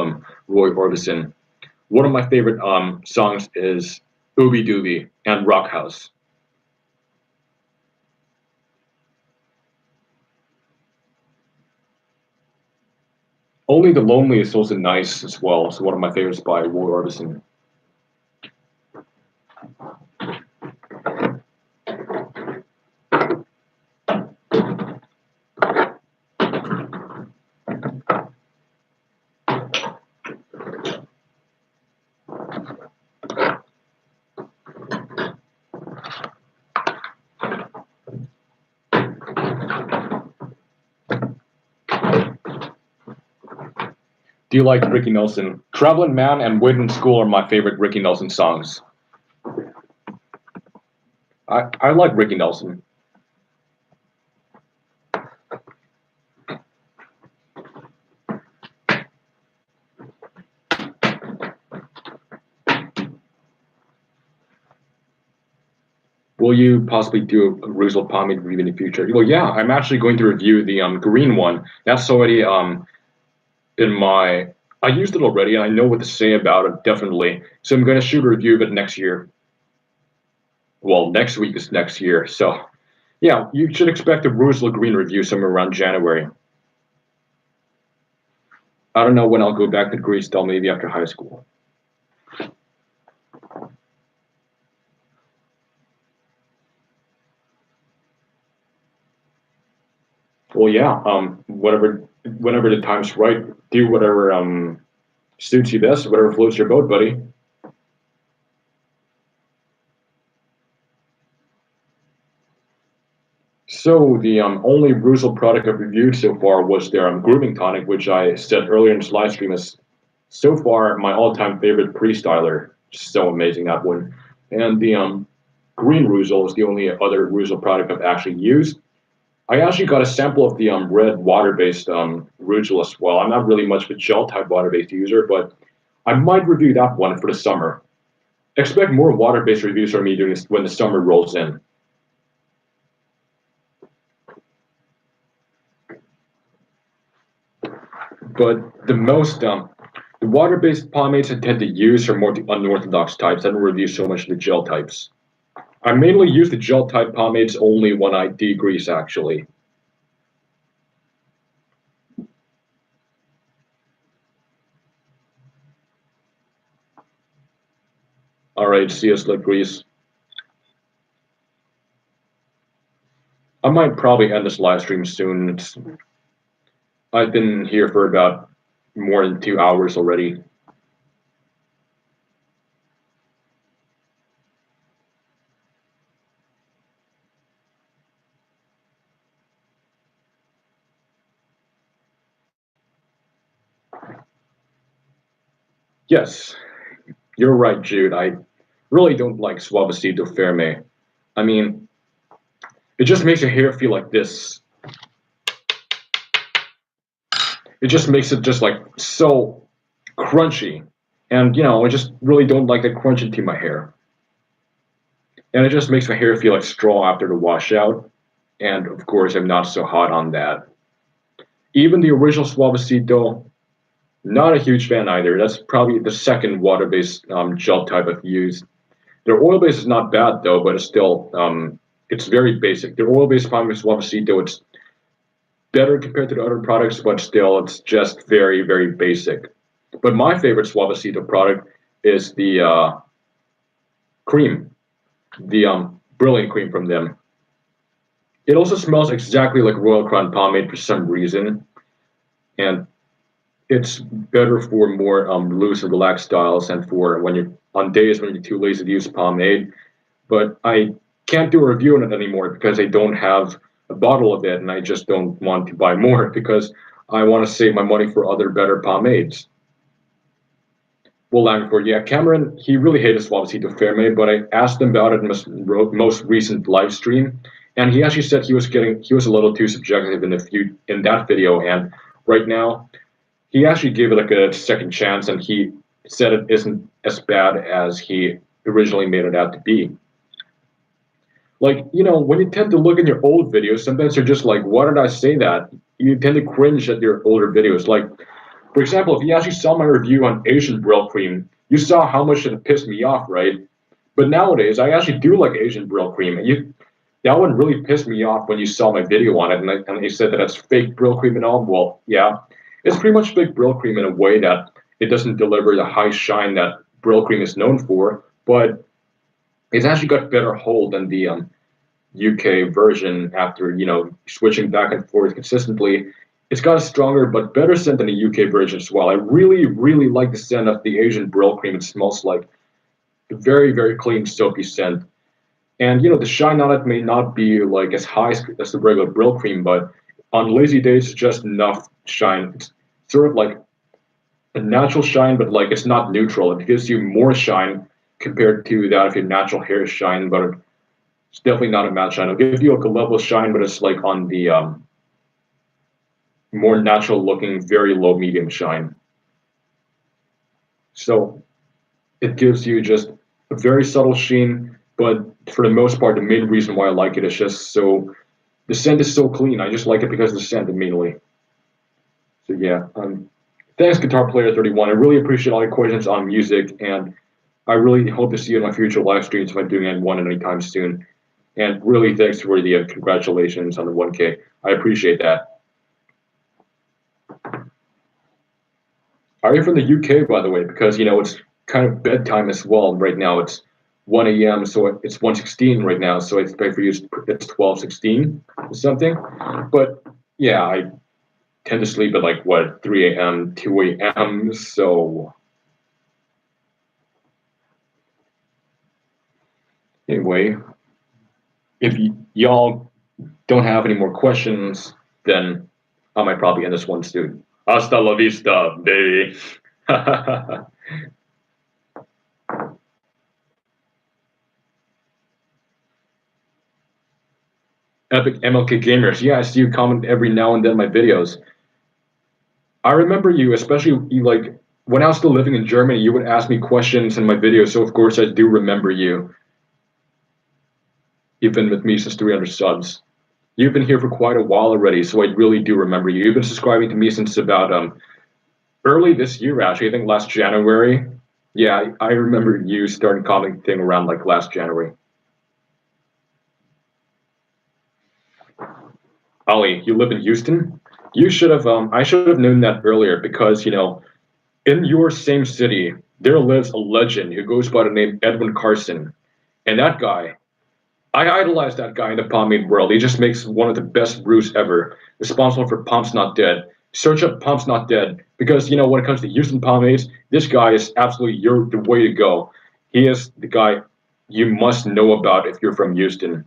Roy Orbison. One of my favorite songs is Ooby Dooby and Rock House. Only the Lonely is also nice as well. It's one of my favorites by Roy Orbison. Do you like Ricky Nelson? Traveling Man and Waiting School are my favorite Ricky Nelson songs. I like Ricky Nelson. Will you possibly do a Rosal pomade review in the future? Well, yeah, I'm actually going to review the green one. That's already in my. I used it already, and I know what to say about it definitely. So I'm going to shoot a review of it next year. Well, next week is next year, so yeah, you should expect a Rosal green review somewhere around January. I don't know when I'll go back to Greece, though. Maybe after high school. Well, yeah. Whenever the time's right, do whatever suits you best, whatever floats your boat, buddy. So the only Brussels product I've reviewed so far was their grooming tonic, which I said earlier in this live stream is so far my all-time favorite pre-styler. So amazing, that one. And the green Rusel is the only other Rusel product I've actually used. I actually got a sample of the red water-based Rusel as well. I'm not really much of a gel type water-based user, but I might review that one for the summer. Expect more water-based reviews from me during this, when the summer rolls in. But the water-based pomades I tend to use are more the unorthodox types. I don't review so much the gel types. I mainly use the gel type pomades only when I degrease, actually. All right, see you, Slick Grease. I might probably end this live stream soon. I've been here for about more than 2 hours already. Yes, you're right, Jude. I really don't like Suavecito Ferme. I mean, it just makes your hair feel like this. It just makes it just like so crunchy. And I just really don't like the crunch into my hair. And it just makes my hair feel like straw after the washout. And of course, I'm not so hot on that. Even the original Suavecito, not a huge fan either. That's probably the second water-based gel type I've used. Their oil-based is not bad though, but it's still it's very basic. Their oil-based pomade Suavecito, it's better compared to the other products, but still, it's just very, very basic. But my favorite Suavecito product is the cream, the brilliant cream from them. It also smells exactly like Royal Crown pomade for some reason, and it's better for more loose and relaxed styles and for when you're on days when you're too lazy to use pomade. But I can't do a review on it anymore because I don't have a bottle of it, and I just don't want to buy more because I want to save my money for other better pomades. Well, Langford, yeah, Cameron, he really hated Suavecito Ferme, but I asked him about it in his most recent live stream, and he actually said he was a little too subjective in that video, and right now he actually gave it like a second chance, and he said it isn't as bad as he originally made it out to be. Like, when you tend to look in your old videos, sometimes you're just like, why did I say that? you tend to cringe at your older videos. Like, for example, if you actually saw my review on Asian Brill Cream, you saw how much it pissed me off, right? But nowadays, I actually do like Asian Brill Cream. And that one really pissed me off when you saw my video on it, and they said that that's fake Brill Cream and all. Well, yeah, it's pretty much fake Brill Cream in a way that it doesn't deliver the high shine that Brill Cream is known for, but it's actually got better hold than the UK version after, switching back and forth consistently. It's got a stronger but better scent than the UK version as well. I really, really like the scent of the Asian Brill Cream. It smells like a very, very clean, soapy scent. And, the shine on it may not be like as high as the regular Brill Cream, but on lazy days, it's just enough shine. It's sort of like a natural shine, but like it's not neutral. It gives you more shine compared to that of your natural hair shine, but it's definitely not a matte shine. It'll give you like a level of shine, but it's like on the more natural looking, very low medium shine. So it gives you just a very subtle sheen, but for the most part, the main reason why I like it is just so the scent is so clean. I just like it because of the scent mainly. So yeah, thanks, Guitar Player 31. I really appreciate all your questions on music, and I really hope to see you in my future live streams if I'm doing one anytime soon. And really, thanks for the congratulations on the 1K. I appreciate that. Are you from the UK, by the way? Because, it's kind of bedtime as well right now. It's 1 a.m., so it's 1:16 right now, so I expect for you it's 12:16 or something. But, yeah, I tend to sleep at, 3 a.m., 2 a.m., so... Anyway, if y'all don't have any more questions, then I might probably end this one soon. Hasta la vista, baby. Epic MLK Gamers. Yeah, I see you comment every now and then my videos. I remember you, especially when I was still living in Germany, you would ask me questions in my videos, so of course I do remember you. You've been with me since 300 subs. You've been here for quite a while already, so I really do remember you. You've been subscribing to me since about early this year, actually. I think last January. Yeah, I remember you starting commenting around last January. Ollie, you live in Houston? You should have, I should have known that earlier because, in your same city, there lives a legend who goes by the name Edwin Carson. And that guy, I idolize that guy in the pomade world. He just makes one of the best brews ever. Responsible for Pump's Not Dead. Search up Pump's Not Dead because, when it comes to Houston pomades, this guy is absolutely the way to go. He is the guy you must know about if you're from Houston.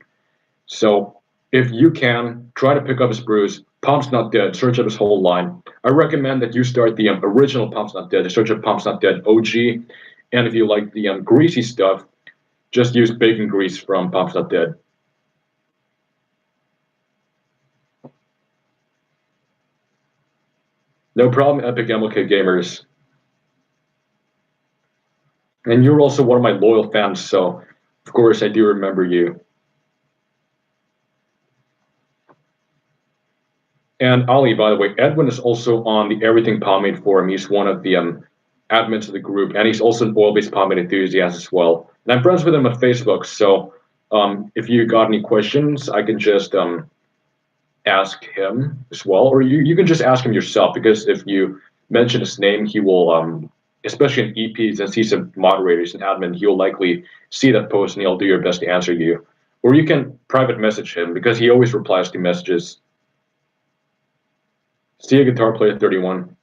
So if you can, try to pick up his brews. Pump's Not Dead. Search up his whole line. I recommend that you start the original Pump's Not Dead. Search up Pump's Not Dead OG. And if you like the greasy stuff, just use bacon grease from Pump's Not Dead. No problem, Epic MLK Gamers. And you're also one of my loyal fans, so of course I do remember you. And Ali, by the way, Edwin is also on the Everything Pomade forum. He's one of the admins of the group, and he's also an oil-based pomade enthusiast as well. And I'm friends with him on Facebook, so if you got any questions, I can just ask him as well, or you can just ask him yourself, because if you mention his name, he will, especially in EP, since he's a moderator, he's an admin, he'll likely see that post and he'll do your best to answer you. Or you can private message him, because he always replies to messages. See you, Guitar Player 31.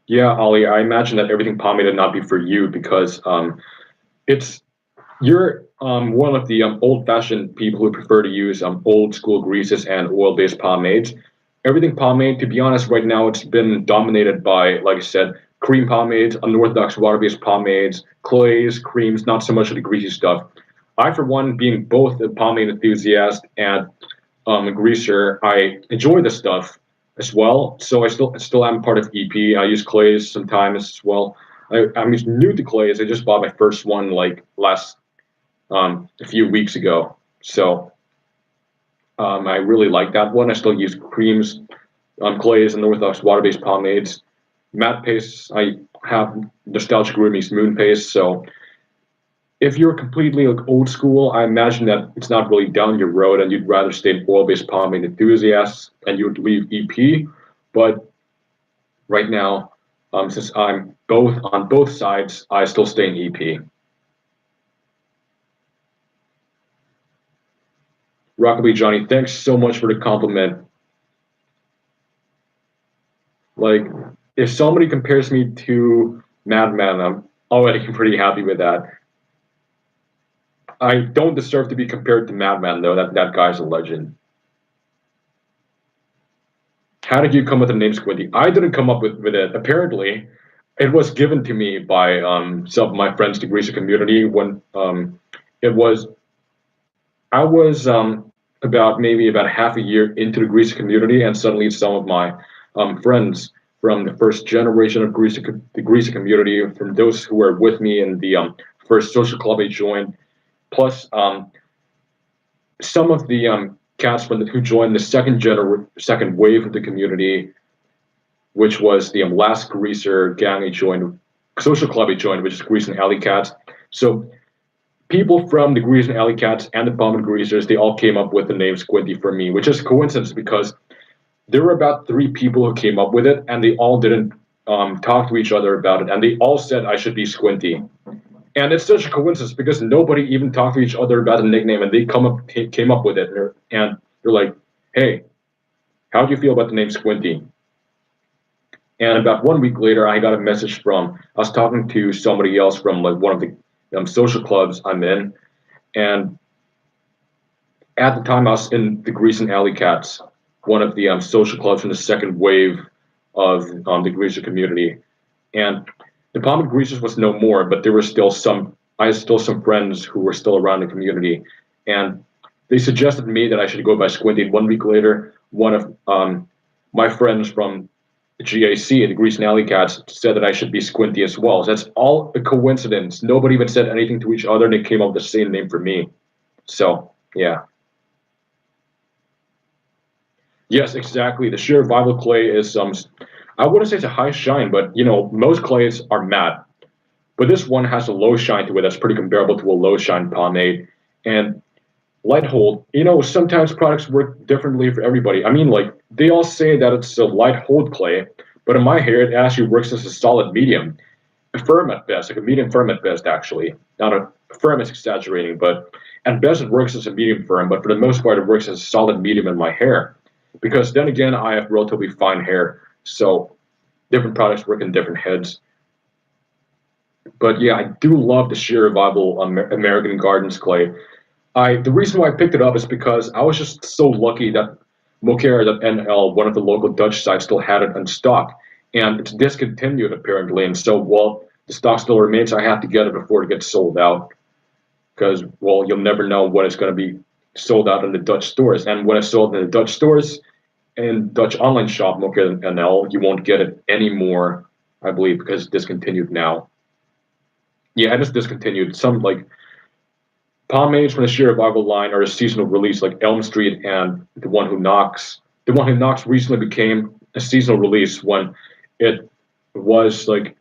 Yeah, Ollie, I imagine that Everything Pomade would not be for you because you're one of the old-fashioned people who prefer to use old school greases and oil-based pomades. Everything Pomade, to be honest, right now it's been dominated by, like I said, cream pomades, unorthodox water-based pomades, clays, creams, not so much of the greasy stuff. I, for one, being both a pomade enthusiast and a greaser, I enjoy this stuff. as well. So I still am part of EP. I use clays sometimes as well. I'm new to clays. I just bought my first one like last a few weeks ago. So I really like that one. I still use creams, clays, and orthodox water-based pomades. Matte pastes, I have nostalgic Rumi's moon paste. So if you're completely like old school, I imagine that it's not really down your road, and you'd rather stay an oil-based pomade enthusiast, and you would leave EP. But right now, since I'm both on both sides, I still stay in EP. Rockabilly Johnny, thanks so much for the compliment. Like, if somebody compares me to Madman, I'm already pretty happy with that. I don't deserve to be compared to Madman, though. That guy's a legend. How did you come with the name Squinty? I didn't come up with it. Apparently, it was given to me by some of my friends, the Greaser community. When it was, I was about half a year into the Greaser community, and suddenly some of my friends from the first generation of the Greaser community, from those who were with me in the first social club I joined, plus some of the cats who joined the second wave of the community, which was the last greaser gang I joined, social club I joined, which is Grease and Alley Cats. So people from the Grease and Alley Cats and the Bum and Greasers, they all came up with the name Squinty for me, which is a coincidence because there were about three people who came up with it, and they all didn't talk to each other about it, and they all said I should be Squinty. And it's such a coincidence because nobody even talked to each other about the nickname, and they came up with it, and they're like, "Hey, how do you feel about the name Squinty?" And about 1 week later, I got a message from I was talking to somebody else from like one of the social clubs I'm in, and at the time I was in the Grease and Alley Cats, one of the social clubs from the second wave of the Greaser community, and the Palm Greasers was no more, but there were still some. I had still some friends who were still around the community, and they suggested to me that I should go by Squinty. 1 week later, one of my friends from GAC, the Grease and Alley Cats, said that I should be Squinty as well. So that's all a coincidence. Nobody even said anything to each other, and they came up with the same name for me. So yeah, yes, exactly. The sheer Vital clay is I wouldn't say it's a high shine, but most clays are matte. But this one has a low shine to it that's pretty comparable to a low shine pomade. And light hold, sometimes products work differently for everybody. I mean, like, they all say that it's a light hold clay, but in my hair, it actually works as a solid medium. A firm at best, like a medium firm at best, actually. Not a firm is exaggerating, but at best it works as a medium firm, but for the most part, it works as a solid medium in my hair. Because then again, I have relatively fine hair, so different products work in different heads. But yeah, I do love the sheer revival American Gardens clay. The reason why I picked it up is because I was just so lucky that Mokair.nl, one of the local Dutch sites, still had it in stock, and it's discontinued apparently. And so, while the stock still remains, I have to get it before it gets sold out. Because, well, you'll never know when it's going to be sold out in the Dutch stores, and when it's sold in the Dutch stores and Dutch online shop Mokair.nl, you won't get it anymore, I believe, because it's discontinued now. Yeah, and it's discontinued. Some like pomades from the Sheer Revival line are a seasonal release, like Elm Street and The One Who Knocks. The One Who Knocks recently became a seasonal release when it was like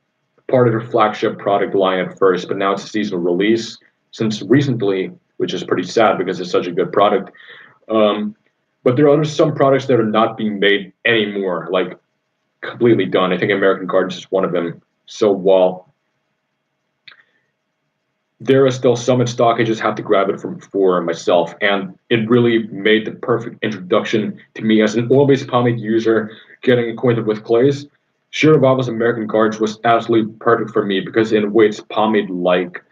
part of their flagship product line at first, but now it's a seasonal release since recently, which is pretty sad because it's such a good product. Um, but there are some products that are not being made anymore, like completely done. I think American Gardens is one of them. So while there is still some in stock. I just have to grab it from for myself, and it really made the perfect introduction to me as an oil-based pomade user, getting acquainted with clays. Sheer Revival's American Guards was absolutely perfect for me because in a way it's pomade-like.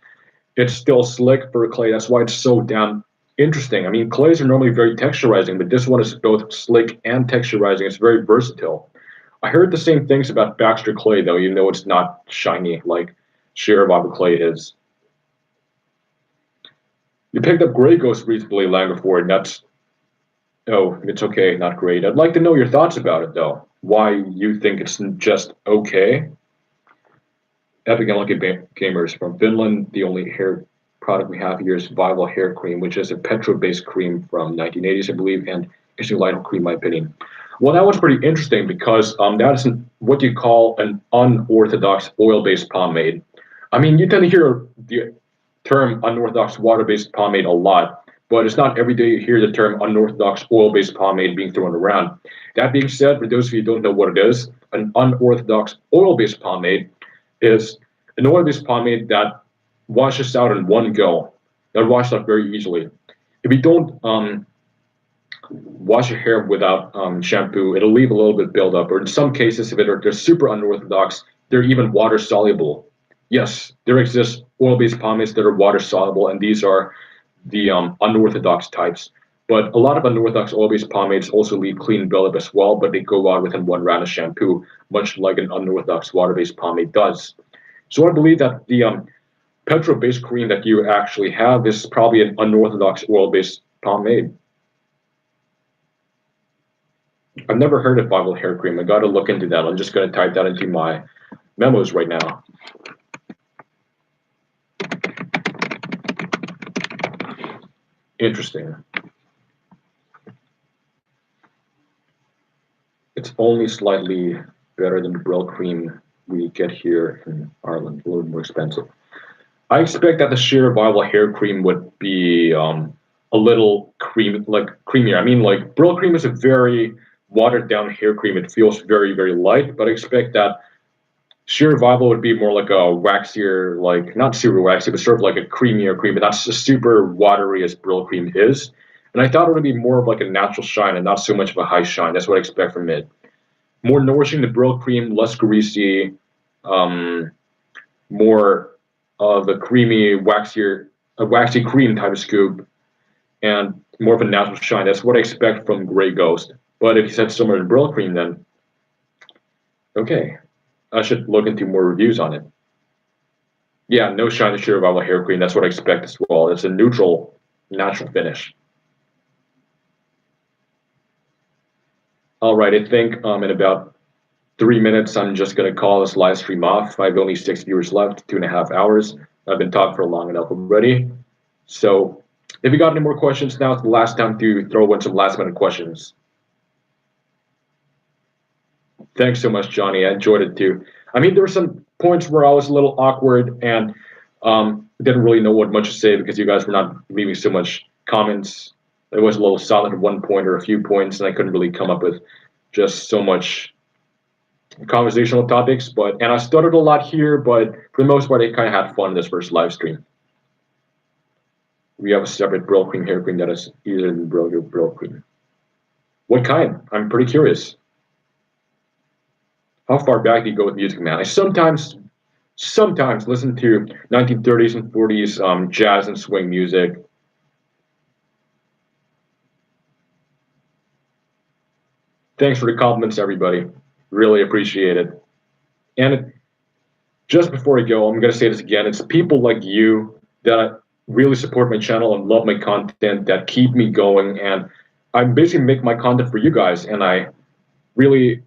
It's still slick for a clay. That's why it's so damn interesting. I mean, clays are normally very texturizing, but this one is both slick and texturizing. It's very versatile. I heard the same things about Baxter clay, though, even though it's not shiny like Sheer Revival clay is. You picked up Grey Ghost recently, Langerford. That's Oh, it's okay, not great. I'd like to know your thoughts about it, though. Why you think it's just okay? Epic and Lucky Gamers from Finland. The only hair product we have here is Vival Hair Cream, which is a petrol-based cream from 1980s, I believe, and it's a light cream, in my opinion. Well, that was pretty interesting because that is what you call an unorthodox oil-based pomade. I mean, you tend to hear the term unorthodox water-based pomade a lot, but it's not every day you hear the term unorthodox oil-based pomade being thrown around. That being said, for those of you who don't know what it is, an unorthodox oil-based pomade is an oil-based pomade that washes out in one go. That washes out very easily. If you don't wash your hair without shampoo, it'll leave a little bit buildup. Or in some cases, if they're super unorthodox, they're even water soluble. Yes, there exist oil-based pomades that are water soluble, and these are the unorthodox types. But a lot of unorthodox oil-based pomades also leave clean buildup as well, but they go out within one round of shampoo, much like an unorthodox water-based pomade does. So I believe that the petrol-based cream that you actually have is probably an unorthodox oil-based pomade. I've never heard of Bible hair cream. I got to look into that. I'm just going to type that into my memos right now. Interesting. It's only slightly better than the Brill cream we get here in Ireland, a little more expensive. I expect that the sheer Viable hair cream would be a little creamier. I mean, like Brill cream is a very watered down hair cream. It feels very, very light, but I expect that sheer Viable would be more like a waxier, like not super waxy, but sort of like a creamier cream. But that's as super watery as Brill cream is. And I thought it would be more of like a natural shine and not so much of a high shine. That's what I expect from it. More nourishing, the Brill cream, less greasy, um, more of a creamy, a waxy cream type of scoop, and more of a natural shine. That's what I expect from Grey Ghost. But if you said similar to Brill cream, then okay, I should look into more reviews on it. Yeah, no shine to sheer Revival hair cream. That's what I expect as well. It's a neutral, natural finish. All right, I think in about 3 minutes, I'm just going to call this live stream off. I have only 6 viewers left, 2.5 hours. I've been talking for long enough already. So if you got any more questions, now it's the last time to throw in some last minute questions. Thanks so much, Johnny. I enjoyed it too. I mean, there were some points where I was a little awkward and didn't really know what much to say because you guys were not leaving so much comments. It was a little silent at one point or a few points, and I couldn't really come up with just so much conversational topics. And I stuttered a lot here, but for the most part, I kind of had fun in this first live stream. We have a separate Brill cream hair cream that is easier than Brill cream. What kind? I'm pretty curious. How far back do you go with music, man? I sometimes listen to 1930s and 40s jazz and swing music. Thanks for the compliments, everybody. Really appreciate it. And just before I go, I'm going to say this again. It's people like you that really support my channel and love my content that keep me going. And I basically make my content for you guys. And I really,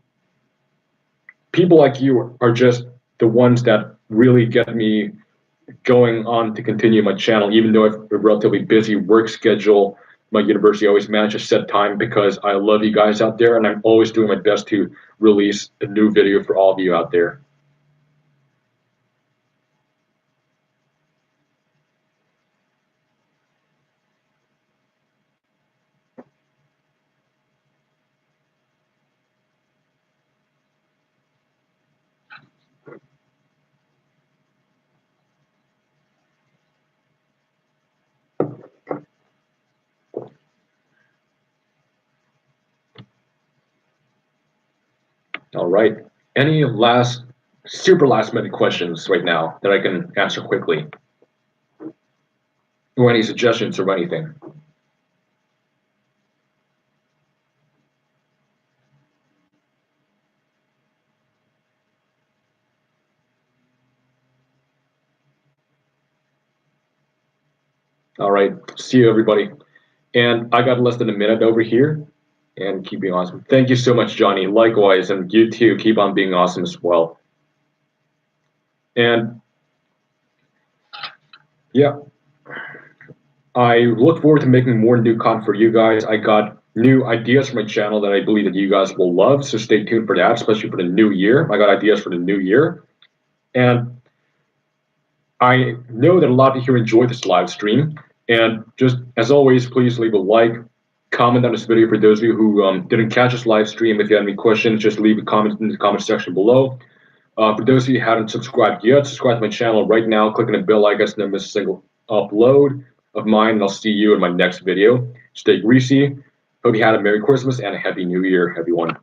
people like you are just the ones that really get me going on to continue my channel, even though I have a relatively busy work schedule. My university always manages to set time because I love you guys out there, and I'm always doing my best to release a new video for all of you out there. All right. Any super last minute questions right now that I can answer quickly? Or any suggestions or anything? All right. See you, everybody. And I got less than a minute over here. And keep being awesome. Thank you so much, Johnny. Likewise, and you too. Keep on being awesome as well. And yeah, I look forward to making more new content for you guys. I got new ideas for my channel that I believe that you guys will love. So stay tuned for that, especially for the new year. I got ideas for the new year. And I know that a lot of you here enjoyed this live stream. And just as always, please leave a like, comment on this video for those of you who didn't catch this live stream. If you have any questions, just leave a comment in the comment section below. For those of you who haven't subscribed yet, subscribe to my channel right now. Click on the bell icon so you don't miss a single upload of mine. And I'll see you in my next video. Stay greasy. Hope you had a Merry Christmas and a Happy New Year, everyone.